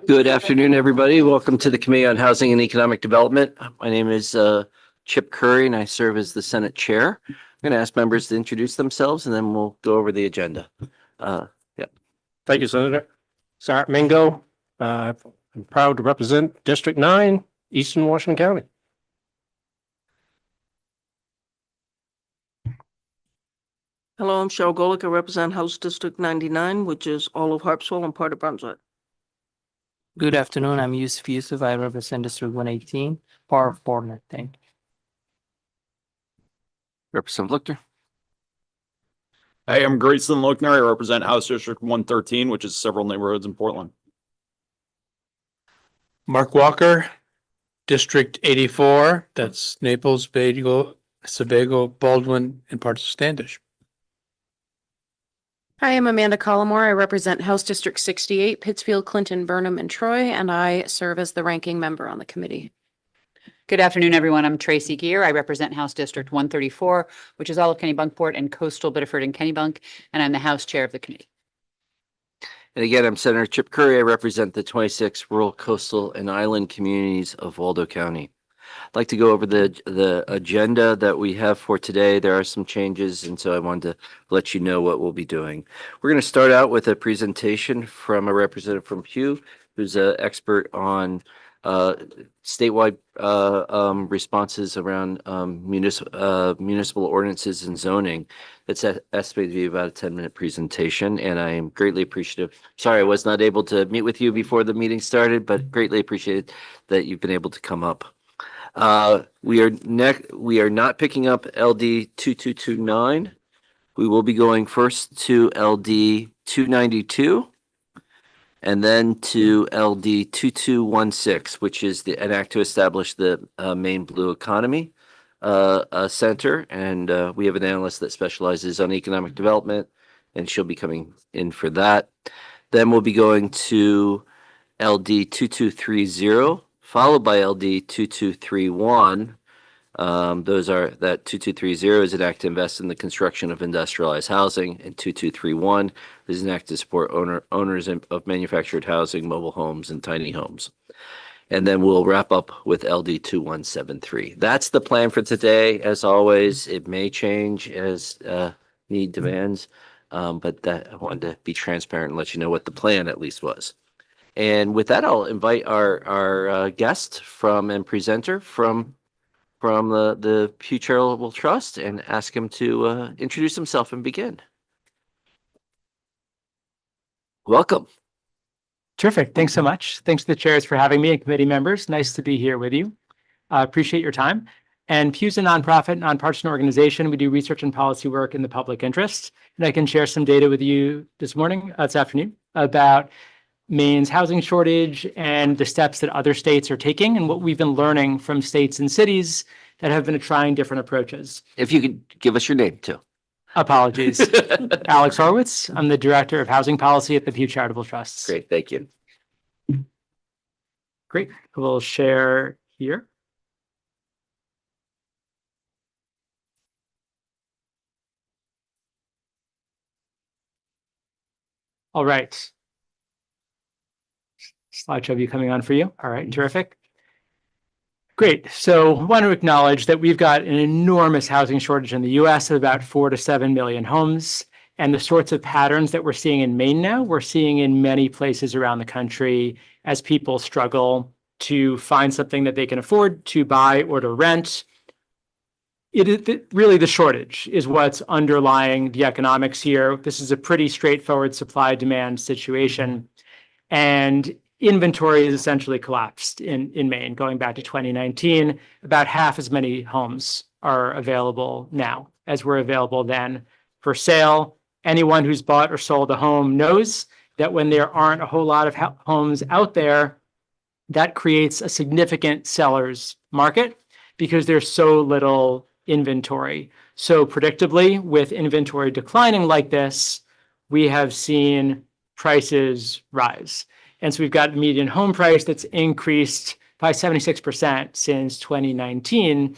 Good afternoon, everybody. Welcome to the Committee on Housing and Economic Development. My name is Chip Curry, and I serve as the Senate Chair. I'm going to ask members to introduce themselves, and then we'll go over the agenda. Thank you, Senator. Sarat Mingo. I'm proud to represent District 9, Eastern Washington County. Hello, I'm Cheryl Golick. I represent House District 99, which is all of Harpswell and part of Brunswick. Good afternoon. I'm Yusuf. I represent District 118, part of Portland. Thank you. Representative Lichter. Hey, I'm Grayson Lochner. I represent House District 113, which is several neighborhoods in Portland. Mark Walker, District 84, that's Naples, Sebago, Baldwin, and parts of Standish. Hi, I'm Amanda Collimore. I represent House District 68, Pittsfield, Clinton, Burnham, and Troy, and I serve as the ranking member on the committee. Good afternoon, everyone. I'm Tracy Gear. I represent House District 134, which is all of Kennebunkport and coastal Biddeford and Kennebunk, and I'm the House Chair of the committee. And again, I'm Senator Chip Curry. I represent the 26 rural, coastal, and island communities of Waldo County. I'd like to go over the agenda that we have for today. There are some changes, and so I wanted to let you know what we'll be doing. We're going to start out with a presentation from a representative from Pew, who's an expert on statewide responses around municipal ordinances and zoning. It's estimated to be about a 10-minute presentation, and I am greatly appreciative. Sorry, I was not able to meet with you before the meeting started, but greatly appreciate that you've been able to come up. We are not picking up LD 2229. We will be going first to LD 292 and then to LD 2216, which is an act to establish the Maine Blue Economy Center. And we have an analyst that specializes on economic development, and she'll be coming in for that. Then we'll be going to LD 2230. Followed by LD 2231. That 2230 is an act to invest in the construction of industrialized housing, and 2231 is an act to support owners of manufactured housing, mobile homes, and tiny homes. And then we'll wrap up with LD 2173. That's the plan for today. As always, it may change as need demands, but I wanted to be transparent and let you know what the plan at least was. And with that, I'll invite our guest and presenter from the Pew Charitable Trust and ask him to introduce himself and begin. Welcome. Terrific. Thanks so much. Thanks to the chairs for having me and committee members. Nice to be here with you. Appreciate your time. And Pew's a nonprofit, nonpartisan organization. We do research and policy work in the public interest. And I can share some data with you this afternoon, about Maine's housing shortage and the steps that other states are taking and what we've been learning from states and cities that have been trying different approaches. If you could give us your name too. Apologies. Alex Horowitz. I'm the Director of Housing Policy at the Pew Charitable Trust. Great, thank you. Great. We'll share here. All right. Slideshow view coming on for you. All right, terrific. Great. So I want to acknowledge that we've got an enormous housing shortage in the US of about 4 to 7 million homes. And the sorts of patterns that we're seeing in Maine now, we're seeing in many places around the country as people struggle to find something that they can afford to buy or to rent. Really, the shortage is what's underlying the economics here. This is a pretty straightforward supply-demand situation. And inventory is essentially collapsed in Maine. Going back to 2019, about half as many homes are available now as were available then for sale. Anyone who's bought or sold a home knows that when there aren't a whole lot of homes out there, that creates a significant seller's market because there's so little inventory. So predictably, with inventory declining like this, we have seen prices rise. And so we've got a median home price that's increased by 76% since 2019.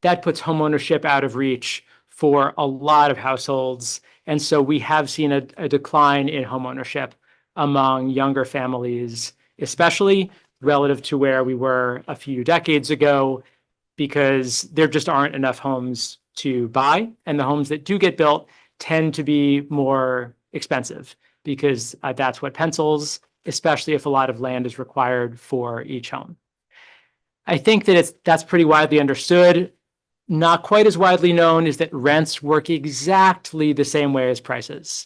That puts homeownership out of reach for a lot of households. And so we have seen a decline in homeownership among younger families, especially relative to where we were a few decades ago, because there just aren't enough homes to buy. And the homes that do get built tend to be more expensive because that's what pencils, especially if a lot of land is required for each home. I think that that's pretty widely understood. Not quite as widely known is that rents work exactly the same way as prices.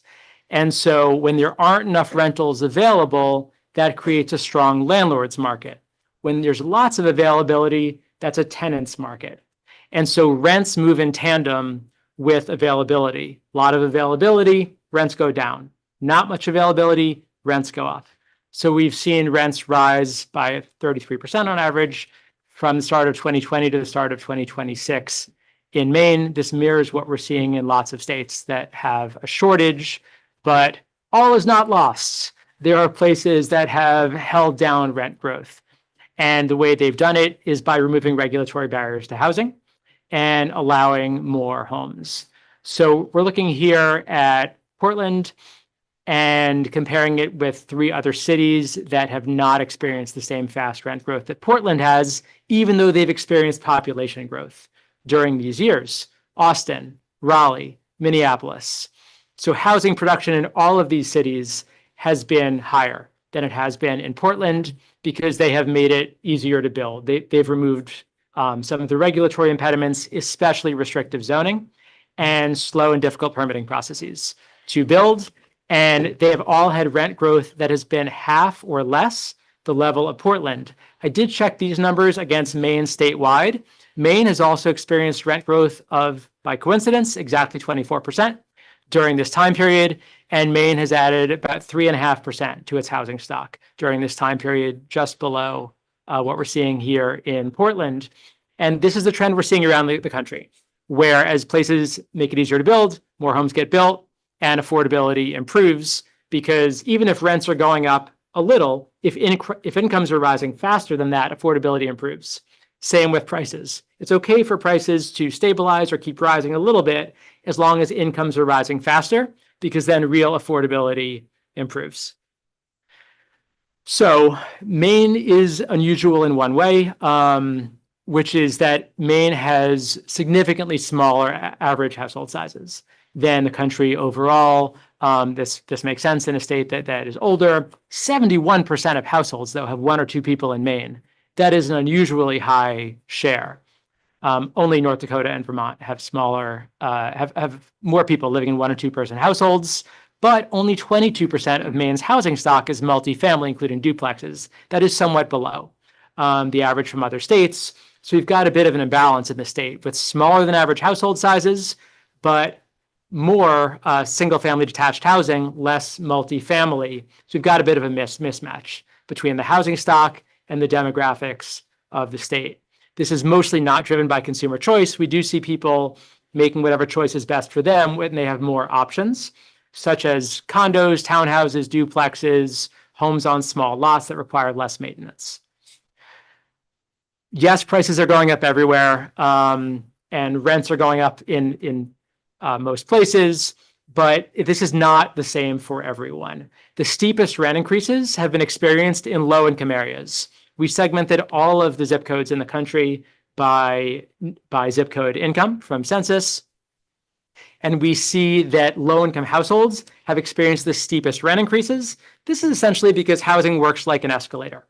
And so when there aren't enough rentals available, that creates a strong landlord's market. When there's lots of availability, that's a tenant's market. And so rents move in tandem with availability. A lot of availability, rents go down. Not much availability, rents go up. So we've seen rents rise by 33% on average from the start of 2020 to the start of 2026. In Maine, this mirrors what we're seeing in lots of states that have a shortage, but all is not lost. There are places that have held down rent growth. And the way they've done it is by removing regulatory barriers to housing and allowing more homes. So we're looking here at Portland and comparing it with 3 other cities that have not experienced the same fast rent growth that Portland has, even though they've experienced population growth during these years. Austin, Raleigh, Minneapolis. So housing production in all of these cities has been higher than it has been in Portland because they have made it easier to build. They've removed some of the regulatory impediments, especially restrictive zoning and slow and difficult permitting processes to build. And they have all had rent growth that has been half or less the level of Portland. I did check these numbers against Maine statewide. Maine has also experienced rent growth of, by coincidence, exactly 24% during this time period. And Maine has added about 3.5% to its housing stock during this time period, just below what we're seeing here in Portland. And this is the trend we're seeing around the country, where as places make it easier to build, more homes get built, and affordability improves, because even if rents are going up a little, if incomes are rising faster than that, affordability improves. Same with prices. It's okay for prices to stabilize or keep rising a little bit as long as incomes are rising faster, because then real affordability improves. So Maine is unusual in one way, which is that Maine has significantly smaller average household sizes than the country overall. This makes sense in a state that is older. 71% of households, though, have 1 or 2 people in Maine. That is an unusually high share. Only North Dakota and Vermont have smaller, have more people living in 1 or 2 person households, but only 22% of Maine's housing stock is multifamily, including duplexes. That is somewhat below the average from other states. So we've got a bit of an imbalance in the state with smaller than average household sizes, but more single-family detached housing, less multifamily. So we've got a bit of a mismatch between the housing stock and the demographics of the state. This is mostly not driven by consumer choice. We do see people making whatever choice is best for them when they have more options, such as condos, townhouses, duplexes, homes on small lots that require less maintenance. Yes, prices are going up everywhere, and rents are going up in most places, but this is not the same for everyone. The steepest rent increases have been experienced in low-income areas. We segmented all of the zip codes in the country by zip code income from census, and we see that low-income households have experienced the steepest rent increases. This is essentially because housing works like an escalator.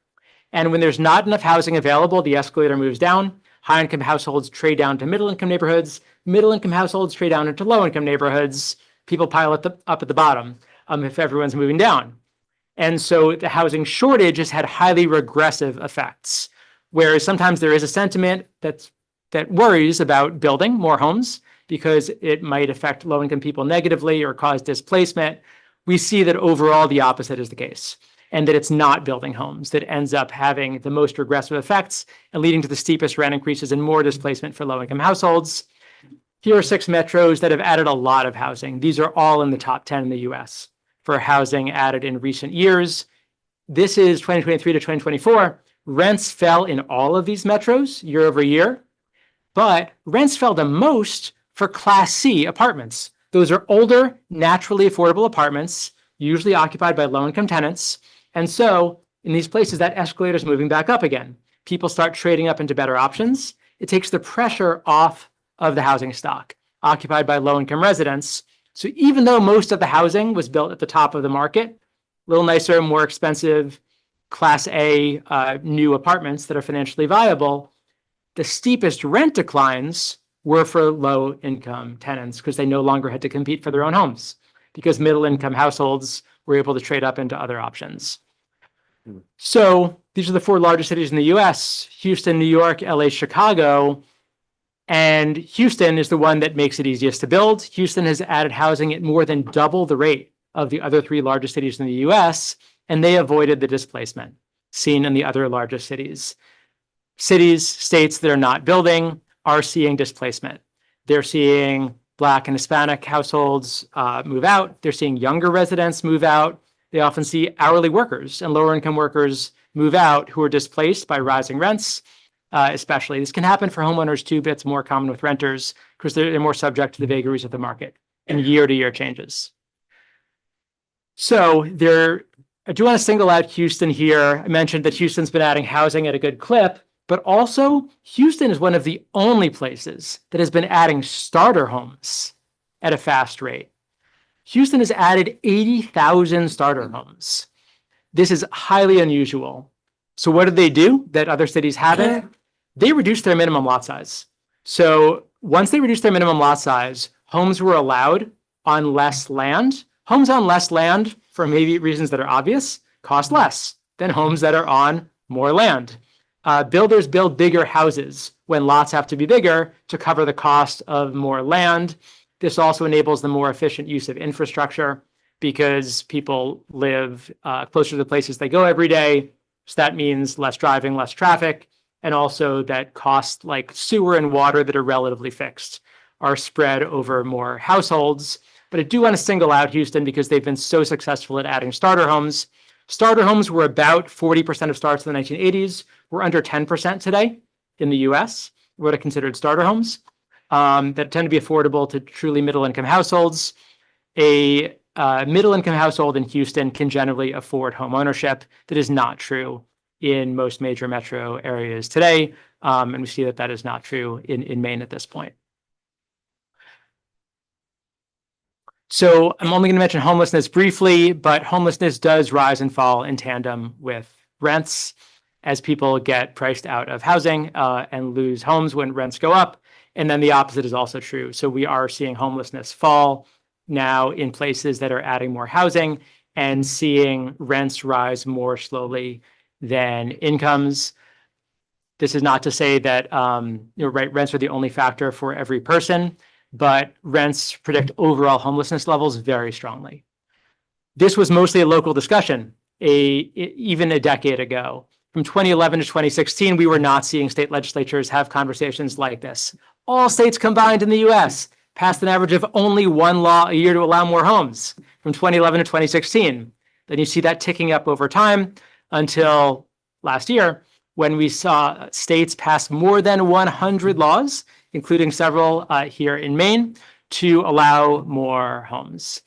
And when there's not enough housing available, the escalator moves down. High-income households trade down to middle-income neighborhoods. Middle-income households trade down into low-income neighborhoods. People pile up at the bottom if everyone's moving down. And so the housing shortage has had highly regressive effects, whereas sometimes there is a sentiment that worries about building more homes because it might affect low-income people negatively or cause displacement. We see that overall the opposite is the case, and that it's not building homes that ends up having the most regressive effects and leading to the steepest rent increases and more displacement for low-income households. Here are 6 metros that have added a lot of housing. These are all in the top 10 in the US for housing added in recent years. This is 2023 to 2024. Rents fell in all of these metros year over year, but rents fell the most for Class C apartments. Those are older, naturally affordable apartments, usually occupied by low-income tenants. And so in these places, that escalator is moving back up again. People start trading up into better options. It takes the pressure off of the housing stock occupied by low-income residents. So even though most of the housing was built at the top of the market, a little nicer, more expensive, Class A new apartments that are financially viable, the steepest rent declines were for low-income tenants because they no longer had to compete for their own homes because middle-income households were able to trade up into other options. So these are the 4 largest cities in the US: Houston, New York, LA, Chicago. And Houston is the one that makes it easiest to build. Houston has added housing at more than double the rate of the other 3 largest cities in the US, and they avoided the displacement seen in the other largest cities. Cities, states that are not building are seeing displacement. They're seeing Black and Hispanic households move out. They're seeing younger residents move out. They often see hourly workers and lower income workers move out who are displaced by rising rents. Especially. This can happen for homeowners too, but it's more common with renters because they're more subject to the vagaries of the market and year-to-year changes. So I do want to single out Houston here. I mentioned that Houston's been adding housing at a good clip, but also Houston is one of the only places that has been adding starter homes at a fast rate. Houston has added 80,000 starter homes. This is highly unusual. So what did they do that other cities haven't? They reduced their minimum lot size. So once they reduced their minimum lot size, homes were allowed on less land. Homes on less land, for maybe reasons that are obvious, cost less than homes that are on more land. Builders build bigger houses when lots have to be bigger to cover the cost of more land. This also enables the more efficient use of infrastructure because people live closer to the places they go every day. So that means less driving, less traffic, and also that costs like sewer and water that are relatively fixed are spread over more households. But I do want to single out Houston because they've been so successful at adding starter homes. Starter homes were about 40% of starts in the 1980s. We're under 10% today in the US, what are considered starter homes that tend to be affordable to truly middle-income households. A middle-income household in Houston can generally afford home ownership. That is not true in most major metro areas today. And we see that that is not true in Maine at this point. So I'm only going to mention homelessness briefly, but homelessness does rise and fall in tandem with rents as people get priced out of housing and lose homes when rents go up. And then the opposite is also true. So we are seeing homelessness fall now in places that are adding more housing and seeing rents rise more slowly than incomes. This is not to say that rents are the only factor for every person, but rents predict overall homelessness levels very strongly. This was mostly a local discussion even a decade ago. From 2011 to 2016, we were not seeing state legislatures have conversations like this. All states combined in the US passed an average of only 1 law a year to allow more homes from 2011 to 2016. Then you see that ticking up over time until last year when we saw states pass more than 100 laws, including several here in Maine, to allow more homes.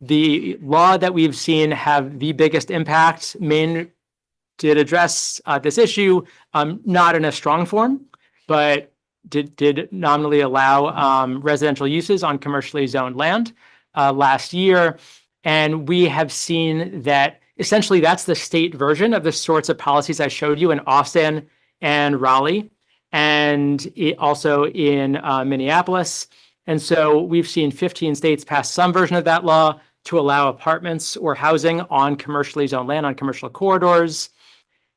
The law that we've seen have the biggest impact, Maine did address this issue, not in a strong form, but did nominally allow residential uses on commercially zoned land last year. And we have seen that essentially that's the state version of the sorts of policies I showed you in Austin and Raleigh, and also in Minneapolis. And so we've seen 15 states pass some version of that law to allow apartments or housing on commercially zoned land, on commercial corridors.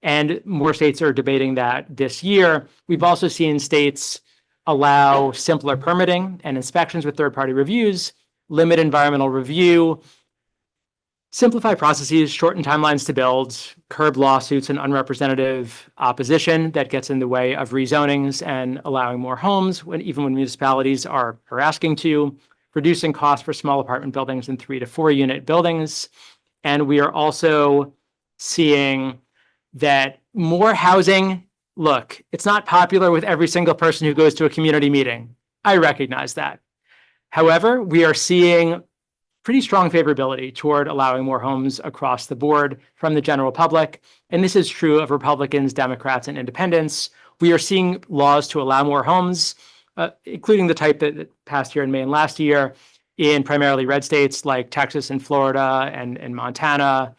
And more states are debating that this year. We've also seen states allow simpler permitting and inspections with third-party reviews, limit environmental review, simplify processes, shorten timelines to build, curb lawsuits and unrepresentative opposition that gets in the way of rezonings and allowing more homes even when municipalities are asking to, reducing costs for small apartment buildings and 3 to 4 unit buildings. And we are also seeing that more housing, look, it's not popular with every single person who goes to a community meeting. I recognize that. However, we are seeing pretty strong favorability toward allowing more homes across the board from the general public. And this is true of Republicans, Democrats, and independents. We are seeing laws to allow more homes, including the type that passed here in Maine last year, in primarily red states like Texas and Florida and Montana,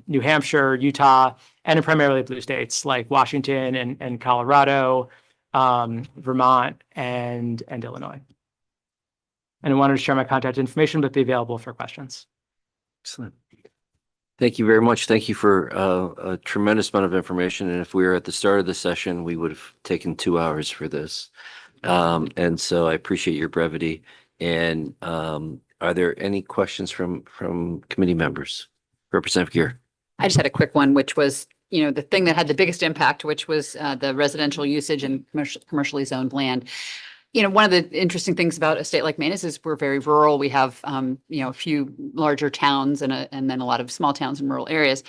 New Hampshire, Utah, and in primarily blue states like Washington and Colorado, Vermont, and Illinois. And I wanted to share my contact information, but be available for questions. Excellent. Thank you very much. Thank you for a tremendous amount of information. And if we were at the start of the session, we would have taken 2 hours for this. And so I appreciate your brevity. And are there any questions from committee members? Representative Gear. I just had a quick one, which was, the thing that had the biggest impact, which was the residential usage and commercially zoned land. One of the interesting things about a state like Maine is we're very rural. We have, a few larger towns and then a lot of small towns and rural areas.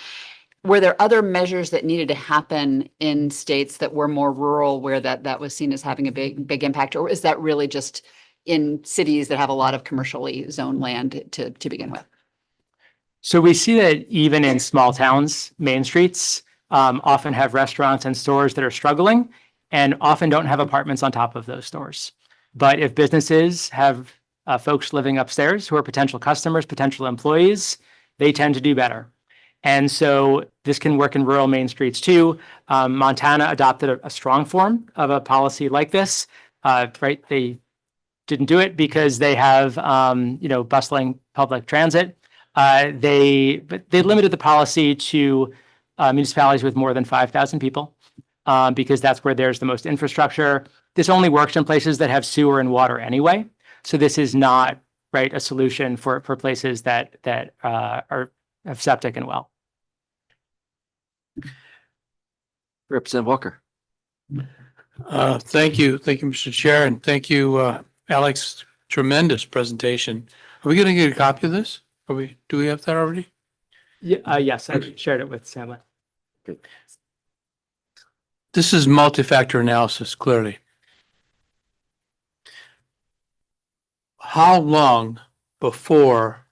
Were there other measures that needed to happen in states that were more rural where that was seen as having a big impact? Or is that really just in cities that have a lot of commercially zoned land to begin with? So we see that even in small towns, main streets often have restaurants and stores that are struggling and often don't have apartments on top of those stores. But if businesses have folks living upstairs who are potential customers, potential employees, they tend to do better. And so this can work in rural main streets too. Montana adopted a strong form of a policy like this, right? They didn't do it because they have, bustling public transit. They limited the policy to municipalities with more than 5,000 people because that's where there's the most infrastructure. This only works in places that have sewer and water anyway. So this is not, right, a solution for places that have septic and well. Representative Walker. Thank you. Thank you, Mr. Chair, and thank you, Alex. Tremendous presentation. Are we going to get a copy of this? Do we have that already? Yeah, yes, I shared it with Sandler. This is multi-factor analysis, clearly. How long before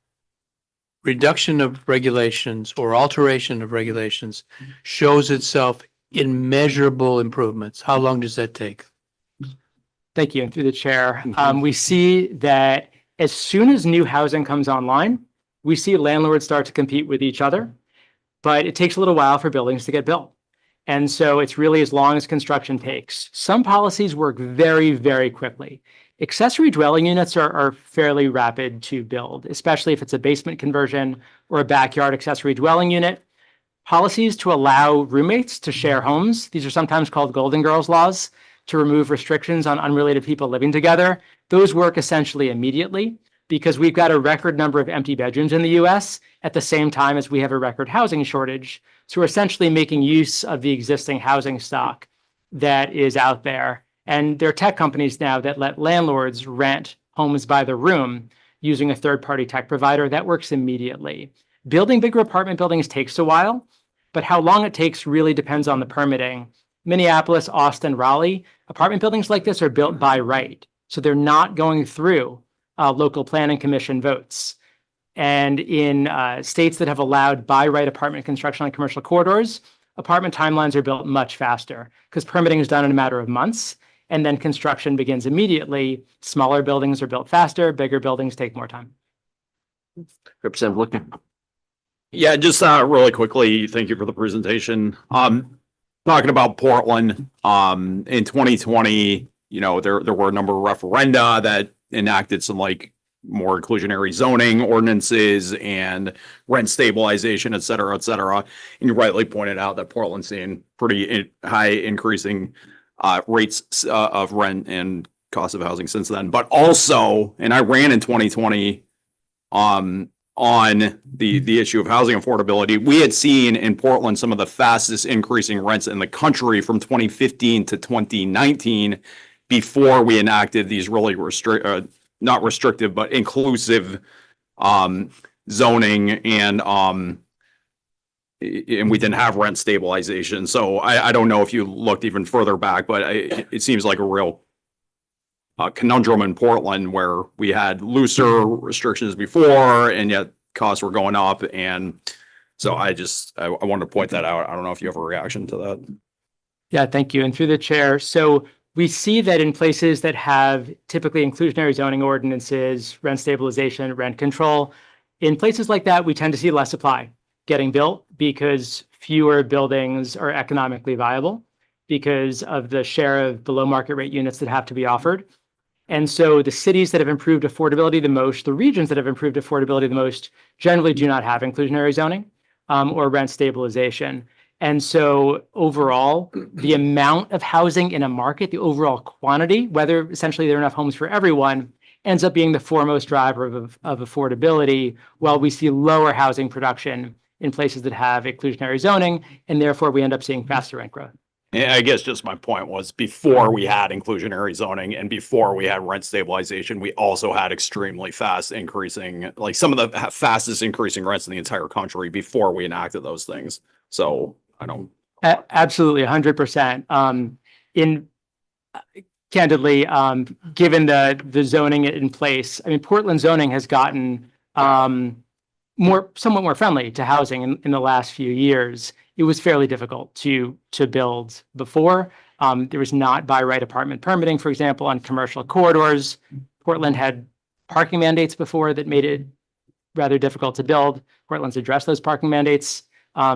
reduction of regulations or alteration of regulations shows itself in measurable improvements? How long does that take? Thank you. And through the chair, we see that as soon as new housing comes online, we see landlords start to compete with each other, but it takes a little while for buildings to get built. And so it's really as long as construction takes. Some policies work very, very quickly. Accessory dwelling units are fairly rapid to build, especially if it's a basement conversion or a backyard accessory dwelling unit. Policies to allow roommates to share homes, these are sometimes called Golden Girls laws, to remove restrictions on unrelated people living together. Those work essentially immediately because we've got a record number of empty bedrooms in the US at the same time as we have a record housing shortage. So we're essentially making use of the existing housing stock that is out there. And there are tech companies now that let landlords rent homes by the room using a third-party tech provider. That works immediately. Building bigger apartment buildings takes a while, but how long it takes really depends on the permitting. Minneapolis, Austin, Raleigh, apartment buildings like this are built by right. So they're not going through local planning commission votes. And in states that have allowed by right apartment construction on commercial corridors, apartment timelines are built much faster because permitting is done in a matter of months and then construction begins immediately. Smaller buildings are built faster, bigger buildings take more time. Representative Lookner. Yeah, just really quickly, thank you for the presentation. Talking about Portland, in 2020, there were a number of referenda that enacted some more inclusionary zoning ordinances and rent stabilization, et cetera, et cetera. And you rightly pointed out that Portland's seeing pretty high increasing rates of rent and cost of housing since then. But also, and I ran in 2020 on the issue of housing affordability, we had seen in Portland some of the fastest increasing rents in the country from 2015 to 2019 before we enacted these really not restrictive, but inclusive zoning and we didn't have rent stabilization. So I don't know if you looked even further back, but it seems like a real conundrum in Portland where we had looser restrictions before and yet costs were going up. And so I wanted to point that out. I don't know if you have a reaction to that. Yeah, thank you. And through the chair, so we see that in places that have typically inclusionary zoning ordinances, rent stabilization, rent control, in places like that, we tend to see less supply getting built because fewer buildings are economically viable because of the share of below market rate units that have to be offered. And so the cities that have improved affordability the most, the regions that have improved affordability the most, generally do not have inclusionary zoning or rent stabilization. And so overall, the amount of housing in a market, the overall quantity, whether essentially there are enough homes for everyone, ends up being the foremost driver of affordability, while we see lower housing production in places that have inclusionary zoning, and therefore we end up seeing faster rent growth. And I guess just my point was before we had inclusionary zoning and before we had rent stabilization, we also had extremely fast increasing, like some of the fastest increasing rents in the entire country before we enacted those things. So I don't. Absolutely, 100%. Candidly, given the zoning in place, I mean, Portland zoning has gotten somewhat more friendly to housing in the last few years. It was fairly difficult to build before. There was not by right apartment permitting, for example, on commercial corridors. Portland had parking mandates before that made it rather difficult to build. Portland's addressed those parking mandates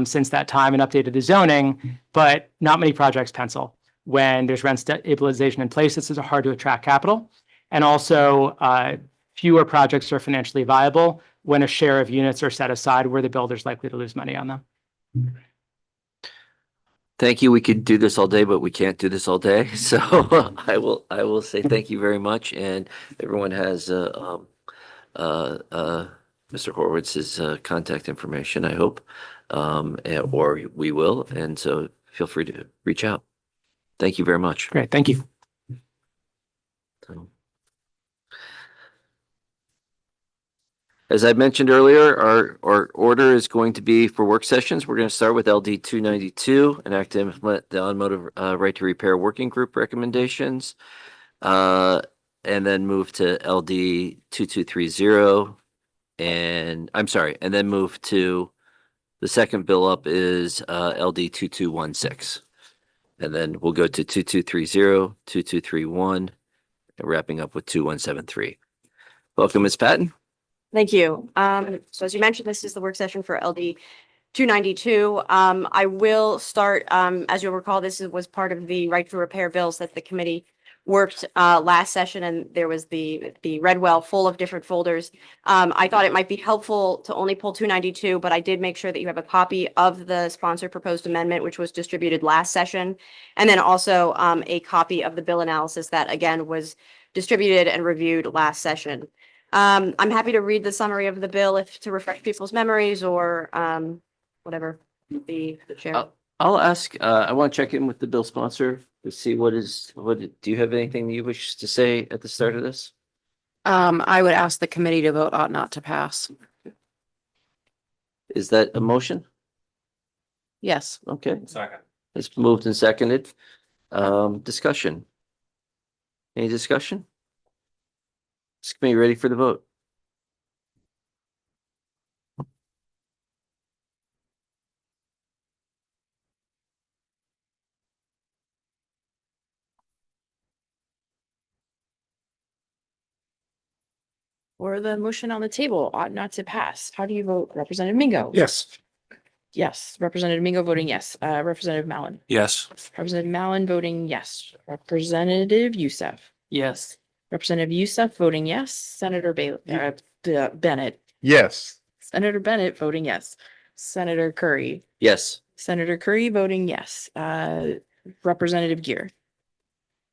since that time and updated the zoning, but not many projects pencil. When there's rent stabilization in place, it's hard to attract capital. And also, fewer projects are financially viable when a share of units are set aside where the builder's likely to lose money on them. Thank you. We could do this all day, but we can't do this all day. So I will say thank you very much. And everyone has Mr. Horowitz's contact information, I hope, or we will. And so feel free to reach out. Thank you very much. Great, thank you. As I mentioned earlier, our order is going to be for work sessions. We're going to start with LD 292, enact to implement the automotive right to repair working group recommendations, and then move to LD 2230, and then move to the second bill up is LD 2216, and then we'll go to 2230, 2231, and wrapping up with 2173. Welcome, Ms. Patton. Thank you. So as you mentioned, this is the work session for LD 292. I will start, as you'll recall, this was part of the right to repair bills that the committee worked last session, and there was the Redwell full of different folders. I thought it might be helpful to only pull 292, but I did make sure that you have a copy of the sponsored proposed amendment, which was distributed last session, and then also a copy of the bill analysis that again was distributed and reviewed last session. I'm happy to read the summary of the bill if to refresh people's memories or whatever the chair. I'll ask, I want to check in with the bill sponsor to see do you have anything that you wish to say at the start of this? I would ask the committee to vote ought not to pass. Is that a motion? Yes. Okay. Second. It's moved and seconded. Discussion. Any discussion? Is the committee ready for the vote? Or the motion on the table ought not to pass. How do you vote? Representative Mingo? Yes. Yes. Representative Mingo voting yes. Representative Mallon? Yes. Representative Mallon voting yes. Representative Youssef? Yes. Representative Youssef voting yes. Senator Bennett? Yes. Senator Bennett voting yes. Senator Curry? Yes. Senator Curry voting yes. Representative Gear?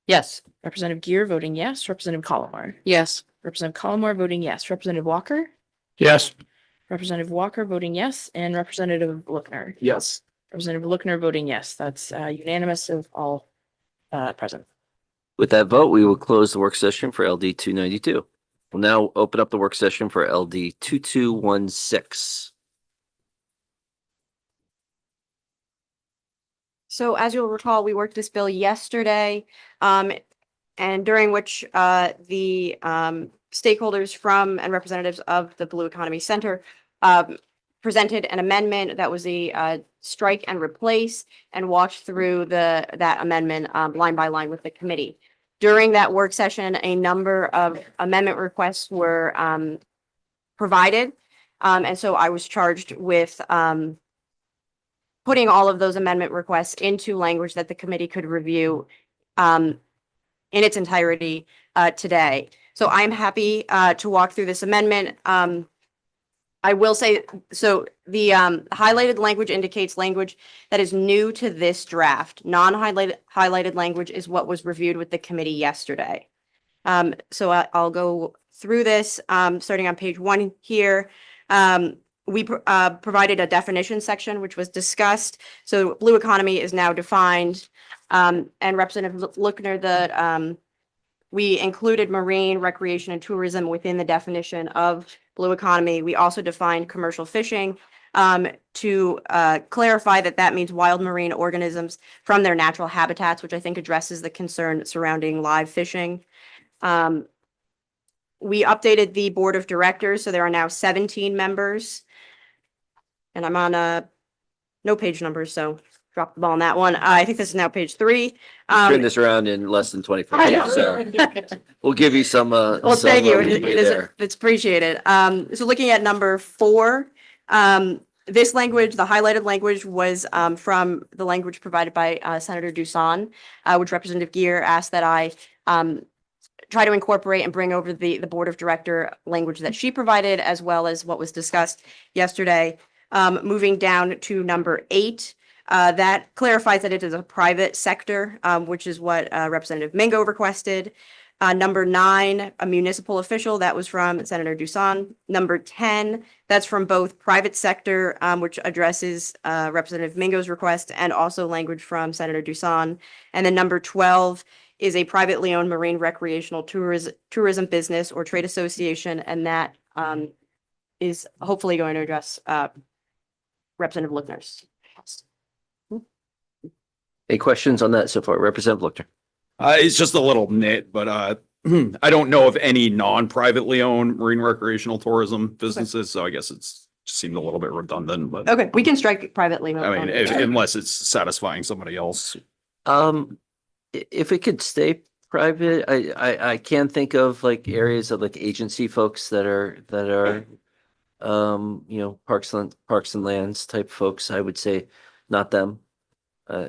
Yes. Representative Gear voting yes. Representative Collmore? Yes. Representative Collmore voting yes. Representative Walker? Yes. Representative Walker voting yes, and Representative Lookner. Yes. Representative Lookner voting yes. That's unanimous of all present. With that vote, we will close the work session for LD 292. We'll now open up the work session for LD 2216. So as you'll recall, we worked this bill yesterday. and during which the stakeholders from and representatives of the Blue Economy Center presented an amendment that was a strike and replace, and walked through that amendment line by line with the committee. During that work session, a number of amendment requests were provided. And so I was charged with putting all of those amendment requests into language that the committee could review in its entirety today. So I'm happy to walk through this amendment. I will say, so the highlighted language indicates language that is new to this draft. Non-highlighted language is what was reviewed with the committee yesterday. So I'll go through this, starting on page 1 here. We provided a definition section, which was discussed. So blue economy is now defined. And Representative Lookner, we included marine, recreation, and tourism within the definition of blue economy. We also defined commercial fishing to clarify that means wild marine organisms from their natural habitats, which I think addresses the concern surrounding live fishing. We updated the board of directors, so there are now 17 members. And I'm on no page numbers, so drop the ball on that one. I think this is now page 3. Turn this around in less than 24 I know. hours, so we'll give you some, Well, some, thank you. leeway there. It's appreciated. So looking at number 4, this language, the highlighted language, was from the language provided by Senator Dusan, which Representative Gear asked that I try to incorporate and bring over the board of director language that she provided, as well as what was discussed yesterday. Moving down to number 8, that clarifies that it is a private sector, which is what Representative Mingo requested. Number 9, a municipal official, that was from Senator Dusan. Number 10, that's from both private sector, which addresses Representative Mingo's request, and also language from Senator Dusan. And then number 12 is a privately owned marine recreational tourism business or trade association, and that is hopefully going to address Representative Lookner's. Any questions on that so far? Representative Lookner. It's just a little nit, but I don't know of any non-privately owned marine recreational tourism businesses, so I guess it's just seemed a little bit redundant, but Okay, we can strike privately. I mean, unless it's satisfying somebody else. If it could stay private, I can't think of like areas of like agency folks that are parks and lands type folks. I would say not them.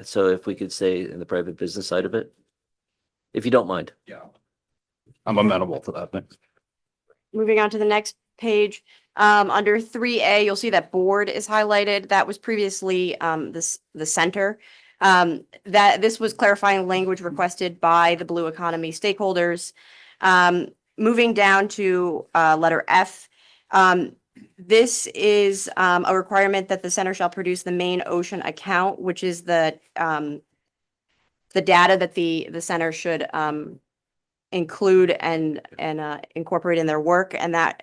So if we could stay in the private business side of it, if you don't mind. Yeah. I'm amenable to that. Thanks. Moving on to the next page, under 3A, you'll see that board is highlighted. That was previously the center. That this was clarifying language requested by the blue economy stakeholders. Moving down to letter F, this is a requirement that the center shall produce the main ocean account, which is the data that the center should include and incorporate in their work. And that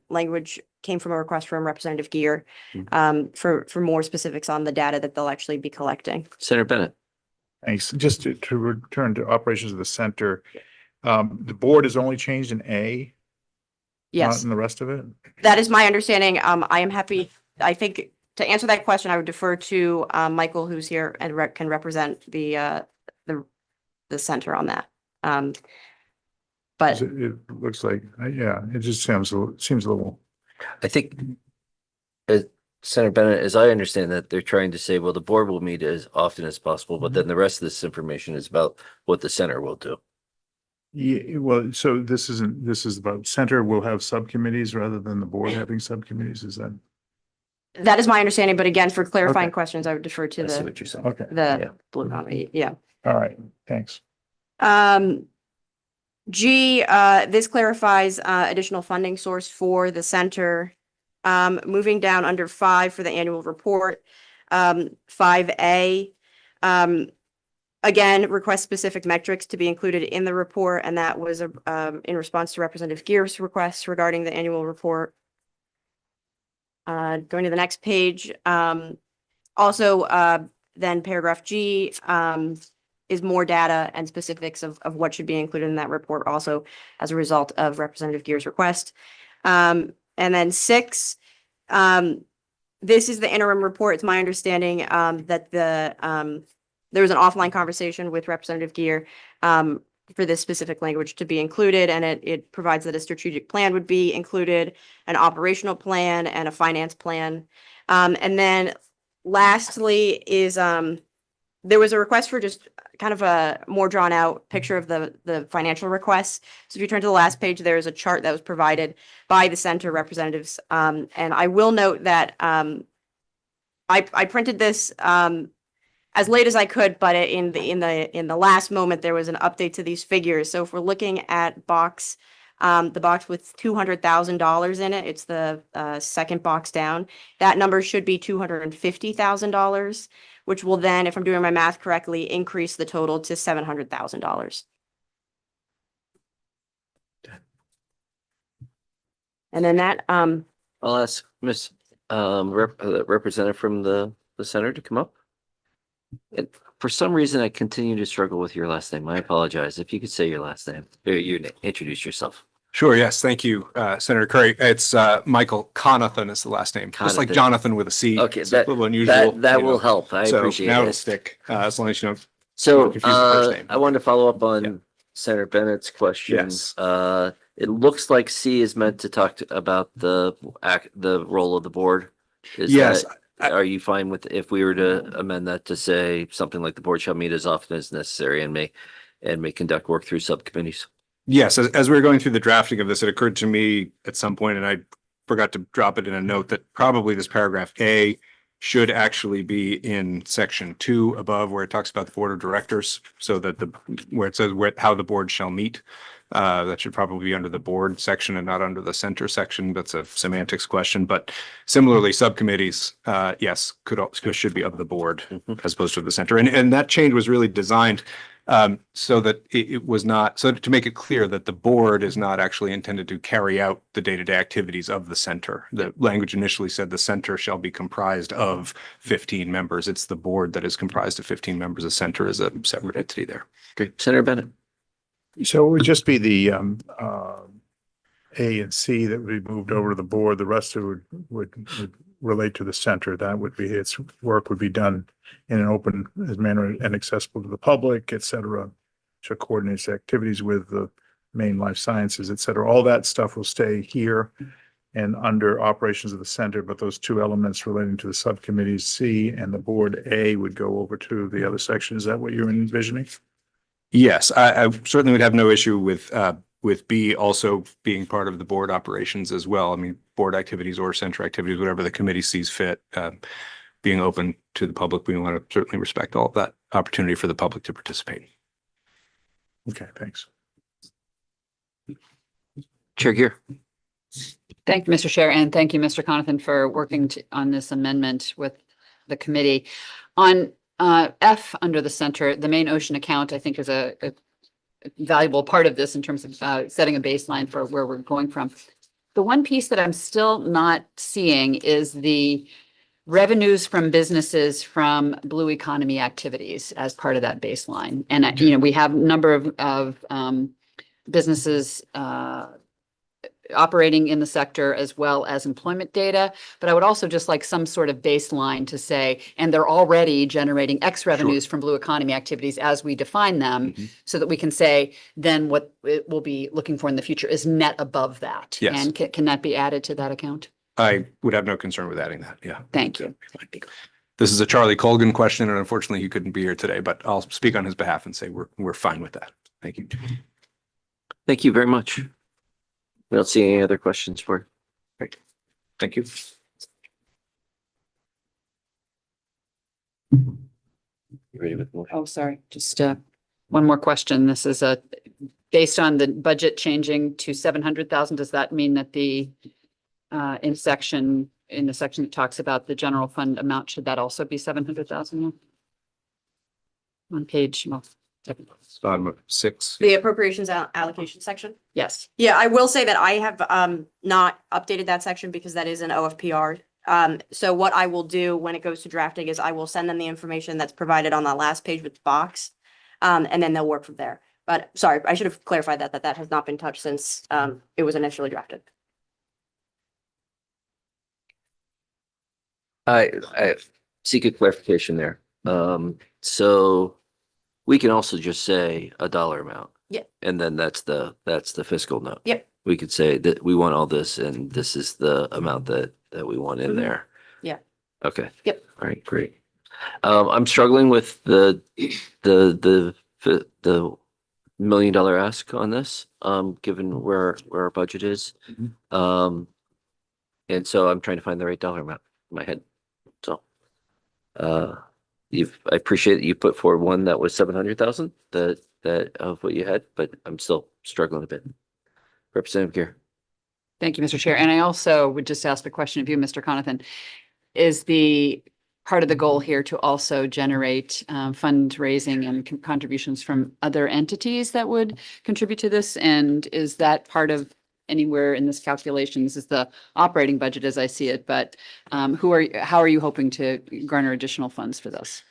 language came from a request from Representative Gear for more specifics on the data that they'll actually be collecting. Senator Bennett. Thanks. Just to return to operations of the center, the board is only changed in A, not Yes, in the rest of it? that is my understanding. I am happy. I think to answer that question, I would defer to Michael, who's here and can represent the center on that. But It looks like, yeah, it just seems a little, I think Senator Bennett, as I understand that, they're trying to say, well, the board will meet as often as possible, but then the rest of this information is about what the center will do. yeah, well, so this is about center will have subcommittees rather than the board having subcommittees, is that? that is my understanding. But again, for clarifying Okay. questions, I would defer to I see the what you're saying. Okay, Yeah. blue economy. Yeah. all right, thanks. G, this clarifies additional funding source for the center. Moving down under 5 for the annual report, 5A. Again, request specific metrics to be included in the report, and that was in response to Representative Gear's request regarding the annual report. Going to the next page, also then paragraph G, is more data and specifics of what should be included in that report also as a result of Representative Gear's request. And then 6, this is the interim report. It's my understanding that there was an offline conversation with Representative Gear for this specific language to be included, and it provides that a strategic plan would be included, an operational plan, and a finance plan. And then lastly is there was a request for just kind of a more drawn out picture of the financial requests. So if you turn to the last page, there is a chart that was provided by the center representatives. And I will note that I printed this as late as I could, but in the last moment, there was an update to these figures. So if we're looking at the box with $200,000 in it, it's the second box down. That number should be $250,000, which will then, if I'm doing my math correctly, increase the total to $700,000. And then that, I'll ask Miss representative from the center to come up. And for some reason, I continue to struggle with your last name. I apologize. If you could say your last name, introduce yourself. Sure. Yes. Thank you, Senator Curry. It's Michael Connaughton is the last name, just like Connaughton. Jonathan with a C. Okay, It's a little unusual. that you will know. help. I So appreciate now it. it'll stick as long as you don't. So confuse the first name. I wanted to follow up on Yeah. Senator Bennett's question. Yes. It looks like C is meant to talk about the role of the board. Is Yes. are you fine with if we were to amend that to say something like the board shall meet as often as necessary and may conduct work through subcommittees? Yes, as we were going through the drafting of this, it occurred to me at some point, and I forgot to drop it in a note, that probably this paragraph A should actually be in section 2 above, where it talks about the board of directors, so that where it says how the board shall meet. That should probably be under the board section and not under the center section. That's a semantics question, but similarly, subcommittees, yes, should be of the board as opposed to the center. And that change was really designed so that it was not, so to make it clear that the board is not actually intended to carry out the day-to-day activities of the center. The language initially said the center shall be comprised of 15 members. It's the board that is comprised of 15 members. The center is a separate entity there. Great. Senator Bennett. So it would just be the A and C that would be moved over to the board. The rest of it would relate to the center. That would be its work would be done in an open manner and accessible to the public, et cetera. To coordinate its activities with the main life sciences, et cetera. All that stuff will stay here and under operations of the center, but those two elements relating to the subcommittees C and the board A would go over to the other section. Is that what you're envisioning? Yes, I certainly would have no issue with B also being part of the board operations as well. I mean, board activities or center activities, whatever the committee sees fit, being open to the public. We want to certainly respect all of that opportunity for the public to participate. Okay, thanks. Chair Gear. Thank you, Mr. Chair, and thank you, Mr. Connaughton, for working on this amendment with the committee. On F under the center, the main ocean account, I think is a valuable part of this in terms of setting a baseline for where we're going from. The one piece that I'm still not seeing is the revenues from businesses from blue economy activities as part of that baseline. And, we have a number of businesses operating in the sector as well as employment data. But I would also just like some sort of baseline to say, and they're already generating X revenues from blue economy activities as we define them, so that we can say, then what it will be looking for in the future is net above that. Yes. And can that be added to that account? I would have no concern with adding that. Yeah. Thank you. This is a Charlie Colgan question, and unfortunately he couldn't be here today, but I'll speak on his behalf and say we're fine with that. Thank you. Thank you very much. We don't see any other questions for you. Great. Thank you. You ready with more? Oh, sorry, just one more question. This is based on the budget changing to 700,000. Does that mean that the in the section that talks about the general fund amount, should that also be 700,000? On page, Bottom of 6. the appropriations allocation section. yes. Yeah, I will say that I have not updated that section because that is an OFPR. So what I will do when it goes to drafting is I will send them the information that's provided on that last page with the box. And then they'll work from there. But sorry, I should have clarified that has not been touched since it was initially drafted. I seek a clarification there. So we can also just say a dollar amount. Yeah. And then that's the fiscal note. Yep. We could say that we want all this and this is the amount that we want in Mhm. there. Yeah. Okay. Yep. All right, great. I'm struggling with the $1 million ask on this, given where our budget is. And so I'm trying to find the right dollar amount in my head. So, I appreciate that you put forward one that was 700,000, that of what you had, but I'm still struggling a bit. Representative Gear. Thank you, Mr. Chair. And I also would just ask the question of you, Mr. Conathan. Is the part of the goal here to also generate fundraising and contributions from other entities that would contribute to this? And is that part of anywhere in this calculation? This is the operating budget as I see it, but how are you hoping to garner additional funds for this?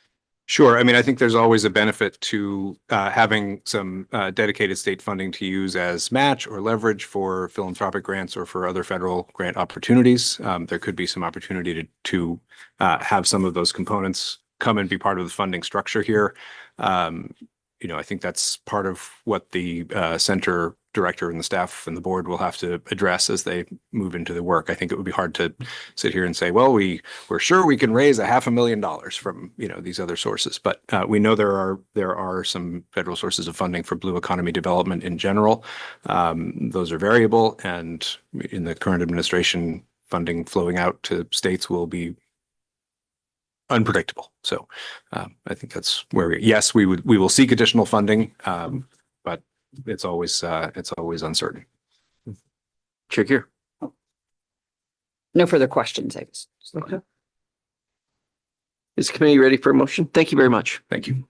Sure. I mean, I think there's always a benefit to having some dedicated state funding to use as match or leverage for philanthropic grants or for other federal grant opportunities. There could be some opportunity to have some of those components come and be part of the funding structure here. I think that's part of what the center director and the staff and the board will have to address as they move into the work. I think it would be hard to sit here and say, well, we're sure we can raise $500,000 from, these other sources, but we know there are some federal sources of funding for blue economy development in general. Those are variable, and in the current administration, funding flowing out to states will be unpredictable. So I think that's where we will seek additional funding, but it's always uncertain. Chair Gear. No further questions, I guess. Okay. Is the committee ready for a motion? Thank you very much. Thank you.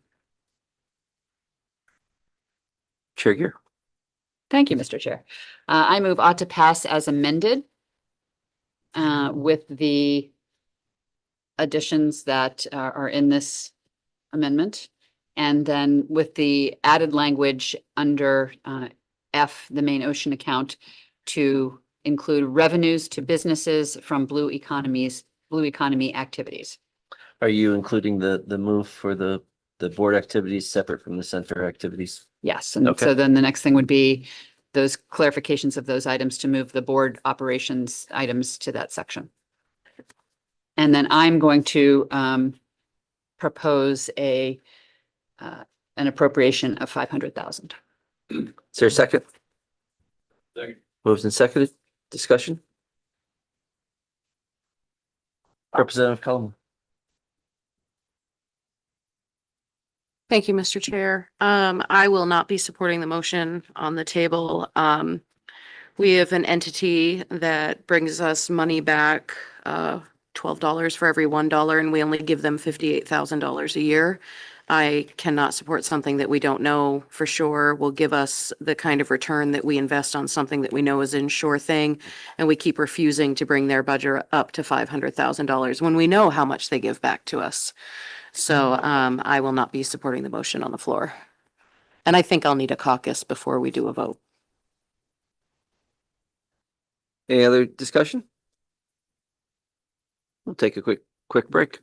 Chair Gear. Thank you, Mr. Chair. I move ought to pass as amended with the additions that are in this amendment. And then with the added language under F, the main ocean account, to include revenues to businesses from blue economy activities. Are you including the move for the board activities separate from the center activities? Yes, and Okay. so then the next thing would be those clarifications of those items to move the board operations items to that section. And then I'm going to propose an appropriation of 500,000. Is there a second? Second. Moved and seconded. Discussion? Representative Cullum. Thank you, Mr. Chair. I will not be supporting the motion on the table. We have an entity that brings us money back, $12 for every $1, and we only give them $58,000 a year. I cannot support something that we don't know for sure will give us the kind of return that we invest on something that we know is a sure thing. And we keep refusing to bring their budget up to $500,000 when we know how much they give back to us. So I will not be supporting the motion on the floor. And I think I'll need a caucus before we do a vote. Any other discussion? We'll take a quick break.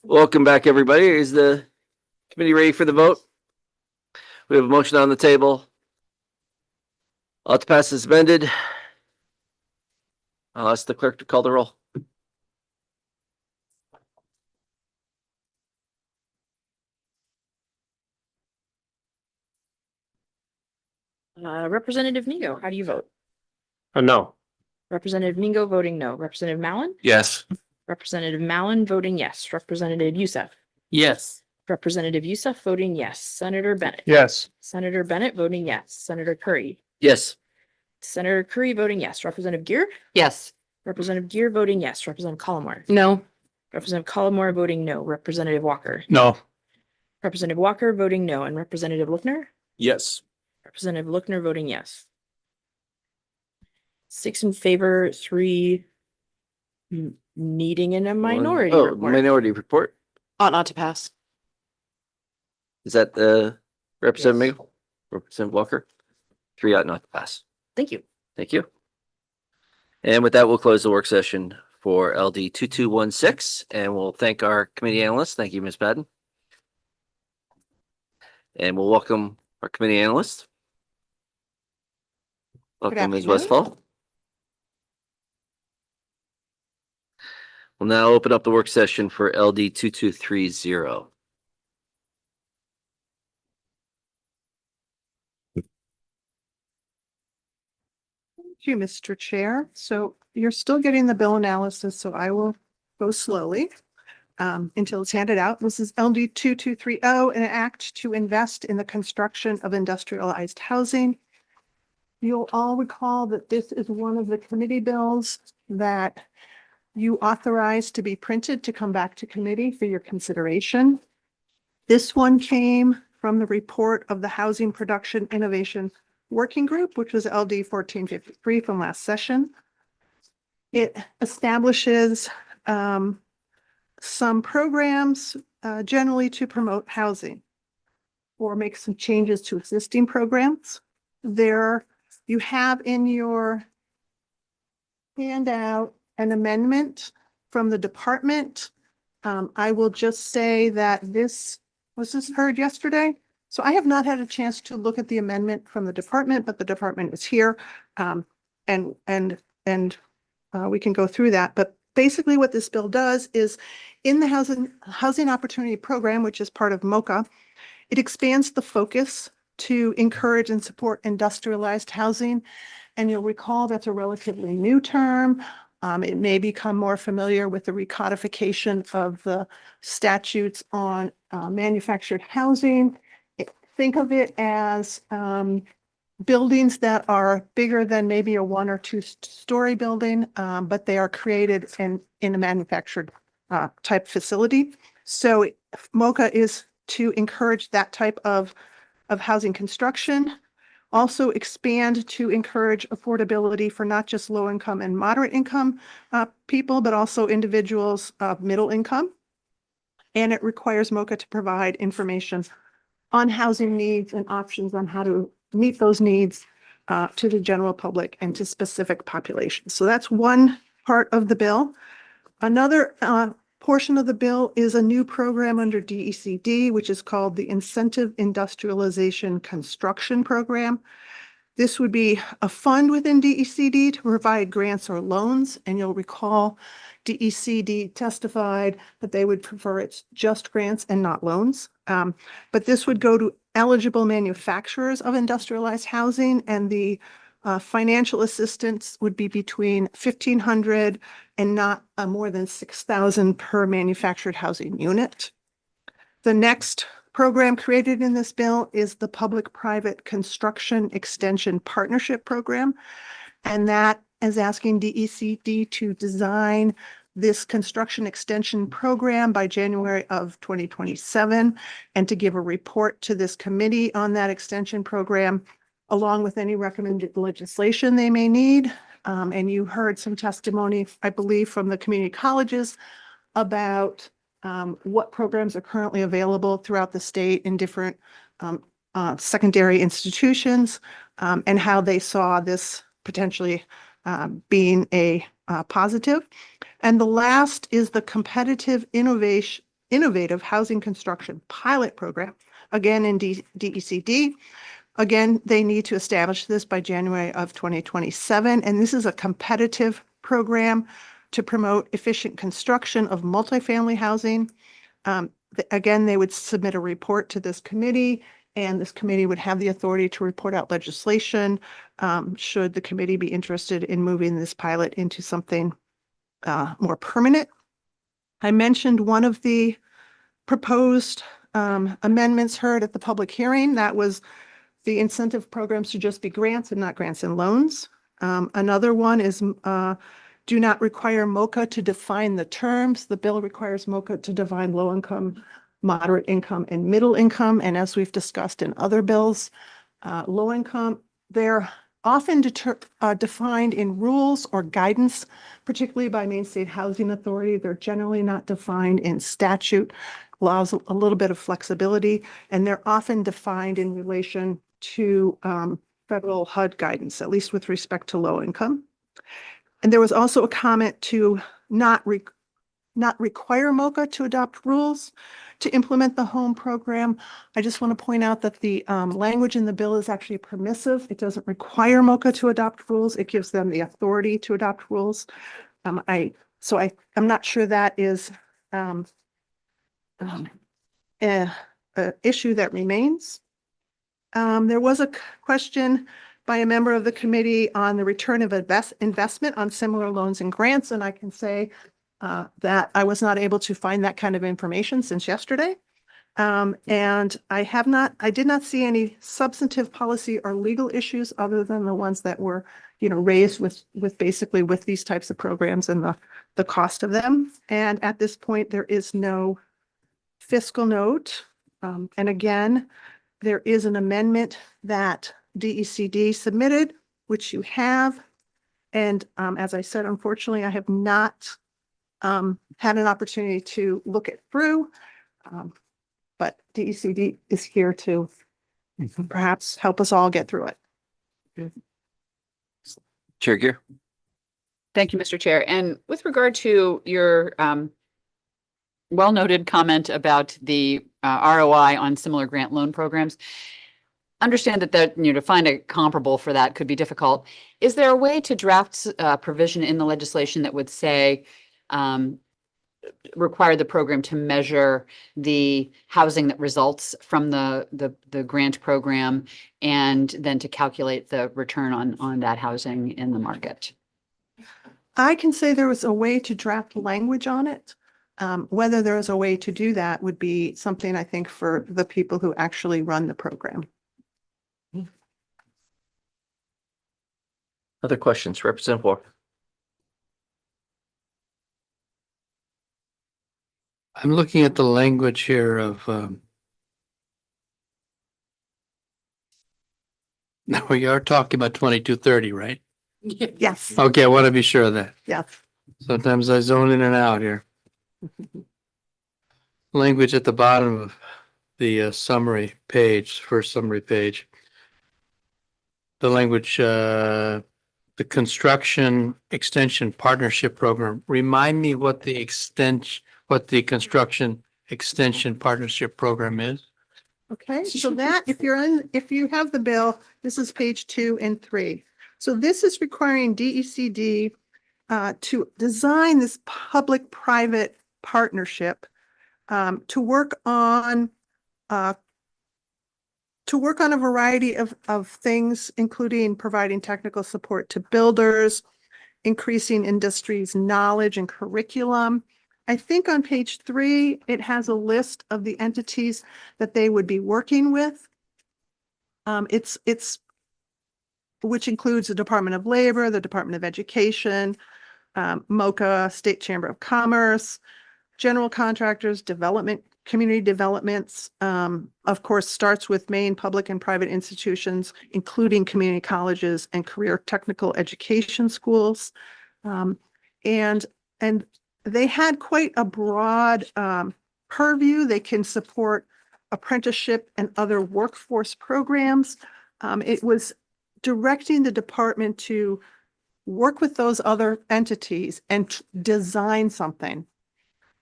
Welcome back, everybody. Is the committee ready for the vote? We have a motion on the table. Ought to pass as amended. I'll ask the clerk to call the roll. Representative Mingo, how do you vote? No. Representative Mingo voting no. Representative Mallon? Yes. Representative Mallon voting yes. Representative Youssef? Yes. Representative Youssef voting yes. Senator Bennett? Yes. Senator Bennett voting yes. Senator Curry? Yes. Senator Curry voting yes. Representative Gear? Yes. Representative Gear voting yes. Representative Collmore? No. Representative Collmore voting no. Representative Walker? No. Representative Walker voting no. And Representative Lookner? Yes. Representative Lookner voting yes. 6 in favor, 3 needing in a minority Oh, report. minority report. Ought not to pass. Is that the Representative Mingo? Representative Walker? 3 ought not to pass. Thank you. Thank you. And with that, we'll close the work session for LD 2216, and we'll thank our committee analysts. Thank you, Ms. Madden. And we'll welcome our committee analyst. Welcome, Ms. afternoon. Westfall. We'll now open up the work session for LD 2230. Thank you, Mr. Chair. So you're still getting the bill analysis, so I will go slowly until it's handed out. This is LD 2230, an act to invest in the construction of industrialized housing. You'll all recall that this is one of the committee bills that you authorized to be printed to come back to committee for your consideration. This one came from the report of the Housing Production Innovation Working Group, which was LD 1453 from last session. It establishes some programs generally to promote housing or make some changes to existing programs. There you have in your handout an amendment from the department. I will just say that this was heard yesterday? So I have not had a chance to look at the amendment from the department, but the department is here. We can go through that. But basically what this bill does is in the Housing Opportunity Program, which is part of MOCA, it expands the focus to encourage and support industrialized housing. And you'll recall that's a relatively new term. It may become more familiar with the recodification of the statutes on manufactured housing. Think of it as buildings that are bigger than maybe a 1 or 2 story building, but they are created in a manufactured type facility. So MOCA is to encourage that type of housing construction. Also expand to encourage affordability for not just low income and moderate income people, but also individuals of middle income. And it requires MOCA to provide information on housing needs and options on how to meet those needs to the general public and to specific populations. So that's one part of the bill. Another portion of the bill is a new program under DECD, which is called the Incentive Industrialization Construction Program. This would be a fund within DECD to provide grants or loans. And you'll recall DECD testified that they would prefer it's just grants and not loans. But this would go to eligible manufacturers of industrialized housing, and the financial assistance would be between $1,500 and not more than $6,000 per manufactured housing unit. The next program created in this bill is the Public-Private Construction Extension Partnership Program. And that is asking DECD to design this construction extension program by January of 2027 and to give a report to this committee on that extension program, along with any recommended legislation they may need. And you heard some testimony, I believe, from the community colleges about what programs are currently available throughout the state in different secondary institutions and how they saw this potentially being a positive. And the last is the Competitive Innovative Housing Construction Pilot Program, again in DECD. Again, they need to establish this by January of 2027, and this is a competitive program to promote efficient construction of multifamily housing. Again, they would submit a report to this committee, and this committee would have the authority to report out legislation should the committee be interested in moving this pilot into something more permanent. I mentioned one of the proposed amendments heard at the public hearing. That was the incentive programs to just be grants and not grants and loans. Another one is do not require MOCA to define the terms. The bill requires MOCA to define low income, moderate income, and middle income. And as we've discussed in other bills, low income, they're often defined in rules or guidance, particularly by Maine State Housing Authority. They're generally not defined in statute, allows a little bit of flexibility, and they're often defined in relation to federal HUD guidance, at least with respect to low income. And there was also a comment to not require MOCA to adopt rules to implement the home program. I just want to point out that the language in the bill is actually permissive. It doesn't require MOCA to adopt rules. It gives them the authority to adopt rules. I'm not sure that is an issue that remains. There was a question by a member of the committee on the return of investment on similar loans and grants, and I can say that I was not able to find that kind of information since yesterday. And I did not see any substantive policy or legal issues other than the ones that were, raised with these types of programs and the cost of them. And at this point, there is no fiscal note. And again, there is an amendment that DECD submitted, which you have. And as I said, unfortunately, I have not had an opportunity to look it through. But DECD is here to perhaps help us all get through it. Chair Gear. Thank you, Mr. Chair. And with regard to your well-noted comment about the ROI on similar grant loan programs, understand that to find a comparable for that could be difficult. Is there a way to draft provision in the legislation that would say require the program to measure the housing that results from the grant program and then to calculate the return on that housing in the market? I can say there was a way to draft language on it. Whether there is a way to do that would be something I think for the people who actually run the program. Other questions? Representative Walker. I'm looking at the language here of now we are talking about 2230, right? Yes, Okay, I want to be sure of that. yes. Sometimes I zone in and out here. Language at the bottom of the summary page, first summary page. The language, the construction extension partnership program. Remind me what the construction extension partnership program is. Okay, so that if you have the bill, this is page 2 and 3. So this is requiring DECD to design this public-private partnership to work on a variety of things, including providing technical support to builders, increasing industry's knowledge and curriculum. I think on page 3, it has a list of the entities that they would be working with. Which includes the Department of Labor, the Department of Education, MOCA, State Chamber of Commerce, general contractors, community developments, of course, starts with Maine public and private institutions, including community colleges and career technical education schools. And they had quite a broad purview. They can support apprenticeship and other workforce programs. It was directing the department to work with those other entities and design something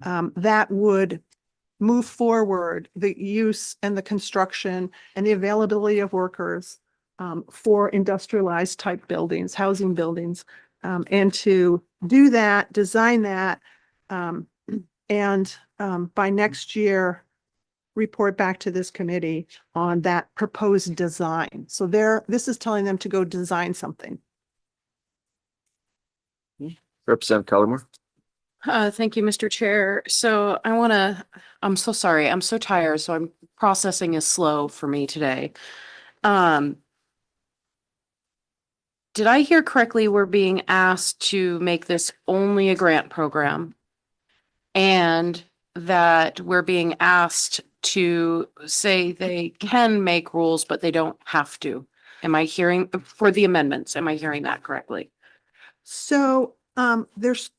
that would move forward the use and the construction and the availability of workers for industrialized type buildings, housing buildings, and to do that, design that, and by next year, report back to this committee on that proposed design. So this is telling them to go design something. Representative Collmore. Thank you, Mr. Chair. So I'm so sorry. I'm so tired, so I'm processing is slow for me today. Did I hear correctly? We're being asked to make this only a grant program and that we're being asked to say they can make rules, but they don't have to. Am I hearing for the amendments? Am I hearing that correctly? So there's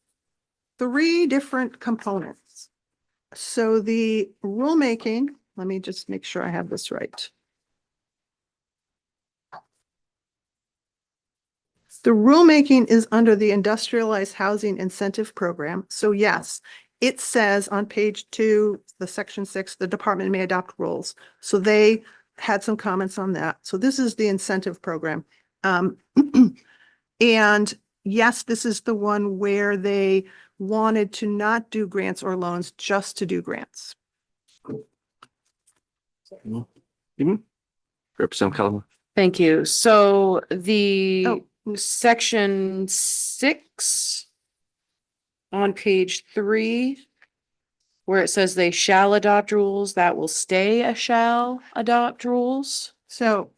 3 different components. So the rulemaking, let me just make sure I have this right. The rulemaking is under the Industrialized Housing Incentive Program. So yes, it says on page 2, the section 6, the department may adopt rules. So they had some comments on that. So this is the incentive program. And yes, this is the one where they wanted to not do grants or loans, just to do grants. Representative Collmore. Thank you. So the Oh. section 6 on page 3, where it says they shall adopt rules, that will stay a shall adopt rules. So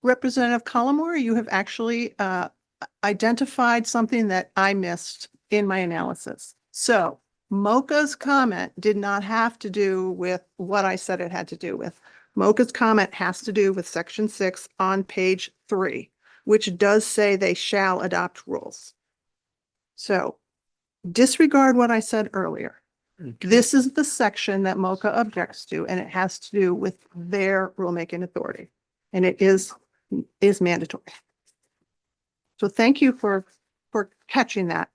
Representative Collmore, you have actually identified something that I missed in my analysis. So Mocha's comment did not have to do with what I said it had to do with. Mocha's comment has to do with section 6 on page 3, which does say they shall adopt rules. So disregard what I said earlier. This is the section that Mocha objects to, and it has to do with their rulemaking authority, and it is mandatory. So thank you for catching that.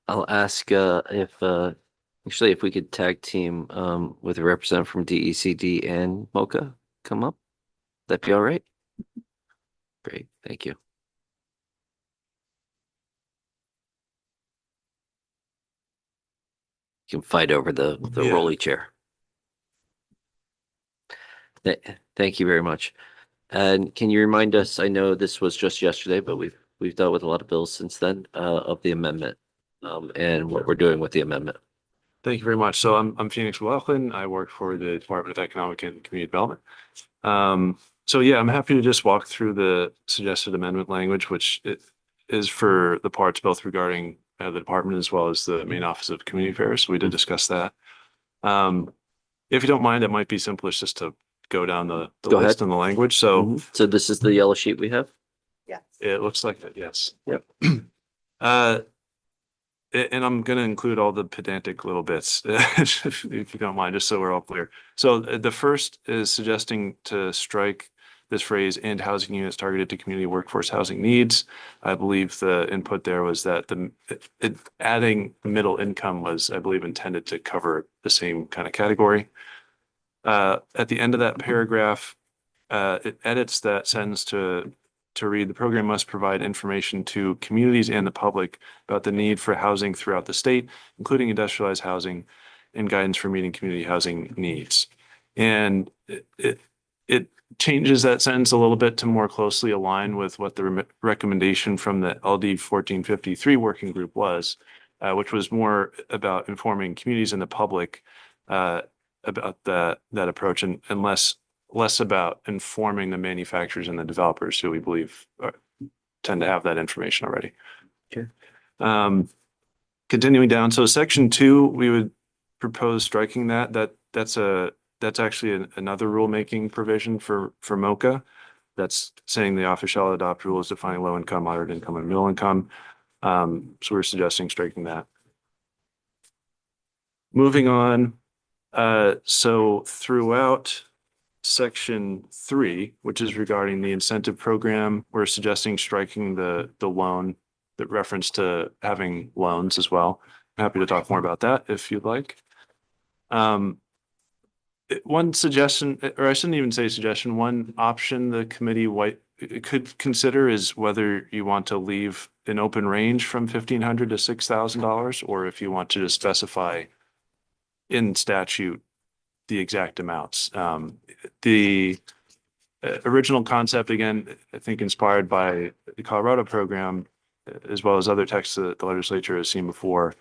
I'll ask if if we could tag team with a representative from DECD and Mocha come up. That'd be all right. Great, thank you. You can fight over the rolly chair. Thank you very much. And can you remind us, I know this was just yesterday, but we've dealt with a lot of bills since then, of the amendment, and what we're doing with the amendment. Thank you very much. So I'm Phoenix McLaughlin. I work for the Department of Economic and Community Development. So yeah, I'm happy to just walk through the suggested amendment language, which it is for the parts both regarding the department as well as the main office of community affairs. We did discuss that. If you don't mind, it might be simplest just to go down the list and the language. So So this is the yellow sheet we have? Yes. it looks like that. Yes. Yep. And I'm going to include all the pedantic little bits, if you don't mind, just so we're all clear. So the first is suggesting to strike this phrase "and housing units targeted to community workforce housing needs." I believe the input there was that adding middle income was, I believe, intended to cover the same kind of category. At the end of that paragraph, it edits that sentence to read, "The program must provide information to communities and the public about the need for housing throughout the state, including industrialized housing and guidance for meeting community housing needs." And it changes that sentence a little bit to more closely align with what the recommendation from the LD 1453 working group was, which was more about informing communities and the public about that approach, and less about informing the manufacturers and the developers who we believe tend to have that information already. Okay. Continuing down, so section 2, we would propose striking that's actually another rulemaking provision for Mocha. That's saying the office shall adopt rules defining low income, moderate income, and middle income. So we're suggesting striking that. Moving on, so throughout section 3, which is regarding the incentive program, we're suggesting striking the loan, that reference to having loans as well. Happy to talk more about that if you'd like. One suggestion, or I shouldn't even say suggestion, one option the committee could consider is whether you want to leave an open range from $1,500 to $6,000, or if you want to just specify in statute the exact amounts. The original concept, again, I think inspired by the Colorado program, as well as other texts that the legislature has seen before,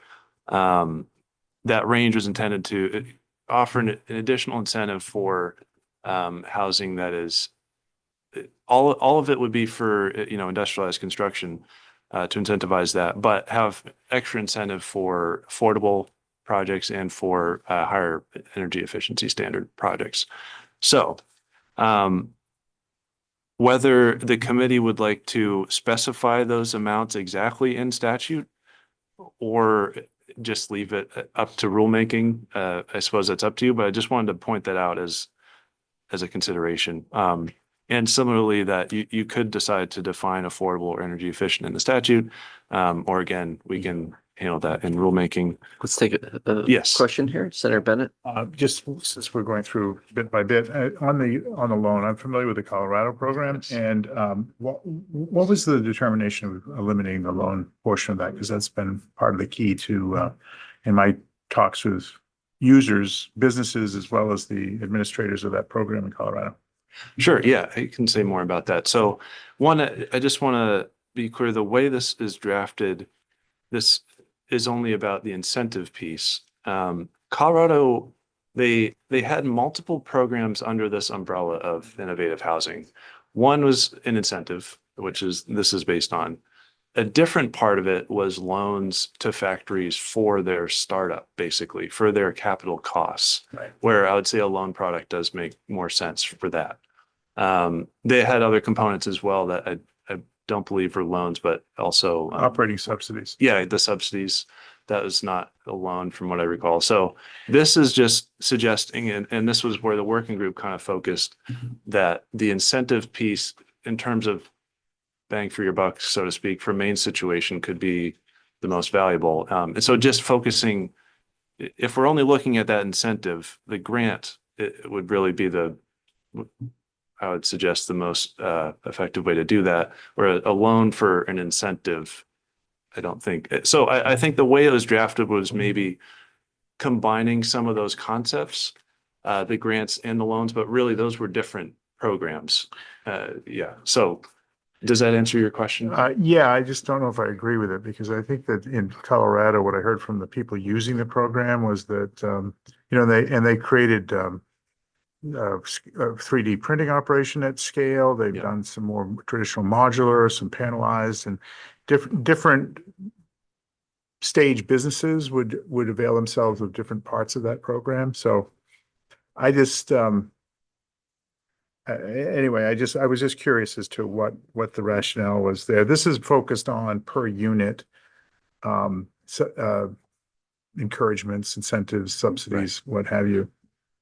that range was intended to offer an additional incentive for housing that is all of it would be for industrialized construction to incentivize that, but have extra incentive for affordable projects and for higher energy efficiency standard projects. So whether the committee would like to specify those amounts exactly in statute or just leave it up to rulemaking, I suppose that's up to you, but I just wanted to point that out as a consideration. And similarly, that you could decide to define affordable or energy efficient in the statute, or again, we can handle that in rulemaking. Let's take a Yes. question here, Senator Bennett. Just since we're going through bit by bit, on the loan, I'm familiar with the Colorado program. Yes. And what was the determination of eliminating the loan portion of that? Because that's been part of the key to, in my talks with users, businesses, as well as the administrators of that program in Colorado. Sure. Yeah, I can say more about that. So one, I just want to be clear, the way this is drafted, this is only about the incentive piece. Colorado, they had multiple programs under this umbrella of innovative housing. One was an incentive, which this is based on. A different part of it was loans to factories for their startup, basically, for their capital costs, Right. where I would say a loan product does make more sense for that. They had other components as well that I don't believe were loans, but also Operating subsidies. yeah, the subsidies. That was not a loan from what I recall. So this is just suggesting, and this was where the working group kind of focused, that the incentive piece in terms of bang for your buck, so to speak, for Maine's situation could be the most valuable. And so just focusing, if we're only looking at that incentive, the grant, it would really be I would suggest the most effective way to do that, or a loan for an incentive. I don't think so. I think the way it was drafted was maybe combining some of those concepts, the grants and the loans, but really those were different programs. Yeah. So does that answer your question? Yeah, I just don't know if I agree with it, because I think that in Colorado, what I heard from the people using the program was that, they created a 3D printing operation at scale. They've done some more traditional modular, some panelized, and different stage businesses would avail themselves of different parts of that program. So I just, anyway, I was just curious as to what the rationale was there. This is focused on per unit encouragements, incentives, subsidies, what have you.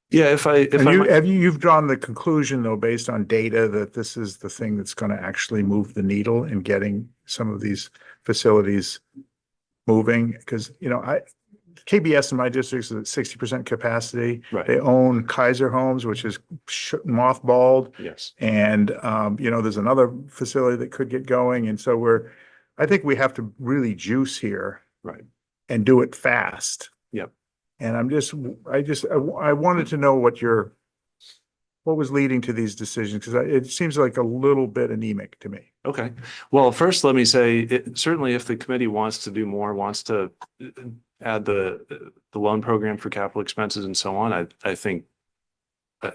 Yeah, you've drawn the conclusion, though, based on data, that this is the thing that's going to actually move the needle in getting some of these facilities moving, because KBS in my district is at 60% capacity. Right. They own Kaiser Homes, which is mothballed. Yes. And there's another facility that could get going, and so I think we have to really juice here, right, and do it fast. Yep. And I wanted to know what was leading to these decisions, because it seems like a little bit anemic to me. Okay. Well, first, let me say, certainly if the committee wants to do more, wants to add the loan program for capital expenses and so on, I think, I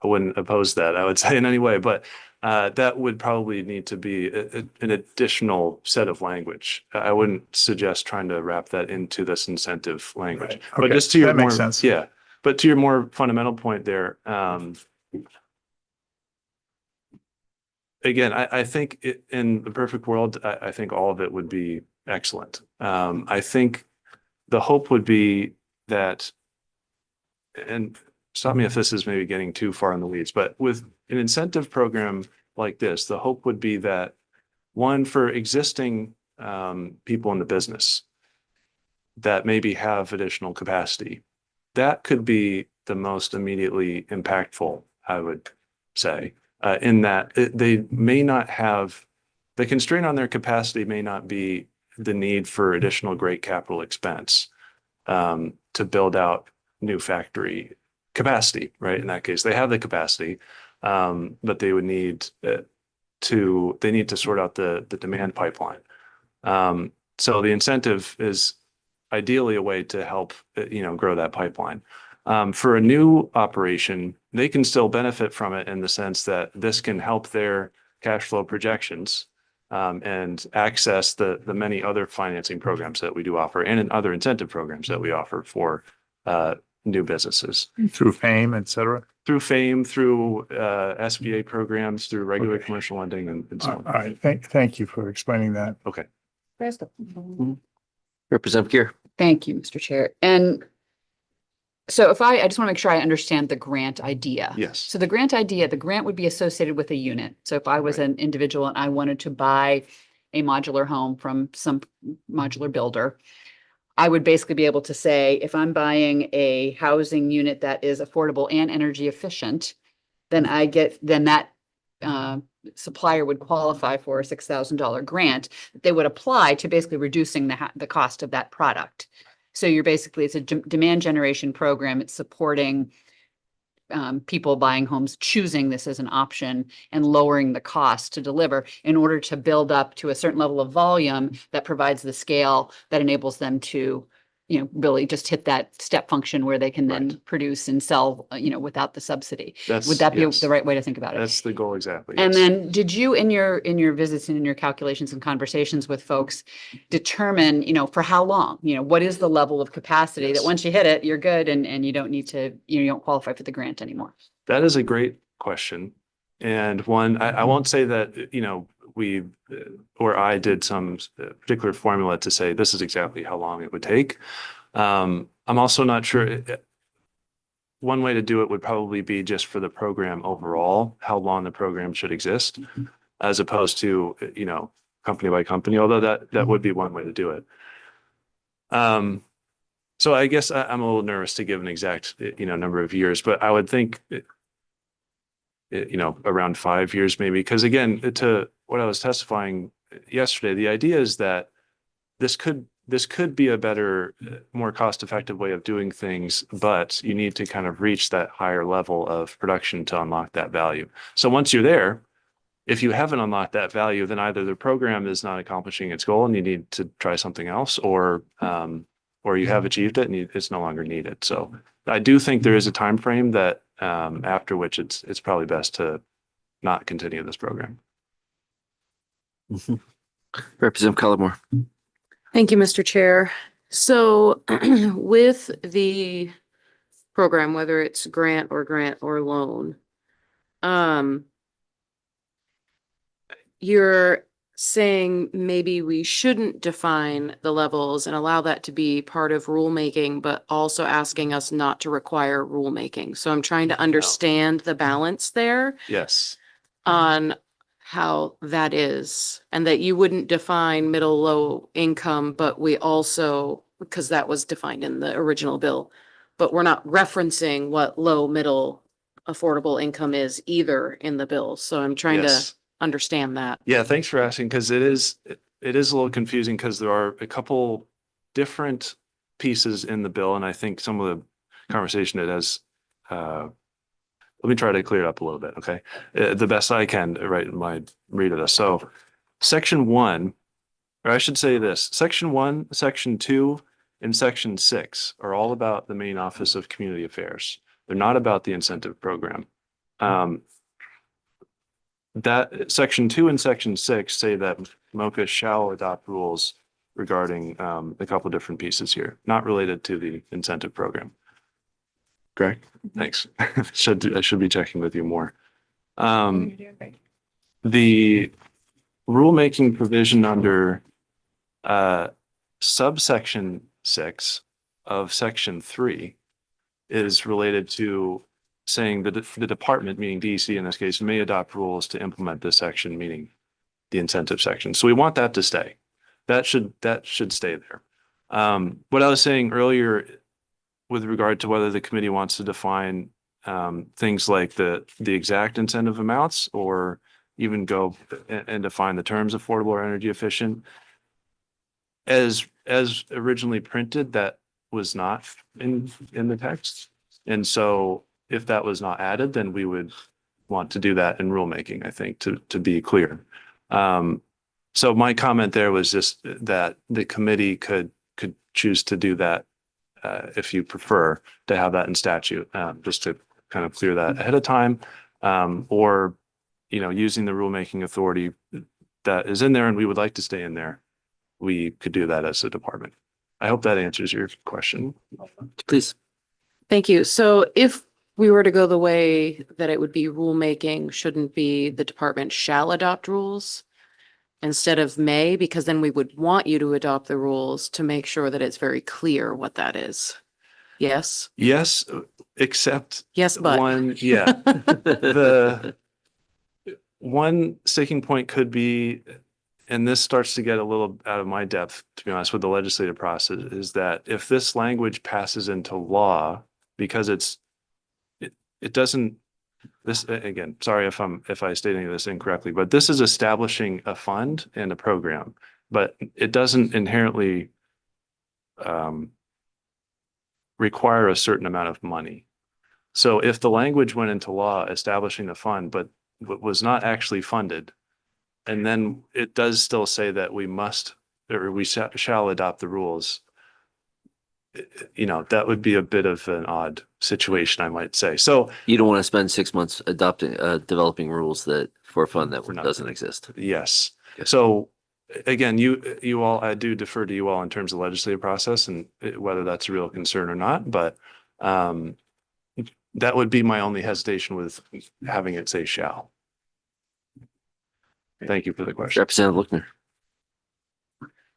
wouldn't oppose that, I would say, in any way, but that would probably need to be an additional set of language. I wouldn't suggest trying to wrap that into this incentive language. Right. But Okay. just to your That makes more, sense. yeah, but to your more fundamental point there, again, I think in the perfect world, I think all of it would be excellent. I think the hope would be that and stop me if this is maybe getting too far in the weeds, but with an incentive program like this, the hope would be that one, for existing people in the business that maybe have additional capacity, that could be the most immediately impactful, I would say, in that they may not have, the constraint on their capacity may not be the need for additional great capital expense to build out new factory capacity, right? In that case, they have the capacity, but they would need they need to sort out the demand pipeline. So the incentive is ideally a way to help, grow that pipeline. For a new operation, they can still benefit from it in the sense that this can help their cash flow projections and access the many other financing programs that we do offer and in other incentive programs that we offer for new businesses. Through FAME, et cetera. Through FAME, through SBA programs, through regular commercial lending and so on. All right, thank you for explaining that. Okay. Representative Gear. Thank you, Mr. Chair. And so I just want to make sure I understand the grant idea. Yes. So the grant would be associated with a unit. So if I was an individual and I wanted to buy a modular home from some modular builder, I would basically be able to say, if I'm buying a housing unit that is affordable and energy efficient, then that supplier would qualify for a $6,000 grant. They would apply to basically reducing the cost of that product. So it's a demand generation program. It's supporting people buying homes, choosing this as an option and lowering the cost to deliver in order to build up to a certain level of volume that provides the scale that enables them to, really just hit that step function where they can then produce and sell, without the subsidy. Would that be Yes. the right way to think about it? That's the goal, exactly. And yes. then did you, in your visits and in your calculations and conversations with folks, determine, for how long, what is the level of capacity that Yes. once you hit it, you're good and you don't need to, you don't qualify for the grant anymore? That is a great question. And one, I won't say that, we or I did some particular formula to say this is exactly how long it would take. I'm also not sure. One way to do it would probably be just for the program overall, how long the program should exist, as opposed to, company by company, although that would be one way to do it. So I guess I'm a little nervous to give an exact, number of years, but I would think, around 5 years maybe, because again, to what I was testifying yesterday, the idea is that this could be a better, more cost-effective way of doing things, but you need to kind of reach that higher level of production to unlock that value. So once you're there, if you haven't unlocked that value, then either the program is not accomplishing its goal and you need to try something else, or you have achieved it and it's no longer needed. So I do think there is a time frame that after which it's probably best to not continue this program. Representative Cullimore. Thank you, Mr. Chair. So with the program, whether it's grant or loan, you're saying maybe we shouldn't define the levels and allow that to be part of rulemaking, but also asking us not to require rulemaking. So I'm trying to understand the balance there Yes. on how that is, and that you wouldn't define middle, low income, but we also, because that was defined in the original bill, but we're not referencing what low, middle, affordable income is either in the bill. So I'm trying Yes. to understand that. Yeah, thanks for asking, because it is a little confusing because there are a couple different pieces in the bill, and I think some of the conversation it has. Let me try to clear it up a little bit, okay? The best I can, right, in my read of this. So, Section 1, or I should say this: Section 1, Section 2, and Section 6 are all about the Maine Office of Community Affairs. They're not about the incentive program. That Section 2 and Section 6 say that MOCA shall adopt rules regarding a couple different pieces here, not related to the incentive program. Correct? Thanks. I should be checking with you more. The rulemaking provision under subsection 6 of Section 3 is related to saying that the department, meaning DEC in this case, may adopt rules to implement this section, meaning the incentive section. So we want that to stay. That should stay there. What I was saying earlier with regard to whether the committee wants to define things like the exact incentive amounts or even go and define the terms affordable or energy efficient. As originally printed, that was not in the text. And so if that was not added, then we would want to do that in rulemaking, I think, to be clear. So my comment there was just that the committee could choose to do that if you prefer to have that in statute, just to kind of clear that ahead of time, or, you know, using the rulemaking authority that is in there and we would like to stay in there, we could do that as a department. I hope that answers your question. Please. Thank you. So if we were to go the way that it would be rulemaking, shouldn't be the department shall adopt rules instead of may, because then we would want you to adopt the rules to make sure that it's very clear what that is. Yes? Yes, except Yes, but. the one sticking point could be, and this starts to get a little out of my depth, to be honest, with the legislative process, is that if this language passes into law, because it doesn't, this, again, sorry if I state any of this incorrectly, but this is establishing a fund and a program, but it doesn't inherently require a certain amount of money. So if the language went into law establishing the fund, but was not actually funded, and then it does still say that we must, or we shall adopt the rules, you know, that would be a bit of an odd situation, I might say. So You don't want to spend 6 months developing rules that for a fund that not- doesn't exist. yes. So again, you all, I do defer to you all in terms of legislative process and whether that's a real concern or not, but that would be my only hesitation with having it say shall. Thank you for the question. Representative Lookner.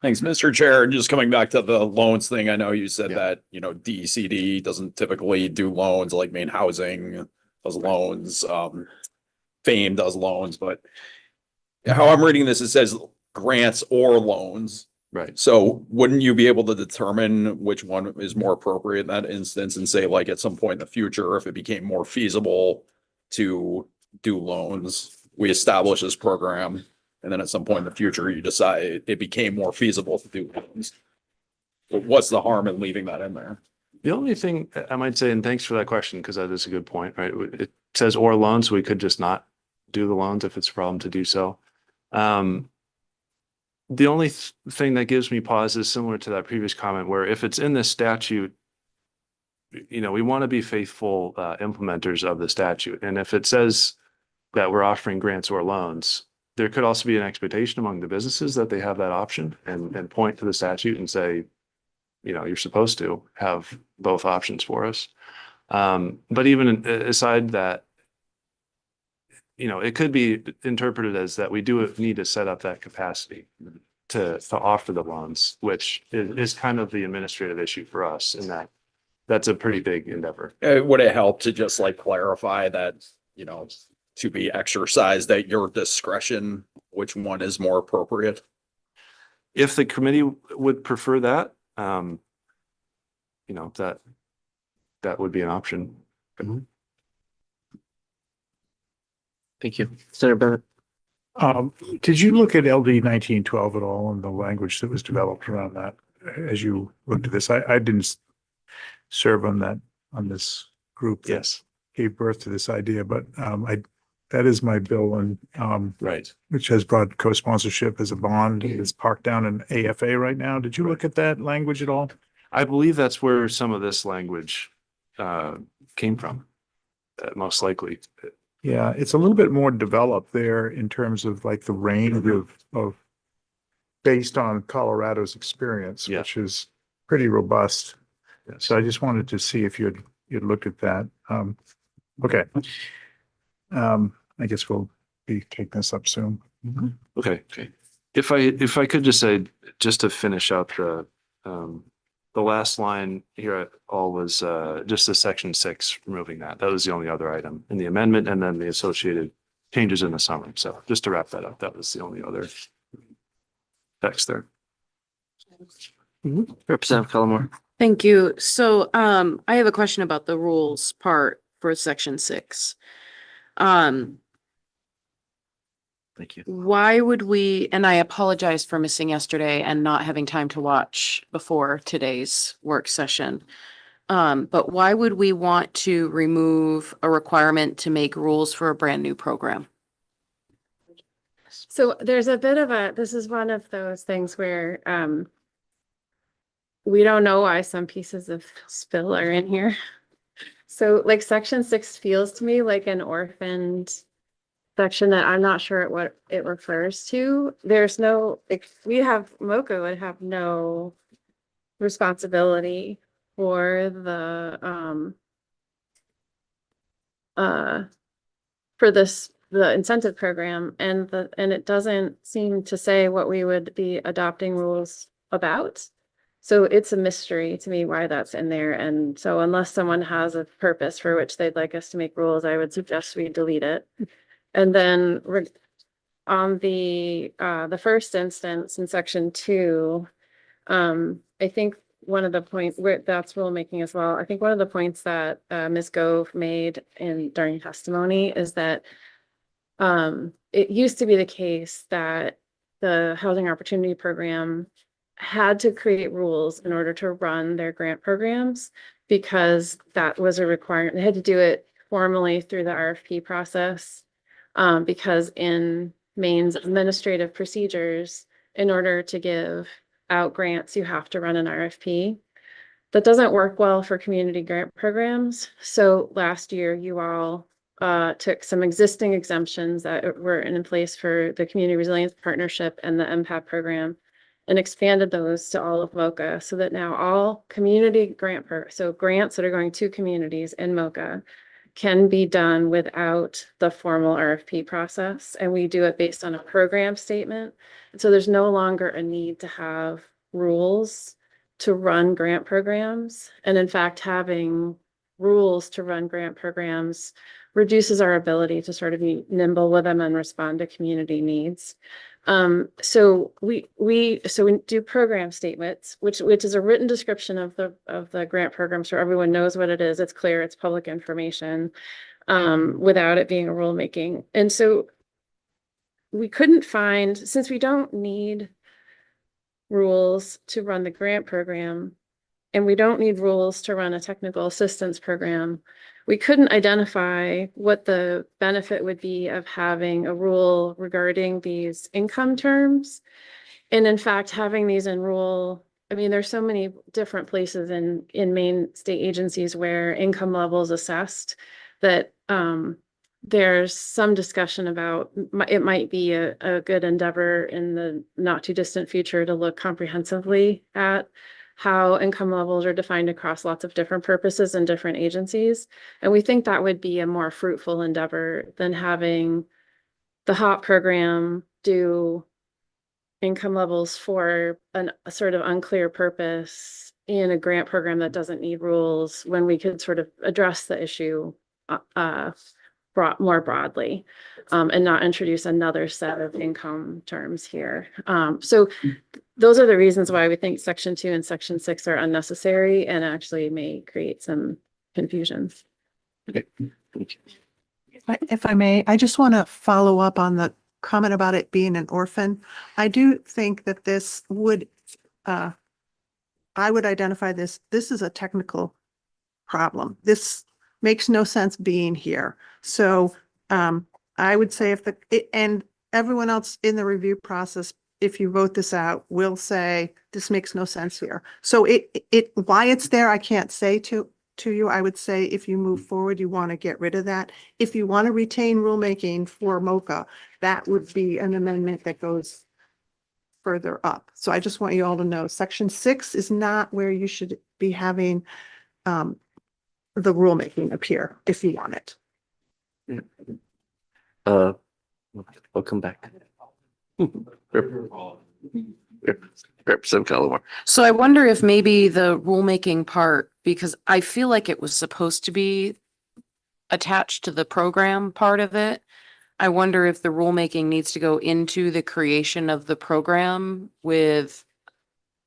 Thanks, Mr. Chair. Just coming back to the loans thing, I know you said that, you know, DECD doesn't typically do loans, like Maine Housing does loans, FAME does loans, but how I'm reading this, it says grants or loans. Right. So wouldn't you be able to determine which one is more appropriate in that instance and say, like, at some point in the future, if it became more feasible to do loans, we establish this program, and then at some point in the future, you decide it became more feasible to do loans? But what's the harm in leaving that in there? The only thing I might say, and thanks for that question, because that is a good point, right? It says or loans, we could just not do the loans if it's a problem to do so. The only thing that gives me pause is similar to that previous comment, where if it's in the statute, you know, we want to be faithful implementers of the statute. And if it says that we're offering grants or loans, there could also be an expectation among the businesses that they have that option and point to the statute and say, you know, you're supposed to have both options for us. But even aside that, you know, it could be interpreted as that we do need to set up that capacity to offer the loans, which is kind of the administrative issue for us, in that that's a pretty big endeavor. Would it help to just like clarify that, you know, to be exercised at your discretion, which one is more appropriate? If the committee would prefer that, you know, that would be an option. Thank you. Senator Bennett. Did you look at LD 1912 at all and the language that was developed around that as you looked at this? I didn't serve on this group that Yes. gave birth to this idea, but that is my bill, and Right. which has broad co-sponsorship as a bond. It's parked down in AFA right now. Did you look at that language at all? I believe that's where some of this language came from, most likely. Yeah, it's a little bit more developed there in terms of like the range of based on Colorado's experience, Yeah. which is pretty robust. Yes. So I just wanted to see if you'd looked at that. Okay. I guess we'll be taking this up soon. Okay. If I could just say, just to finish out the the last line here all was just the section 6, removing that. That was the only other item in the amendment, and then the associated changes in the summary. So just to wrap that up, that was the only other text there. Representative Collmore. Thank you. So, I have a question about the rules part for section 6. Thank you. Why would we, and I apologize for missing yesterday and not having time to watch before today's work session. But why would we want to remove a requirement to make rules for a brand new program? So there's a bit of this is one of those things where, we don't know why some pieces of spill are in here. So like section 6 feels to me like an orphaned section that I'm not sure what it refers to. There's no, MoCA would have no responsibility for the incentive program, and it doesn't seem to say what we would be adopting rules about. So it's a mystery to me why that's in there. And so unless someone has a purpose for which they'd like us to make rules, I would suggest we delete it. And then on the first instance in section 2, I think one of the points where that's rulemaking as well. I think one of the points that Ms. Gove made during testimony is that it used to be the case that the Housing Opportunity Program had to create rules in order to run their grant programs, because that was a requirement. They had to do it formally through the RFP process, because in Maine's administrative procedures, in order to give out grants, you have to run an RFP. That doesn't work well for community grant programs. So last year, you all took some existing exemptions that were in place for the Community Resilience Partnership and the MPAP program, and expanded those to all of MoCA, so that now all community so grants that are going to communities in MoCA can be done without the formal RFP process. And we do it based on a program statement. So there's no longer a need to have rules to run grant programs. And in fact, having rules to run grant programs reduces our ability to sort of be nimble with them and respond to community needs. So we do program statements, which is a written description of the grant program, so everyone knows what it is. It's clear, it's public information, without it being a rulemaking. And so we couldn't find, since we don't need rules to run the grant program, and we don't need rules to run a technical assistance program, we couldn't identify what the benefit would be of having a rule regarding these income terms. And in fact, having these in rule, I mean, there's so many different places in Maine state agencies where income level is assessed that there's some discussion about it might be a good endeavor in the not too distant future to look comprehensively at how income levels are defined across lots of different purposes and different agencies. And we think that would be a more fruitful endeavor than having the HOP program do income levels for a sort of unclear purpose in a grant program that doesn't need rules, when we could sort of address the issue more broadly, and not introduce another set of income terms here. So those are the reasons why we think section 2 and section 6 are unnecessary and actually may create some confusion. Okay. If I may, I just want to follow up on the comment about it being an orphan. I do think that this would, I would identify this is a technical problem. This makes no sense being here. So I would say and everyone else in the review process, if you vote this out, will say this makes no sense here. So why it's there, I can't say to you. I would say if you move forward, you want to get rid of that. If you want to retain rulemaking for MoCA, that would be an amendment that goes further up. So I just want you all to know section 6 is not where you should be having the rulemaking appear if you want it. We'll come back. Representative Collmore. So I wonder if maybe the rulemaking part, because I feel like it was supposed to be attached to the program part of it. I wonder if the rulemaking needs to go into the creation of the program with,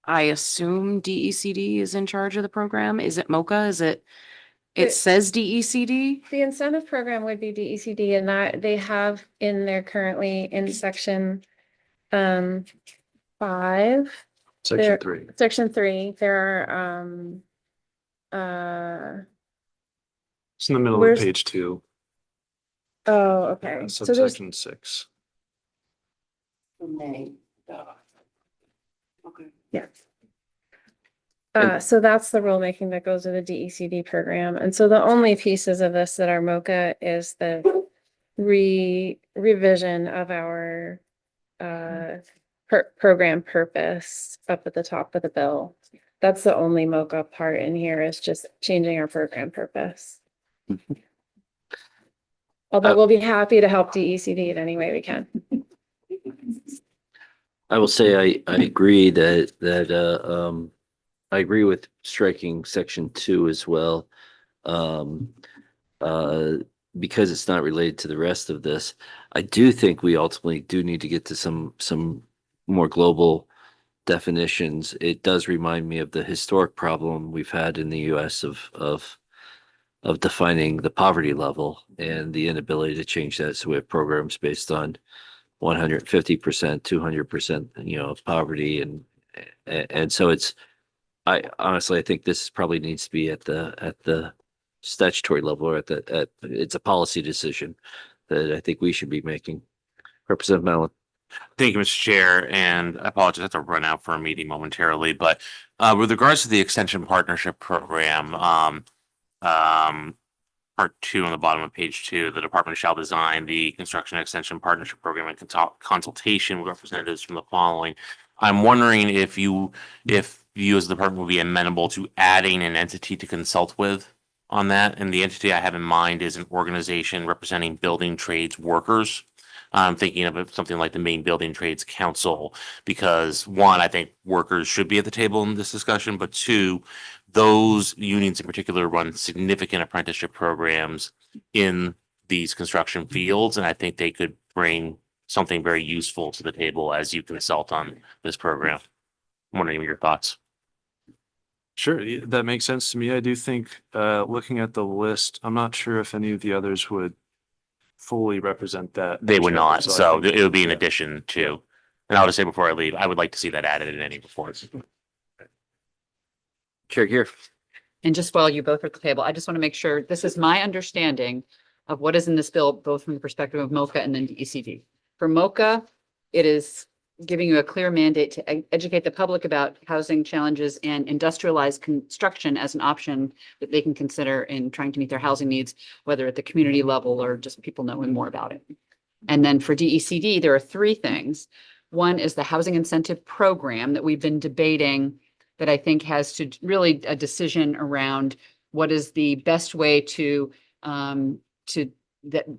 I assume DECD is in charge of the program. Is it MOCA? Is it, it says DECD? The incentive program would be DECD, and that they have in there currently in section 5. Section There- 3. Section 3, there are It's in the middle Where's- of page 2, oh, okay. So there's subsection 6. yeah. So that's the rulemaking that goes with the DECD program. And so the only pieces of this that are MOCA is the revision of our program purpose up at the top of the bill. That's the only MOCA part in here, is just changing our program purpose. Although we'll be happy to help DECD in any way we can. I will say I agree that I agree with striking section 2 as well. Because it's not related to the rest of this. I do think we ultimately do need to get to some more global definitions. It does remind me of the historic problem we've had in the US of defining the poverty level and the inability to change that. So we have programs based on 150%, 200%, of poverty. And so I honestly think this probably needs to be at the statutory level, or it's a policy decision that I think we should be making. Representative Mallon. Thank you, Mr. Chair, and I apologize, I have to run out for a meeting momentarily, but with regards to the Extension Partnership Program, part 2 on the bottom of page 2, the department shall design the Construction Extension Partnership Program in consultation with representatives from the following. I'm wondering if you as the department would be amenable to adding an entity to consult with on that, and the entity I have in mind is an organization representing building trades workers. I'm thinking of something like the Maine Building Trades Council, because 1, I think workers should be at the table in this discussion, but 2, those unions in particular run significant apprenticeship programs in these construction fields, and I think they could bring something very useful to the table as you consult on this program. I'm wondering your thoughts. Sure, that makes sense to me. I do think, looking at the list, I'm not sure if any of the others would fully represent that. They would not, I so think- it would be in addition to, and I'll just say before I leave, I would like to see that added in any reports. Chair Gear. And just while you both are at the table, I just want to make sure, this is my understanding of what is in this bill, both from the perspective of MOCA and then DECD. For MOCA, it is giving you a clear mandate to educate the public about housing challenges and industrialized construction as an option that they can consider in trying to meet their housing needs, whether at the community level or just people knowing more about it. And then for DECD, there are 3 things. One is the housing incentive program that we've been debating, that I think has to really a decision around what is the best way to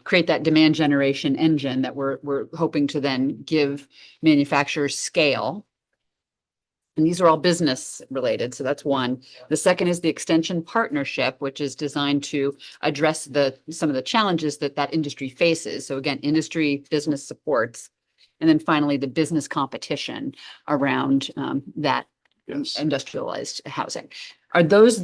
create that demand generation engine that we're hoping to then give manufacturers scale. And these are all business related, so that's one. The second is the extension partnership, which is designed to address some of the challenges that industry faces. So again, industry business supports. And then finally, the business competition around that industrialized housing. Are those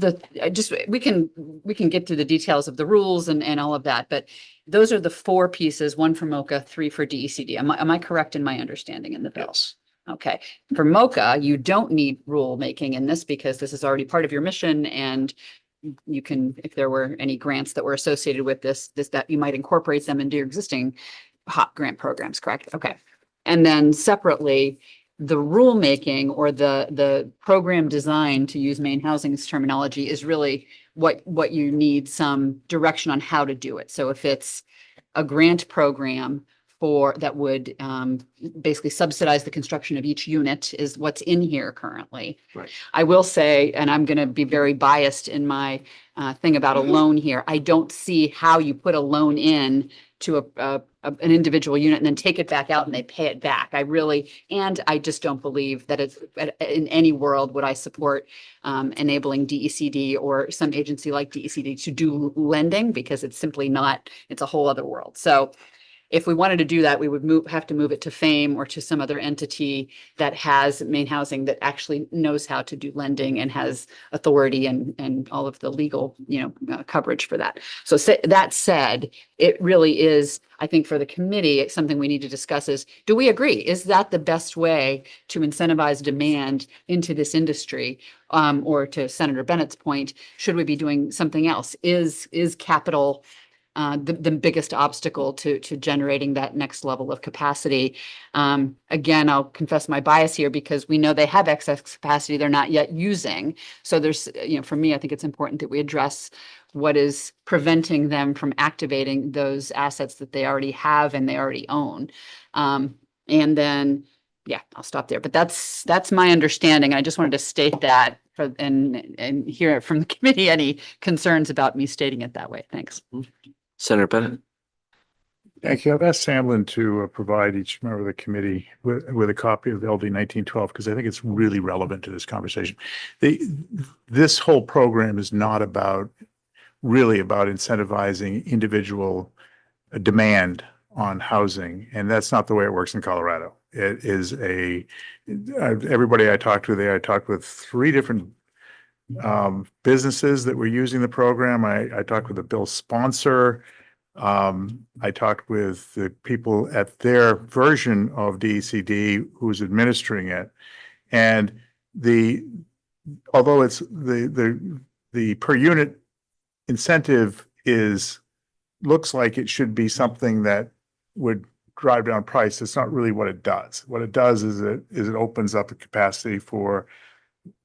we can get to the details of the rules and all of that, but those are the 4 pieces, 1 for MOCA, 3 for DECD. Am I correct in my understanding in the bill? Yes. Okay. For MOCA, you don't need rule making in this because this is already part of your mission, and you can, if there were any grants that were associated with this that you might incorporate them into your existing HOP grant programs, correct? Okay. And then separately, the rulemaking or the program design, to use Maine Housing's terminology, is really what you need some direction on how to do it. So if it's a grant program that would basically subsidize the construction of each unit is what's in here currently. Right. I will say, and I'm going to be very biased in my thing about a loan here. I don't see how you put a loan in to an individual unit and then take it back out and they pay it back. And I just don't believe that it's in any world would I support enabling DECD or some agency like DECD to do lending, because it's simply not, it's a whole other world. So if we wanted to do that, we would have to move it to FAME or to some other entity that has Maine Housing that actually knows how to do lending and has authority and all of the legal, coverage for that. So that said, it really is, I think for the committee, it's something we need to discuss is, do we agree? Is that the best way to incentivize demand into this industry? Or to Senator Bennett's point, should we be doing something else? Is capital the biggest obstacle to generating that next level of capacity? Again, I'll confess my bias here because we know they have excess capacity they're not yet using. So there's, for me, I think it's important that we address what is preventing them from activating those assets that they already have and they already own. And then, yeah, I'll stop there. But that's my understanding. I just wanted to state that and hear from the committee any concerns about me stating it that way. Thanks. Senator Bennett. Thank you. I've asked Samlin to provide each member of the committee with a copy of LD 1912 because I think it's really relevant to this conversation. This whole program is not really about incentivizing individual demand on housing, and that's not the way it works in Colorado. It is everybody I talked with 3 different businesses that were using the program. I talked with the bill sponsor. I talked with the people at their version of DECD who's administering it. And although it's the per unit incentive looks like it should be something that would drive down price, it's not really what it does. What it does is it opens up the capacity for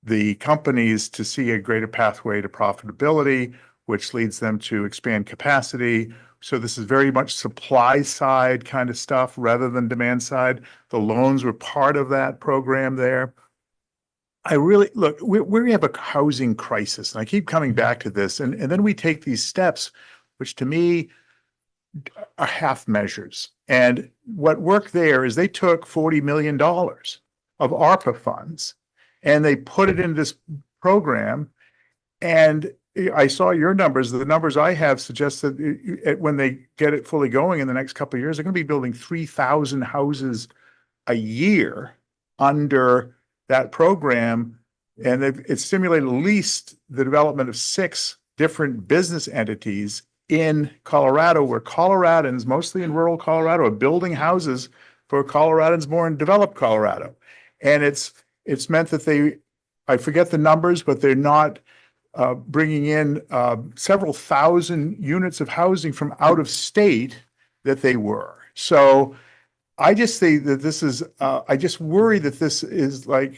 the companies to see a greater pathway to profitability, which leads them to expand capacity. So this is very much supply side kind of stuff rather than demand side. The loans were part of that program there. Look, we have a housing crisis, and I keep coming back to this, and then we take these steps, which to me are half measures. And what worked there is they took $40 million of ARPA funds and they put it in this program. And I saw your numbers. The numbers I have suggest that when they get it fully going in the next couple of years, they're going to be building 3,000 houses a year under that program. And it's stimulated at least the development of 6 different business entities in Colorado, where Coloradans, mostly in rural Colorado, are building houses for Coloradans more in developed Colorado. And it's meant that I forget the numbers, but they're not bringing in several thousand units of housing from out of state that they were. So I just say that I just worry that this is like,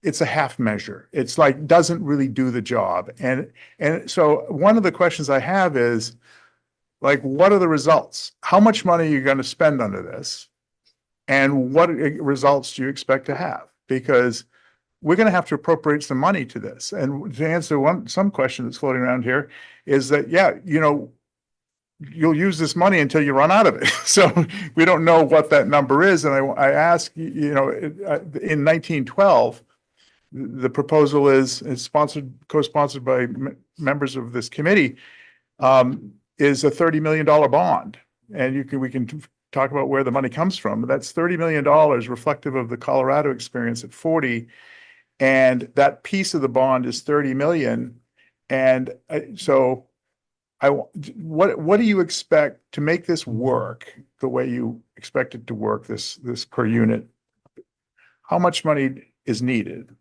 it's a half measure. It's like, doesn't really do the job. And so one of the questions I have is, like, what are the results? How much money are you going to spend under this? And what results do you expect to have? Because we're going to have to appropriate some money to this. And to answer some question that's floating around here is that, you'll use this money until you run out of it. So we don't know what that number is. And I ask, in 1912, the proposal is co-sponsored by members of this committee, is a $30 million bond. And we can talk about where the money comes from. But that's $30 million reflective of the Colorado experience at 40. And that piece of the bond is 30 million. And so what do you expect to make this work the way you expect it to work, this per unit? How much money is needed?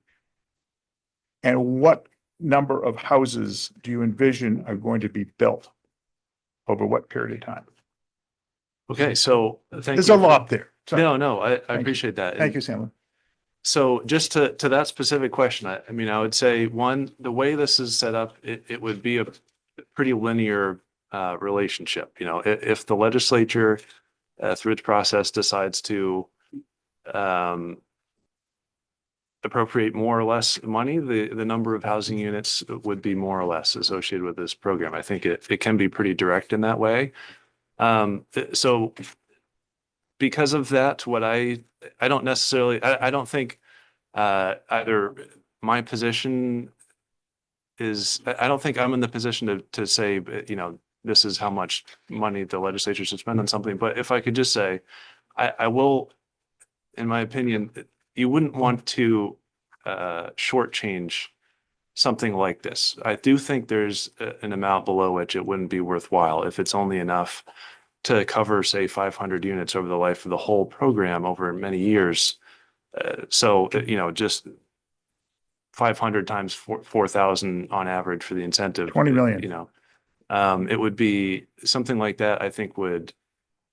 And what number of houses do you envision are going to be built over what period of time? Okay, so thank you. There's a lot there. No, I appreciate that. Thank you, Sam. So just to that specific question, I would say, one, the way this is set up, it would be a pretty linear relationship. You know, if the legislature through its process decides to appropriate more or less money, the number of housing units would be more or less associated with this program. I think it can be pretty direct in that way. So because of that, what I don't necessarily, I don't think either my position is, I don't think I'm in the position to say, you know, this is how much money the legislature should spend on something. But if I could just say, I will, in my opinion, you wouldn't want to shortchange something like this. I do think there's an amount below which it wouldn't be worthwhile if it's only enough to cover, say, 500 units over the life of the whole program over many years. So, you know, just 500 times 4,000 on average for the incentive. 20 million. You know, it would be something like that, I think would,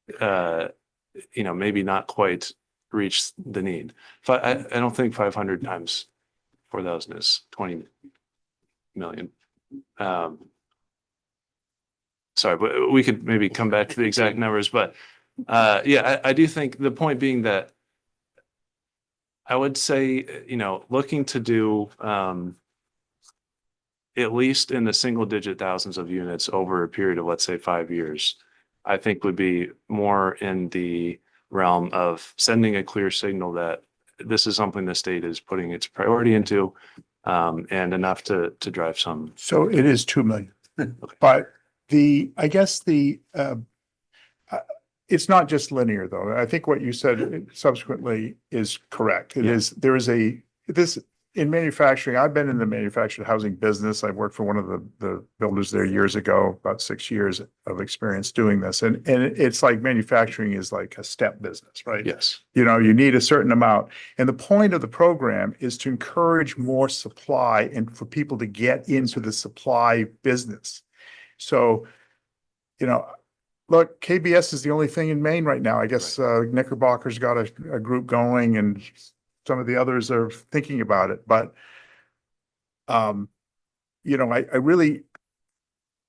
you know, maybe not quite reach the need. But I don't think 500 times 4,000 is 20 million. Sorry, but we could maybe come back to the exact numbers, but yeah, I do think the point being that I would say, you know, looking to do at least in the single digit thousands of units over a period of, let's say, 5 years, I think would be more in the realm of sending a clear signal that this is something the state is putting its priority into, and enough to drive some. So it is 2 million, but I guess it's not just linear though. I think what you said subsequently is correct. This in manufacturing, I've been in the manufactured housing business. I've worked for one of the builders there years ago, about 6 years of experience doing this. And it's like manufacturing is like a step business, right? Yes. You know, you need a certain amount. And the point of the program is to encourage more supply and for people to get into the supply business. So, you know, look, KBS is the only thing in Maine right now. I guess Knickerbocker's got a group going and some of the others are thinking about it. But, you know, I really,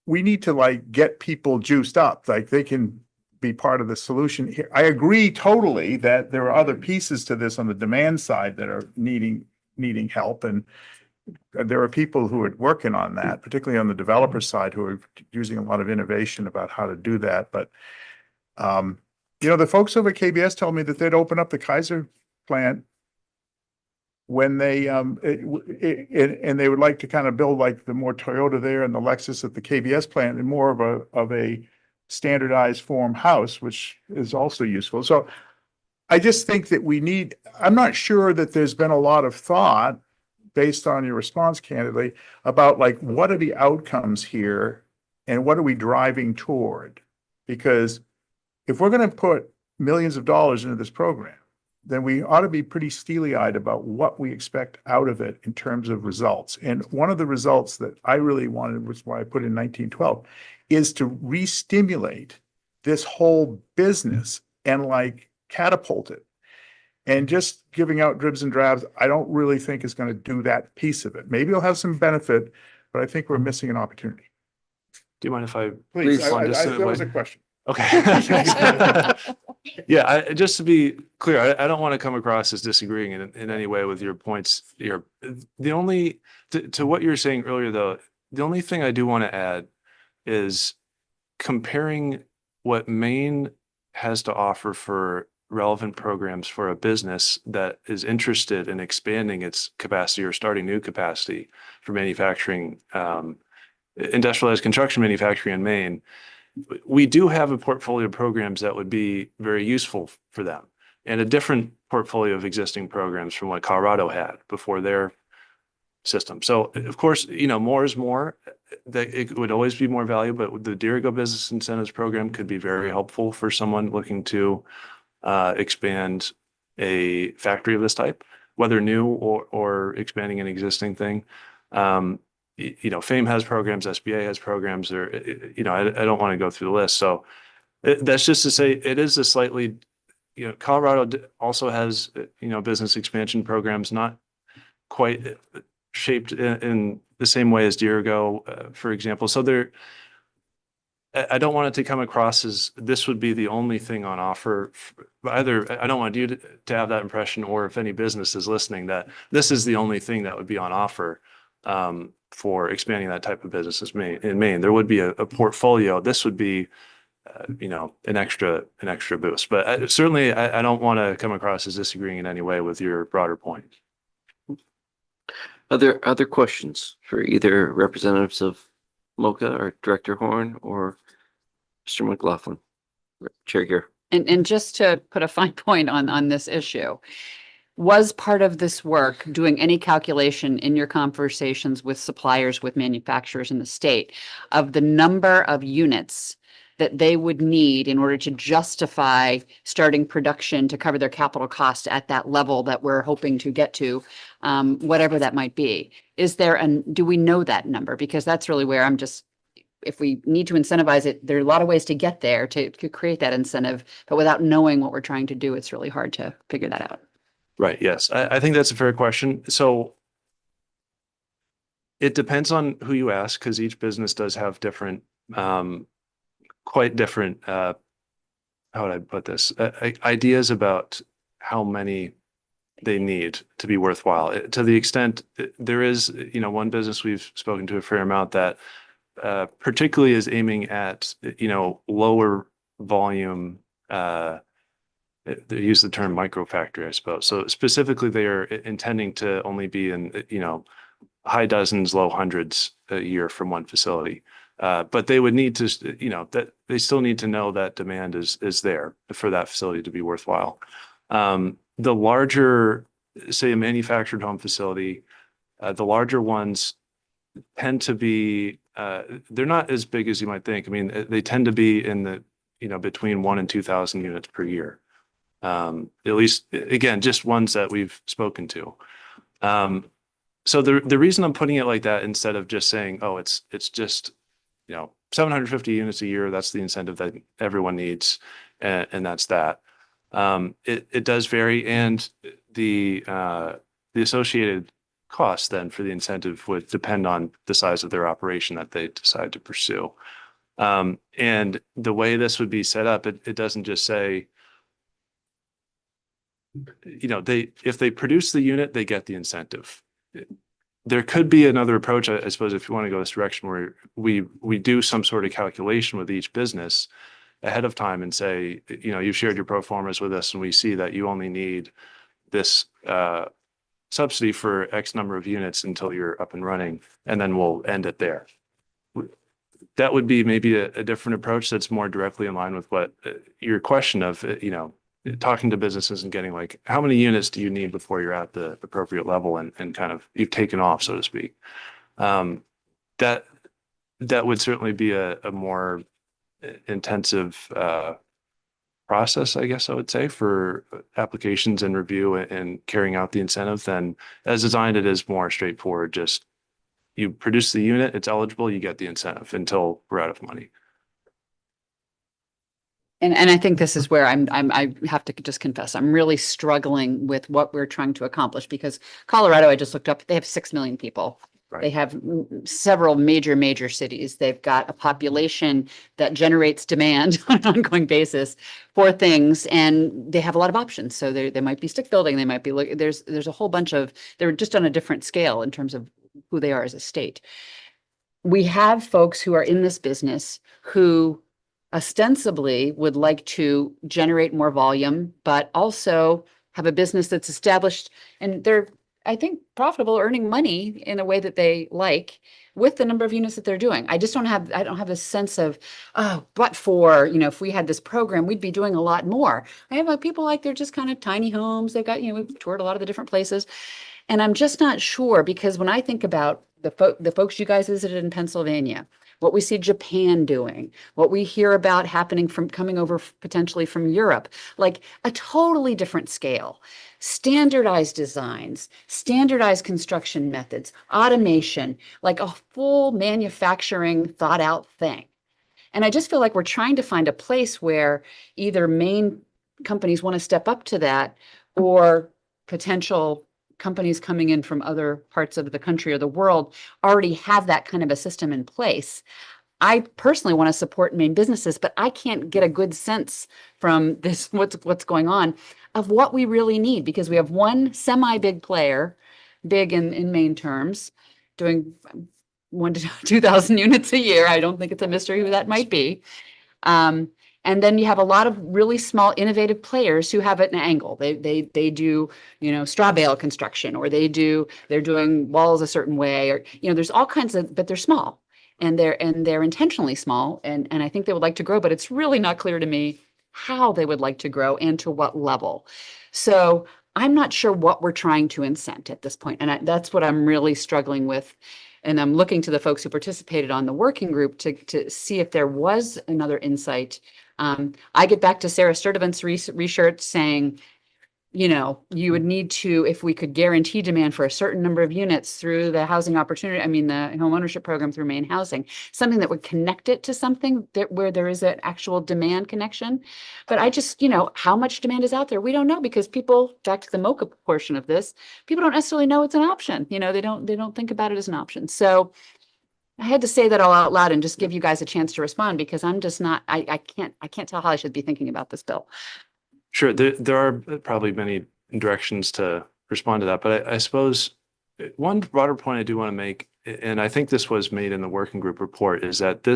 we need to like get people juiced up, like they can be part of the solution here. I agree totally that there are other pieces to this on the demand side that are needing help. And there are people who are working on that, particularly on the developer side, who are using a lot of innovation about how to do that. But, you know, the folks over at KBS told me that they'd open up the Kaiser plant when they, and they would like to kind of build like the more Toyota there and the Lexus at the KBS plant and more of a standardized form house, which is also useful. So I just think that I'm not sure that there's been a lot of thought based on your response candidly about like, what are the outcomes here and what are we driving toward? Because if we're going to put millions of dollars into this program, then we ought to be pretty steely-eyed about what we expect out of it in terms of results. And one of the results that I really wanted, which is why I put in 1912, is to re-stimulate this whole business and like catapult it. And just giving out dribs and drabs, I don't really think is going to do that piece of it. Maybe it'll have some benefit, but I think we're missing an opportunity. Do you mind if I? Please, that was a question. Okay. Yeah, just to be clear, I don't want to come across as disagreeing in any way with your points here. The only, to what you were saying earlier, though, the only thing I do want to add is comparing what Maine has to offer for relevant programs for a business that is interested in expanding its capacity or starting new capacity for manufacturing, industrialized construction manufacturing in Maine. We do have a portfolio of programs that would be very useful for them, and a different portfolio of existing programs from what Colorado had before their system. So of course, you know, more is more. That it would always be more valuable, but the Dirigo Business Incentives Program could be very helpful for someone looking to expand a factory of this type, whether new or expanding an existing thing. You know, FAME has programs, SBA has programs, or, you know, I don't want to go through the list. So that's just to say it is a slightly, you know, Colorado also has, you know, business expansion programs, not quite shaped in the same way as Dirigo, for example. So I don't want it to come across as this would be the only thing on offer. Either, I don't want you to have that impression, or if any business is listening, that this is the only thing that would be on offer for expanding that type of business in Maine. There would be a portfolio. This would be, an extra boost. But certainly, I don't want to come across as disagreeing in any way with your broader point. Other questions for either representatives of MoCA or Director Horn or Mr. McLaughlin? Chair Gear. And just to put a fine point on this issue, was part of this work doing any calculation in your conversations with suppliers, with manufacturers in the state, of the number of units that they would need in order to justify starting production to cover their capital costs at that level that we're hoping to get to, whatever that might be? Do we know that number? Because that's really where if we need to incentivize it, there are a lot of ways to get there to create that incentive, but without knowing what we're trying to do, it's really hard to figure that out. Right. Yes. I think that's a fair question. So it depends on who you ask, because each business does have different, quite different, how would I put this? Ideas about how many they need to be worthwhile. To the extent there is, one business we've spoken to a fair amount that particularly is aiming at, lower volume, they use the term microfactory, I suppose. So specifically, they are intending to only be in, high dozens, low hundreds a year from one facility. But they would need to, that they still need to know that demand is there for that facility to be worthwhile. The larger, say, a manufactured home facility, the larger ones tend to be, they're not as big as you might think. I mean, they tend to be in the, between 1,000 and 2,000 units per year. At least, again, just ones that we've spoken to. So the reason I'm putting it like that, instead of just saying, oh, it's just, 750 units a year, that's the incentive that everyone needs, and that's that. It does vary, and the associated cost then for the incentive would depend on the size of their operation that they decide to pursue. And the way this would be set up, it doesn't just say, if they produce the unit, they get the incentive. There could be another approach, I suppose, if you want to go this direction, where we do some sort of calculation with each business ahead of time and say, you've shared your pro formas with us, and we see that you only need this subsidy for X number of units until you're up and running, and then we'll end it there. That would be maybe a different approach that's more directly in line with what your question of, talking to businesses and getting like, how many units do you need before you're at the appropriate level and kind of you've taken off, so to speak. That would certainly be a more intensive process, I guess I would say, for applications and review and carrying out the incentive. Then as designed, it is more straightforward. Just you produce the unit, it's eligible, you get the incentive until we're out of money. And I think this is where I have to just confess, I'm really struggling with what we're trying to accomplish, because Colorado, I just looked up, they have 6 million people. Right. They have several major cities. They've got a population that generates demand on an ongoing basis for things, and they have a lot of options. So they might be stick building, they might be, there's a whole bunch of, they're just on a different scale in terms of who they are as a state. We have folks who are in this business who ostensibly would like to generate more volume, but also have a business that's established, and they're, I think, profitable, earning money in a way that they like with the number of units that they're doing. I don't have a sense of, but for, if we had this program, we'd be doing a lot more. I have people like, they're just kind of tiny homes. They've got, we've toured a lot of the different places. And I'm just not sure, because when I think about the folks you guys visited in Pennsylvania, what we see Japan doing, what we hear about happening from coming over potentially from Europe, like a totally different scale, standardized designs, standardized construction methods, automation, like a full manufacturing thought out thing. And I just feel like we're trying to find a place where either main companies want to step up to that, or potential companies coming in from other parts of the country or the world already have that kind of a system in place. I personally want to support Maine businesses, but I can't get a good sense from this, what's going on, of what we really need, because we have one semi-big player, big in Maine terms, doing 1 to 2,000 units a year. I don't think it's a mystery who that might be. And then you have a lot of really small innovative players who have it an angle. They do, straw bale construction, or they're doing walls a certain way, or, there's all kinds of, but they're small, and they're intentionally small. And I think they would like to grow, but it's really not clear to me how they would like to grow and to what level. So I'm not sure what we're trying to incent at this point. And that's what I'm really struggling with. And I'm looking to the folks who participated on the working group to see if there was another insight. I get back to Sarah Sturdivant's research saying, you would need to, if we could guarantee demand for a certain number of units through the housing opportunity, the home ownership program through Maine Housing, something that would connect it to something where there is an actual demand connection. But I just, how much demand is out there? We don't know, because people, back to the MOCA portion of this, people don't necessarily know it's an option. They don't think about it as an option. So I had to say that all out loud and just give you guys a chance to respond, because I'm just not, I can't tell how I should be thinking about this bill. Sure, there are probably many directions to respond to that, but I suppose one broader point I do want to make, and I think this was made in the working group report, is that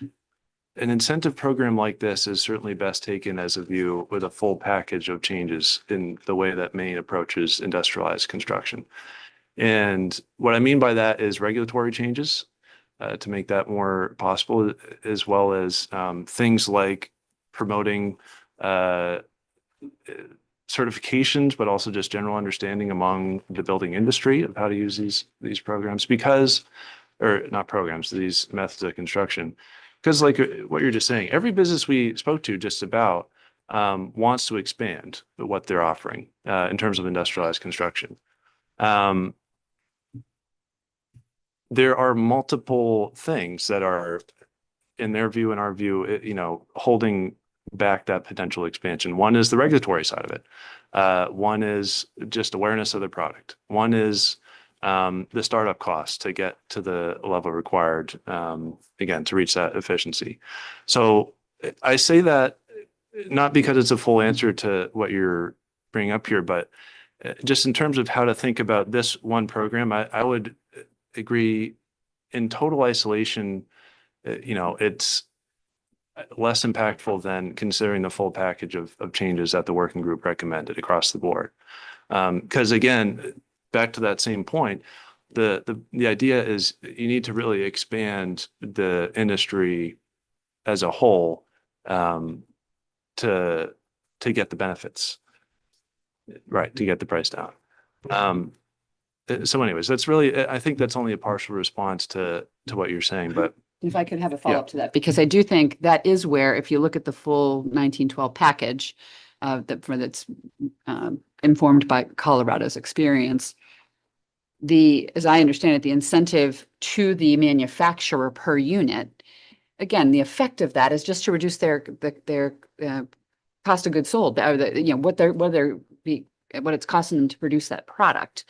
an incentive program like this is certainly best taken as a view with a full package of changes in the way that Maine approaches industrialized construction. And what I mean by that is regulatory changes to make that more possible, as well as things like promoting certifications, but also just general understanding among the building industry of how to use these programs, these methods of construction. Because like what you're just saying, every business we spoke to just about wants to expand what they're offering in terms of industrialized construction. There are multiple things that are, in their view, in our view, holding back that potential expansion. One is the regulatory side of it. One is just awareness of the product. One is the startup cost to get to the level required, again, to reach that efficiency. So I say that not because it's a full answer to what you're bringing up here, but just in terms of how to think about this one program, I would agree in total isolation, it's less impactful than considering the full package of changes that the working group recommended across the board. Because again, back to that same point, the idea is you need to really expand the industry as a whole to get the benefits, right, to get the price down. So anyways, I think that's only a partial response to what you're saying, but If I could have a follow-up to that, because I do think that is where, if you look at the full 1912 package, that's informed by Colorado's experience, as I understand it, the incentive to the manufacturer per unit, again, the effect of that is just to reduce their cost of goods sold, or what it's costing them to produce that product,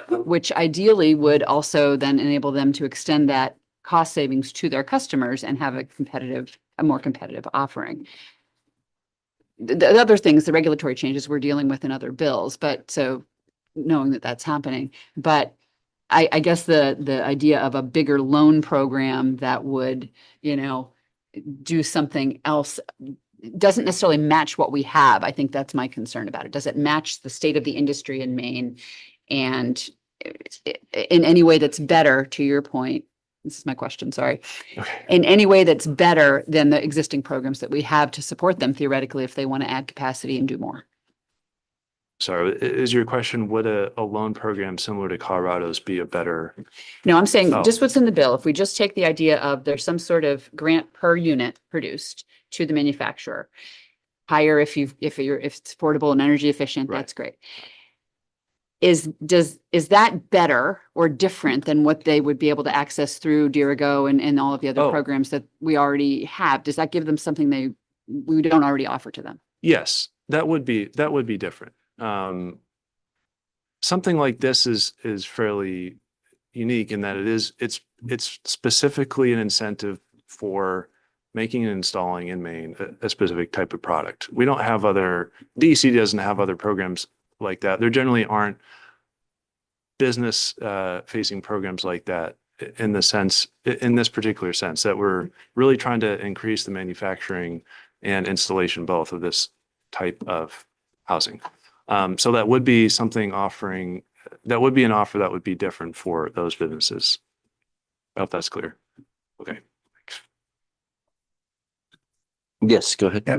which ideally would also then enable them to extend that cost savings to their customers and have a more competitive offering. The other things, the regulatory changes we're dealing with in other bills, but so knowing that that's happening, but I guess the idea of a bigger loan program that would, do something else doesn't necessarily match what we have. I think that's my concern about it. Does it match the state of the industry in Maine? And in any way that's better, to your point, this is my question, sorry. Okay. In any way that's better than the existing programs that we have to support them theoretically if they want to add capacity and do more. Sorry, is your question, would a loan program similar to Colorado's be a better? No, I'm saying Oh. just what's in the bill. If we just take the idea of there's some sort of grant per unit produced to the manufacturer, higher if it's affordable and energy efficient, that's great. Is that better or different than what they would be able to access through Dirigo and all of the other programs that we already have? Does that give them something we don't already offer to them? Yes, that would be different. Something like this is fairly unique in that it's specifically an incentive for making and installing in Maine a specific type of product. We don't have DEC doesn't have other programs like that. There generally aren't business facing programs like that in this particular sense, that we're really trying to increase the manufacturing and installation both of this type of housing. So that would be an offer that would be different for those businesses. I hope that's clear. Okay. Yes, go ahead. Yeah,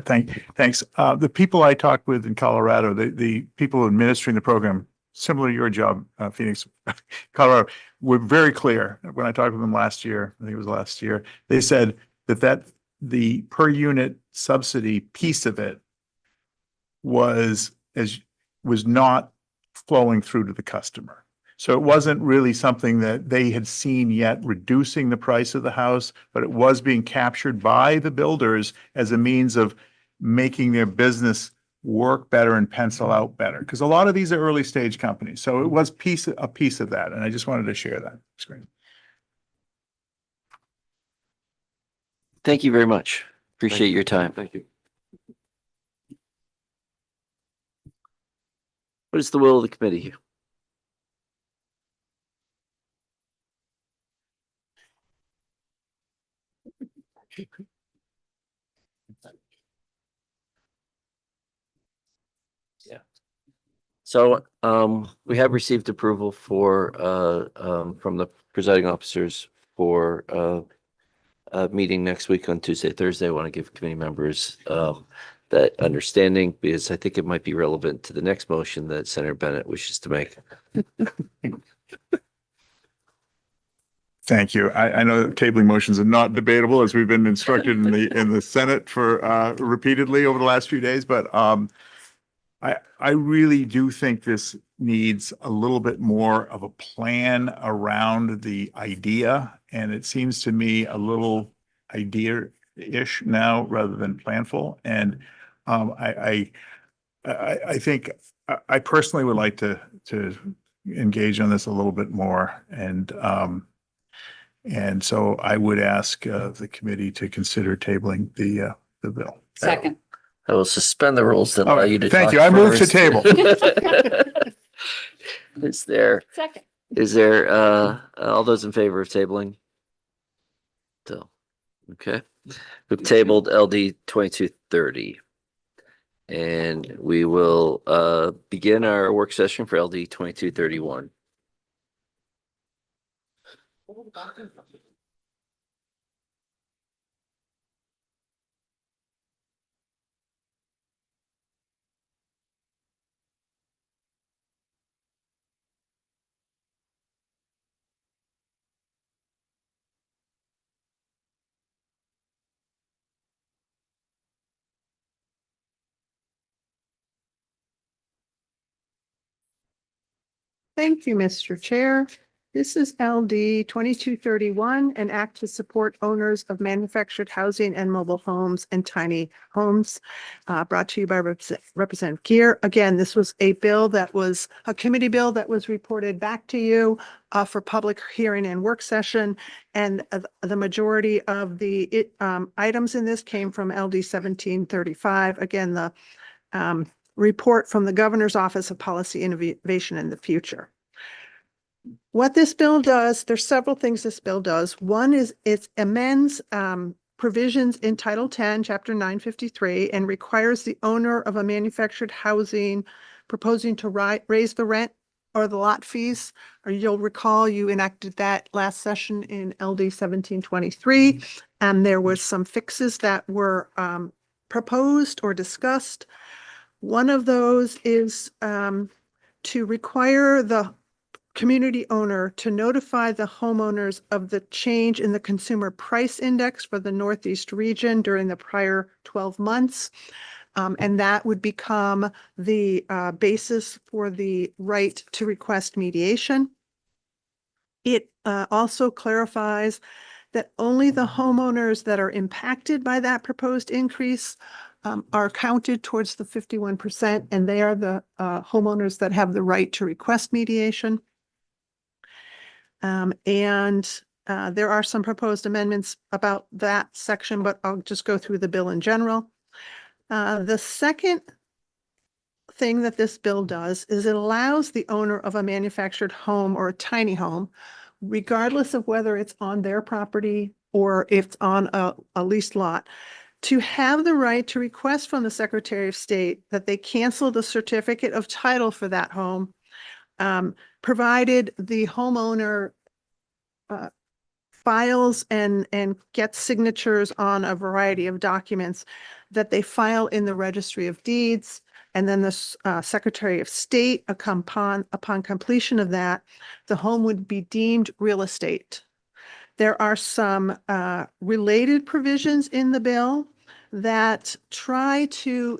thanks. The people I talked with in Colorado, the people administering the program, similar to your job, Phoenix, Colorado, were very clear. When I talked with them last year, I think it was last year, they said that the per unit subsidy piece of it was not flowing through to the customer. So it wasn't really something that they had seen yet reducing the price of the house, but it was being captured by the builders as a means of making their business work better and pencil out better. Because a lot of these are early stage companies. So it was a piece of that. And I just wanted to share that. It's great. Thank you very much. Appreciate your time. Thank you. What is the will of the committee? Yeah. So, we have received approval for, from the presiding officers for, a meeting next week on Tuesday, Thursday. I want to give committee members, that understanding, because I think it might be relevant to the next motion that Senator Bennett wishes to make. Thank you. I know that tabling motions are not debatable, as we've been instructed in the Senate for repeatedly over the last few days, but I really do think this needs a little bit more of a plan around the idea, and it seems to me a little idea-ish now rather than planful. And I think I personally would like to engage on this a little bit more, and so I would ask the committee to consider tabling the bill. Second. I will suspend the rules that allow you to Thank talk you. I move to first. table. Second. Is there, all those in favor of tabling? So, okay. We've tabled LD 2230. And we will, begin our work session for LD 2231. Thank you, Mr. Chair. This is LD 2231, an act to support owners of manufactured housing and mobile homes and tiny homes, brought to you by Representative Gear. Again, this was a bill that was a committee bill that was reported back to you for public hearing and work session. And the majority of the items in this came from LD 1735. Again, the report from the Governor's Office of Policy Innovation in the Future. What this bill does, there's several things this bill does. One is it amends provisions in Title 10, Chapter 953, and requires the owner of a manufactured housing proposing to raise the rent or the lot fees, or you'll recall you enacted that last session in LD 1723, and there was some fixes that were proposed or discussed. One of those is to require the community owner to notify the homeowners of the change in the consumer price index for the Northeast region during the prior 12 months. And that would become the basis for the right to request mediation. It also clarifies that only the homeowners that are impacted by that proposed increase are counted towards the 51%, and they are the homeowners that have the right to request mediation. And There are some proposed amendments about that section, but I'll just go through the bill in general. The second thing that this bill does is it allows the owner of a manufactured home or a tiny home, regardless of whether it's on their property or if it's on a leased lot, to have the right to request from the Secretary of State that they cancel the certificate of title for that home, provided the homeowner files and gets signatures on a variety of documents that they file in the Registry of Deeds. And then the Secretary of State, upon completion of that, the home would be deemed real estate. There are some related provisions in the bill that try to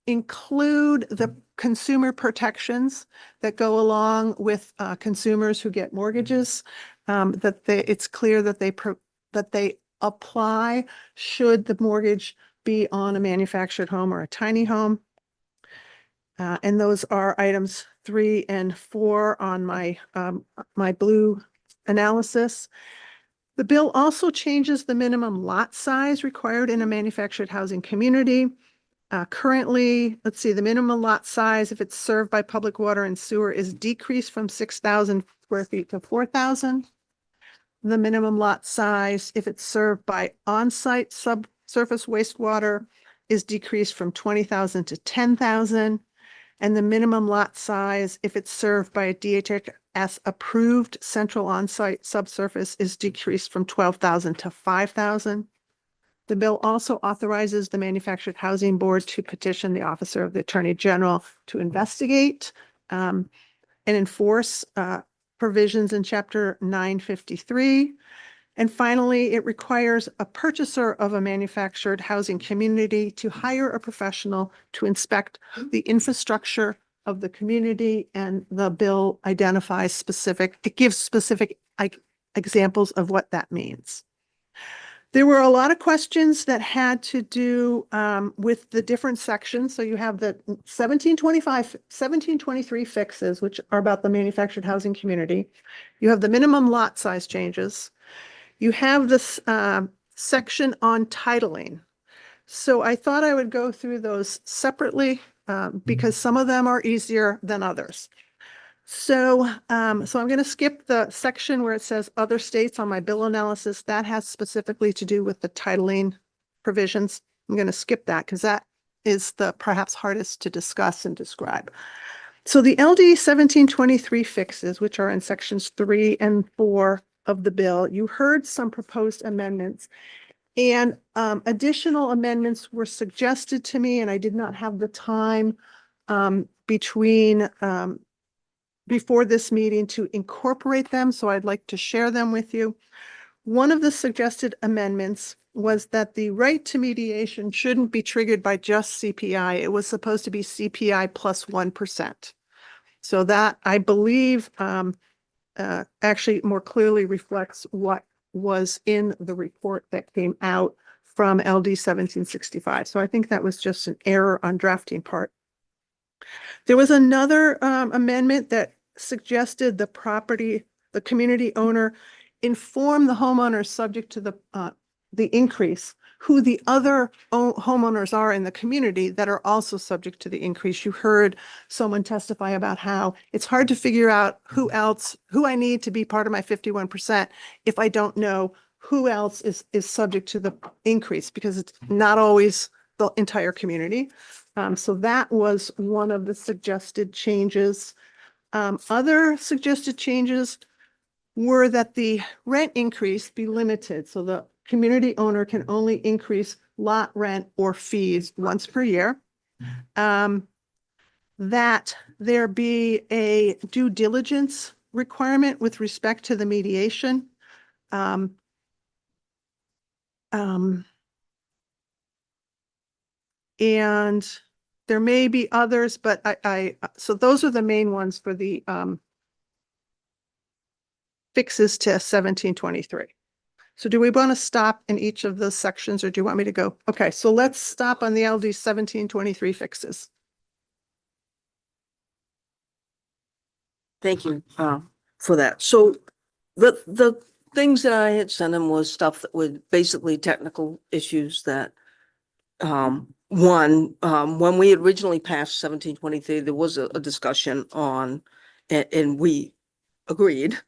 include the consumer protections that go along with consumers who get mortgages. It's clear that they apply should the mortgage be on a manufactured home or a tiny home. And those are items 3 and 4 on my my blue analysis. The bill also changes the minimum lot size required in a manufactured housing community. Currently, let's see, the minimum lot size, if it's served by public water and sewer, is decreased from 6,000 square feet to 4,000. The minimum lot size, if it's served by on-site subsurface wastewater, is decreased from 20,000 to 10,000. And the minimum lot size, if it's served by a DHS approved central on-site subsurface, is decreased from 12,000 to 5,000. The bill also authorizes the Manufactured Housing Board to petition the Officer of the Attorney General to investigate and enforce provisions in Chapter 953. And finally, it requires a purchaser of a manufactured housing community to hire a professional to inspect the infrastructure of the community, and the bill identifies it gives specific examples of what that means. There were a lot of questions that had to do with the different sections. So you have the 1723 fixes, which are about the manufactured housing community. You have the minimum lot size changes. You have this section on titling. So I thought I would go through those separately because some of them are easier than others. So I'm going to skip the section where it says other states on my bill analysis. That has specifically to do with the titling provisions. I'm going to skip that because that is the perhaps hardest to discuss and describe. So the LD 1723 fixes, which are in sections 3 and 4 of the bill, you heard some proposed amendments, and additional amendments were suggested to me, and I did not have the time before this meeting to incorporate them, so I'd like to share them with you. One of the suggested amendments was that the right to mediation shouldn't be triggered by just CPI. It was supposed to be CPI plus 1%. So that, I believe, actually more clearly reflects what was in the report that came out from LD 1765. So I think that was just an error on drafting part. There was another amendment that suggested the community owner inform the homeowner subject to the increase, who the other homeowners are in the community that are also subject to the increase. You heard someone testify about how it's hard to figure out who I need to be part of my 51% if I don't know who else is subject to the increase, because it's not always the entire community. So that was one of the suggested changes. Other suggested changes were that the rent increase be limited. So the community owner can only increase lot rent or fees once per year. That there be a due diligence requirement with respect to the mediation. And there may be others, but so those are the main ones for the fixes to 1723. So do we want to stop in each of those sections, or do you want me to go? Okay, so let's stop on the LD 1723 fixes. Thank you for that. So the things that I had sent him was stuff that was basically technical issues that, when we originally passed 1723, there was a discussion on, and we agreed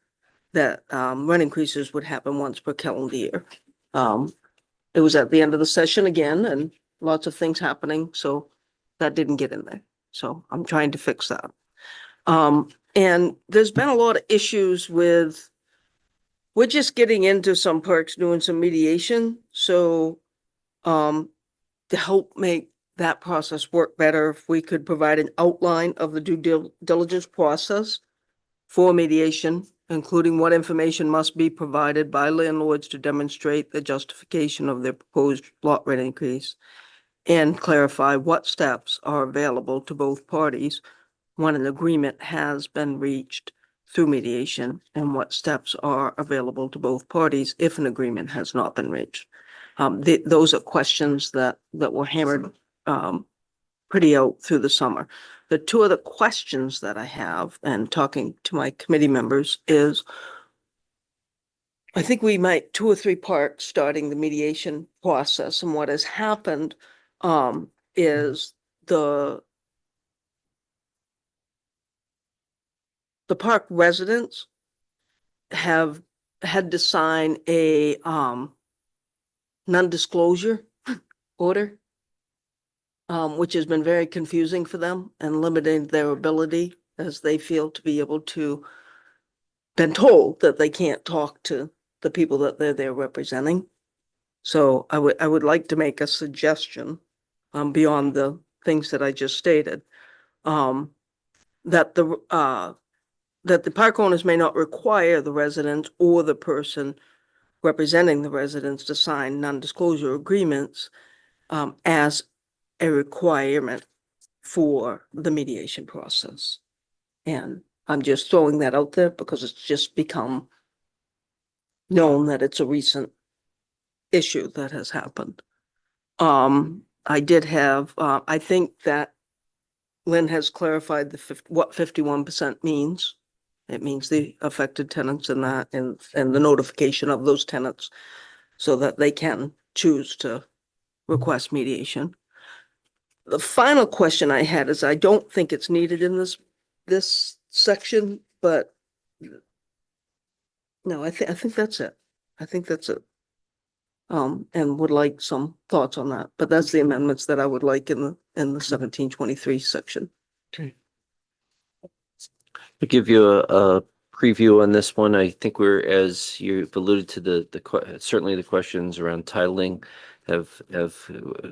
that, rent increases would happen once per calendar year. It was at the end of the session again, and lots of things happening, so that didn't get in there. So I'm trying to fix that. And there's been a lot of issues with, we're just getting into some perks, doing some mediation. So, to help make that process work better, if we could provide an outline of the due diligence process for mediation, including what information must be provided by landlords to demonstrate the justification of their proposed lot rent increase, and clarify what steps are available to both parties when an agreement has been reached through mediation, and what steps are available to both parties if an agreement has not been reached. Those are questions that were hammered pretty out through the summer. The two other questions that I have, and talking to my committee members, is I think we might 2 or 3 parts starting the mediation process. And what has happened is the park residents have had to sign a non-disclosure order, which has been very confusing for them and limiting their ability, as they feel, to be able to, been told that they can't talk to the people that they're representing. So I would like to make a suggestion, beyond the things that I just stated, that the park owners may not require the residents or the person representing the residents to sign non-disclosure agreements, as a requirement for the mediation process. And I'm just throwing that out there because it's just become known that it's a recent issue that has happened. I did have, I think that Lynn has clarified what 51% means. It means the affected tenants and that, and the notification of those tenants so that they can choose to request mediation. The final question I had is, I don't think it's needed in this section, but no, I think that's it. I think that's it. And would like some thoughts on that, but that's the amendments that I would like in the 1723 section. Okay. To give you a preview on this one, I think we're, as you've alluded to, certainly the questions around titling have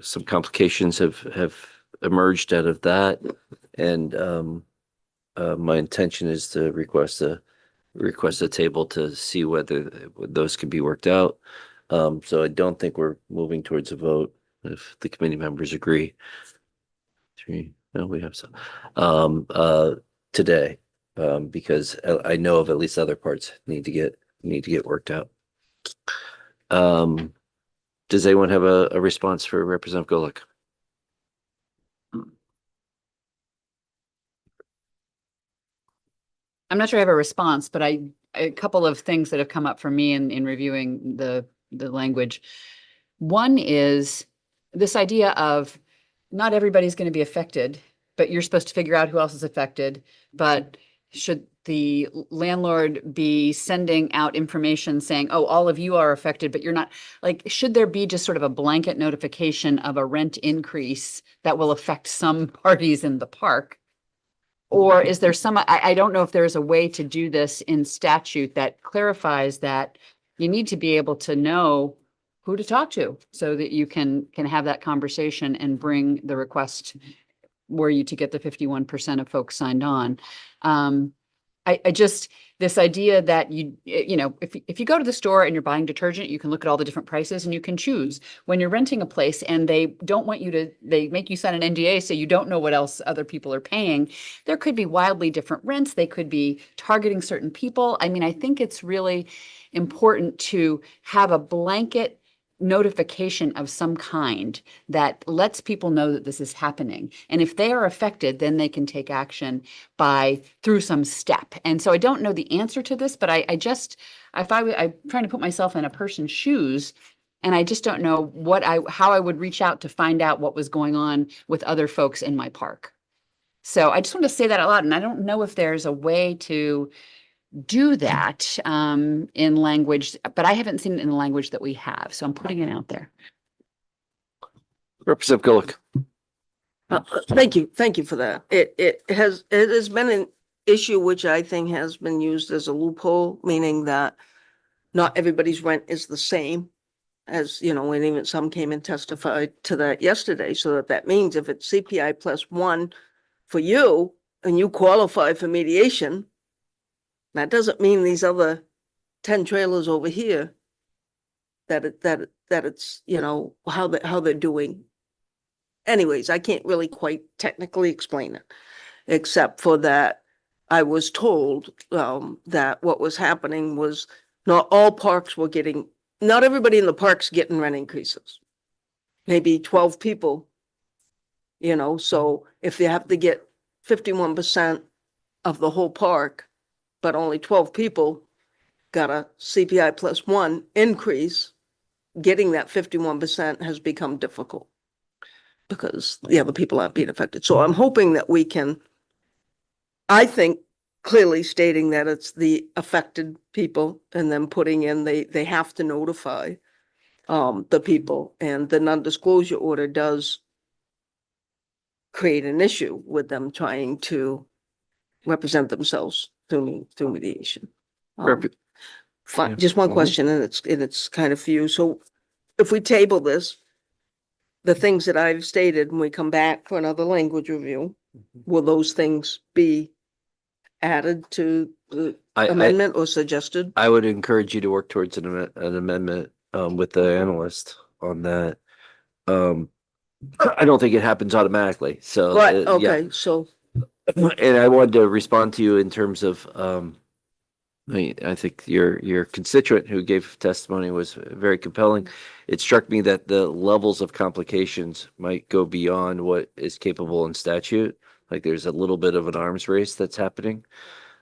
some complications have emerged out of that, and my intention is to request a table to see whether those can be worked out. So I don't think we're moving towards a vote if the committee members agree. 3, no, we have some today, because I know of at least other parts need to get worked out. Does anyone have a response for Representative Golick? I'm not sure I have a response, but a couple of things that have come up for me in reviewing the language. One is this idea of not everybody's going to be affected, but you're supposed to figure out who else is affected. But should the landlord be sending out information saying, oh, all of you are affected, but you're not? Like, should there be just sort of a blanket notification of a rent increase that will affect some parties in the park? Or is there I don't know if there's a way to do this in statute that clarifies that you need to be able to know who to talk to so that you can have that conversation and bring the request were you to get the 51% of folks signed on. I just, this idea that if you go to the store and you're buying detergent, you can look at all the different prices and you can choose. When you're renting a place and they don't want you to, they make you sign an NDA so you don't know what else other people are paying, there could be wildly different rents. They could be targeting certain people. I mean, I think it's really important to have a blanket notification of some kind that lets people know that this is happening. And if they are affected, then they can take action through some step. And so I don't know the answer to this, but I'm trying to put myself in a person's shoes, and I just don't know how I would reach out to find out what was going on with other folks in my park. So I just want to say that out loud, and I don't know if there's a way to do that in language, but I haven't seen it in the language that we have, so I'm putting it out there. Representative Gillick. Thank you for that. It has been an issue which I think has been used as a loophole, meaning that not everybody's rent is the same, as you know, and even some came and testified to that yesterday. So that means if it's CPI +1 for you and you qualify for mediation, that doesn't mean these other 10 trailers over here that it's, you know, how they're doing. Anyways, I can't really quite technically explain it, except for that I was told that what was happening was not all parks were not everybody in the parks getting rent increases. Maybe 12 people, you know, so if they have to get 51% of the whole park, but only 12 people got a CPI +1 increase, getting that 51% has become difficult because the other people aren't being affected. So I'm hoping that we can, I think, clearly stating that it's the affected people and then putting in, they have to notify the people, and the non-disclosure order does create an issue with them trying to represent themselves through mediation. Fine, just one question, and it's kind of few. So if we table this, the things that I've stated, when we come back for another language review, will those things be added to the amendment or suggested? I would encourage you to work towards an amendment with the analyst on that. I don't think it happens automatically, so. Right, yeah. okay, so. And I wanted to respond to you in terms of, I think your constituent who gave testimony was very compelling. It struck me that the levels of complications might go beyond what is capable in statute. Like there's a little bit of an arms race that's happening.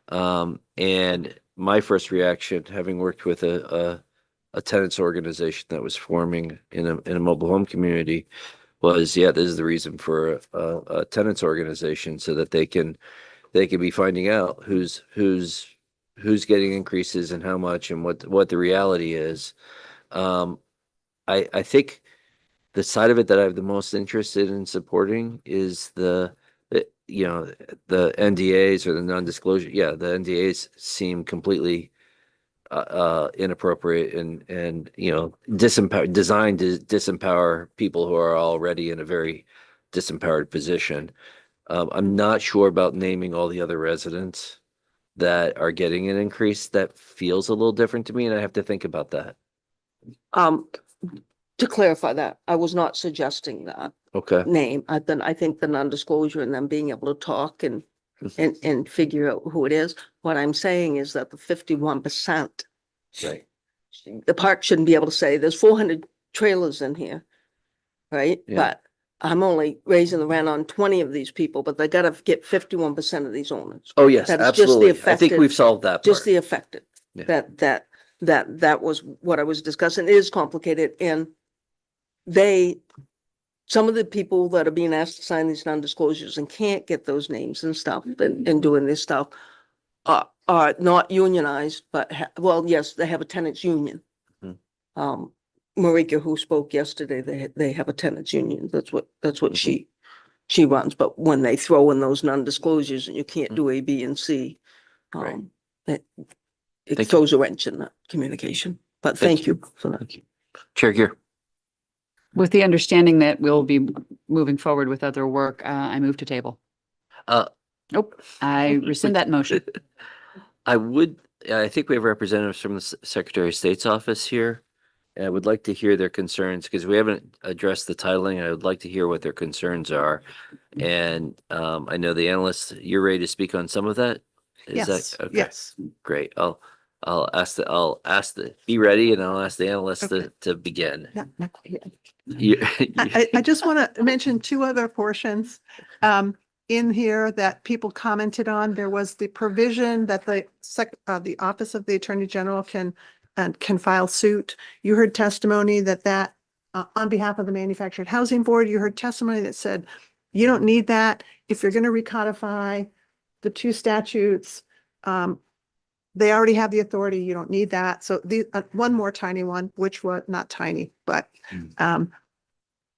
And my first reaction, having worked with a tenants organization that was forming in a mobile home community, was, yeah, this is the reason for a tenants organization, so that they can be finding out who's getting increases and how much and what the reality is. I think the side of it that I have the most interested in supporting is the NDAs or the non-disclosure. Yeah, the NDAs seem completely inappropriate and designed to disempower people who are already in a very disempowered position. I'm not sure about naming all the other residents that are getting an increase. That feels a little different to me, and I have to think about that. To clarify that, I was not suggesting that Okay. name. I think the non-disclosure and them being able to talk and figure out who it is. What I'm saying is that the 51%, Right. the park shouldn't be able to say there's 400 trailers in here, right? Yeah. But I'm only raising the rent on 20 of these people, but they gotta get 51% of these owners. Oh, yes, That is just the absolutely. I think affected- we've solved that Just part. the affected. Yeah. That was what I was discussing. It is complicated, and some of the people that are being asked to sign these non-disclosures and can't get those names and stuff and doing this stuff are not unionized, but well, yes, they have a tenants union. Mhm. Marika, who spoke yesterday, they have a tenants union. That's what she runs. But when they throw in those non-disclosures and you can't do A, B, and C, Right. it Thank you. throws a wrench in that communication. But thank you for that. Chair Gear. With the understanding that we'll be moving forward with other work, I move to table. Nope, I rescind that motion. I think we have representatives from the Secretary of State's office here. And I would like to hear their concerns, because we haven't addressed the titling. I would like to hear what their concerns are. And I know the analyst, you're ready to speak on some of that? Is Yes, that okay? yes. Great. I'll be ready and I'll ask the analysts Okay. to begin. Not quite yet. You- I just want to mention two other portions in here that people commented on. There was the provision that the Office of the Attorney General can file suit. You heard testimony that on behalf of the Manufactured Housing Board, you heard testimony that said, you don't need that. If you're going to recodify the two statutes, they already have the authority. You don't need that. So one more tiny one, which was not tiny, but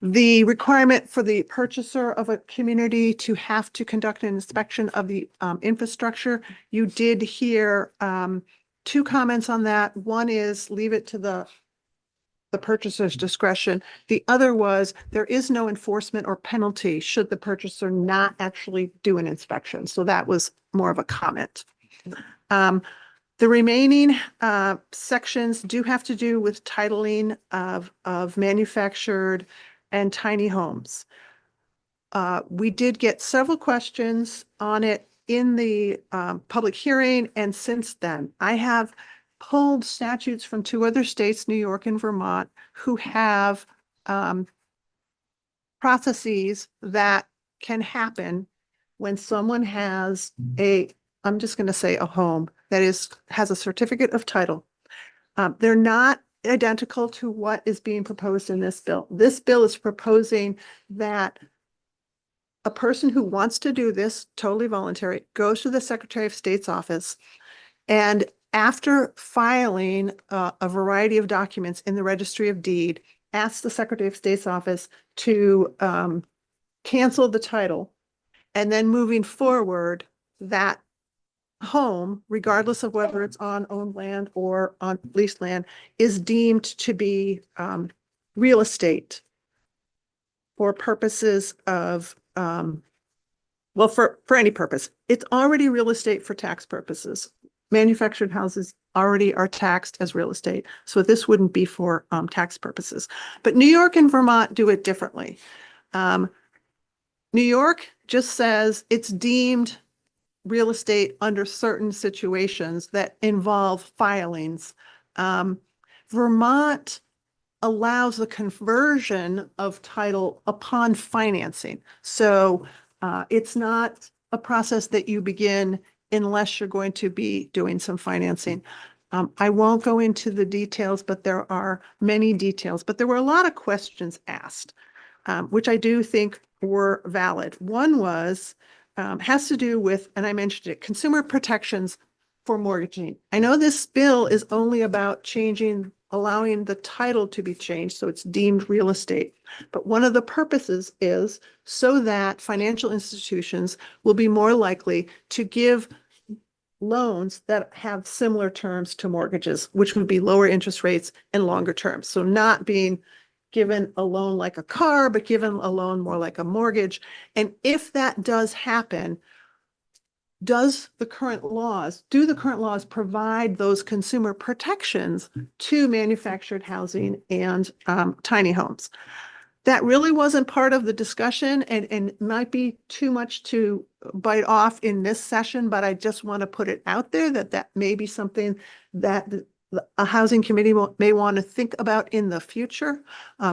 the requirement for the purchaser of a community to have to conduct an inspection of the infrastructure. You did hear two comments on that. One is leave it to the purchaser's discretion. The other was there is no enforcement or penalty should the purchaser not actually do an inspection. So that was more of a comment. The remaining sections do have to do with titling of manufactured and tiny homes. We did get several questions on it in the public hearing, and since then, I have pulled statutes from two other states, New York and Vermont, who have processes that can happen when someone has I'm just going to say a home that has a certificate of title. They're not identical to what is being proposed in this bill. This bill is proposing that a person who wants to do this, totally voluntary, goes to the Secretary of State's office, and after filing a variety of documents in the Registry of Deed, asks the Secretary of State's office to cancel the title, and then moving forward, that home, regardless of whether it's on owned land or on leased land, is deemed to be real estate for purposes of, well, for any purpose. It's already real estate for tax purposes. Manufactured houses already are taxed as real estate, so this wouldn't be for tax purposes. But New York and Vermont do it differently. New York just says it's deemed real estate under certain situations that involve filings. Vermont allows the conversion of title upon financing. So it's not a process that you begin unless you're going to be doing some financing. I won't go into the details, but there are many details. But there were a lot of questions asked, which I do think were valid. One was, has to do with, and I mentioned it, consumer protections for mortgaging. I know this bill is only about allowing the title to be changed so it's deemed real estate. But one of the purposes is so that financial institutions will be more likely to give loans that have similar terms to mortgages, which would be lower interest rates and longer terms. So not being given a loan like a car, but given a loan more like a mortgage. And if that does happen, do the current laws provide those consumer protections to manufactured housing and tiny homes? That really wasn't part of the discussion and might be too much to bite off in this session, but I just want to put it out there that may be something that a housing committee may want to think about in the future,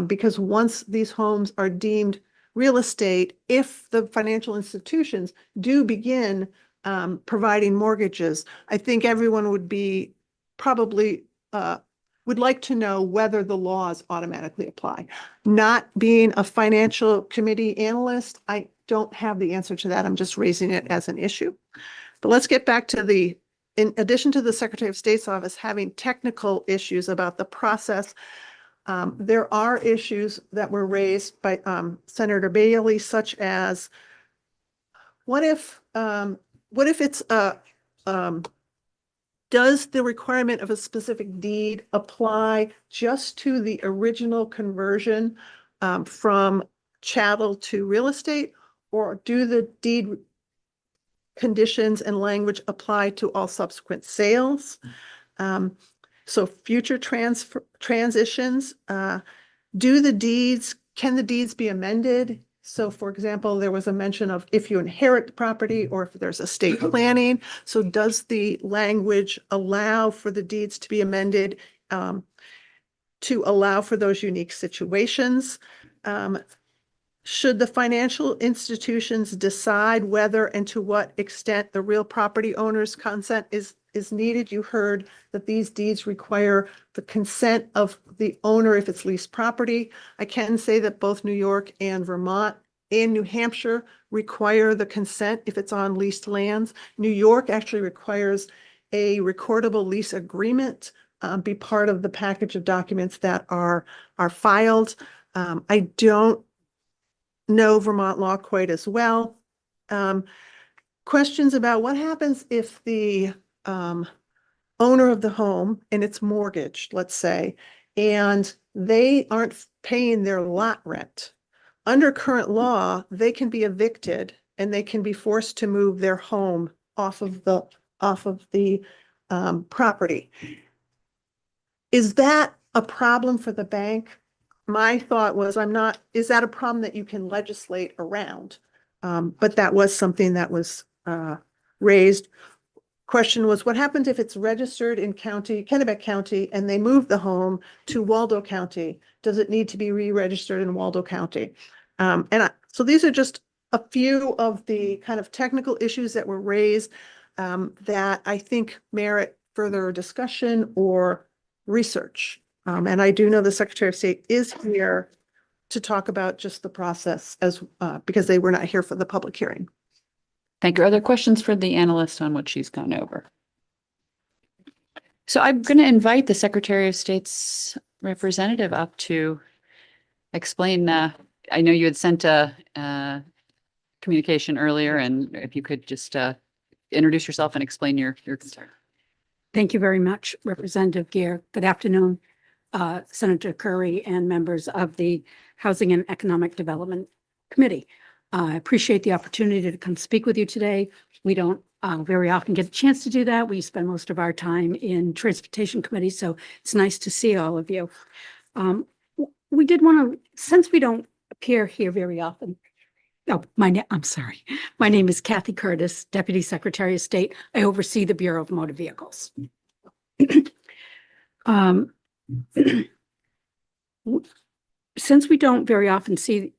because once these homes are deemed real estate, if the financial institutions do begin providing mortgages, I think everyone would be probably would like to know whether the laws automatically apply. Not being a financial committee analyst, I don't have the answer to that. I'm just raising it as an issue. But let's get back to in addition to the Secretary of State's office having technical issues about the process, there are issues that were raised by Senator Bailey, such as what if it's does the requirement of a specific deed apply just to the original conversion from chattel to real estate, or do the deed conditions and language apply to all subsequent sales? So future transitions, can the deeds be amended So for example, there was a mention of if you inherit the property or if there's estate planning. So does the language allow for the deeds to be amended to allow for those unique situations? Should the financial institutions decide whether and to what extent the real property owner's consent is needed? You heard that these deeds require the consent of the owner if it's leased property. I can say that both New York and Vermont and New Hampshire require the consent if it's on leased lands. New York actually requires a recordable lease agreement be part of the package of documents that are filed. I don't know Vermont law quite as well. Questions about what happens if the owner of the home and it's mortgaged, let's say, and they aren't paying their lot rent. Under current law, they can be evicted and they can be forced to move their home off of the property. Is that a problem for the bank? My thought was, is that a problem that you can legislate around? But that was something that was raised. Question was, what happens if it's registered in Kennebec County, and they move the home to Waldo County? Does it need to be re-registered in Waldo County? So these are just a few of the kind of technical issues that were raised that I think merit further discussion or research. And I do know the Secretary of State is here to talk about just the process because they were not here for the public hearing. Thank you. Are there questions for the analyst on what she's gone over? So I'm going to invite the Secretary of State's representative up to explain. I know you had sent a communication earlier, and if you could just introduce yourself and explain your concern. Thank you very much, Representative Gear. Good afternoon, Senator Curry and members of the Housing and Economic Development Committee. I appreciate the opportunity to come speak with you today. We don't very often get a chance to do that. We spend most of our time in Transportation Committee, so it's nice to see all of you. We did want to, since we don't appear here very often. Oh, I'm sorry. My name is Kathy Curtis, Deputy Secretary of State. I oversee the Bureau of Motor Vehicles. Since we don't very often see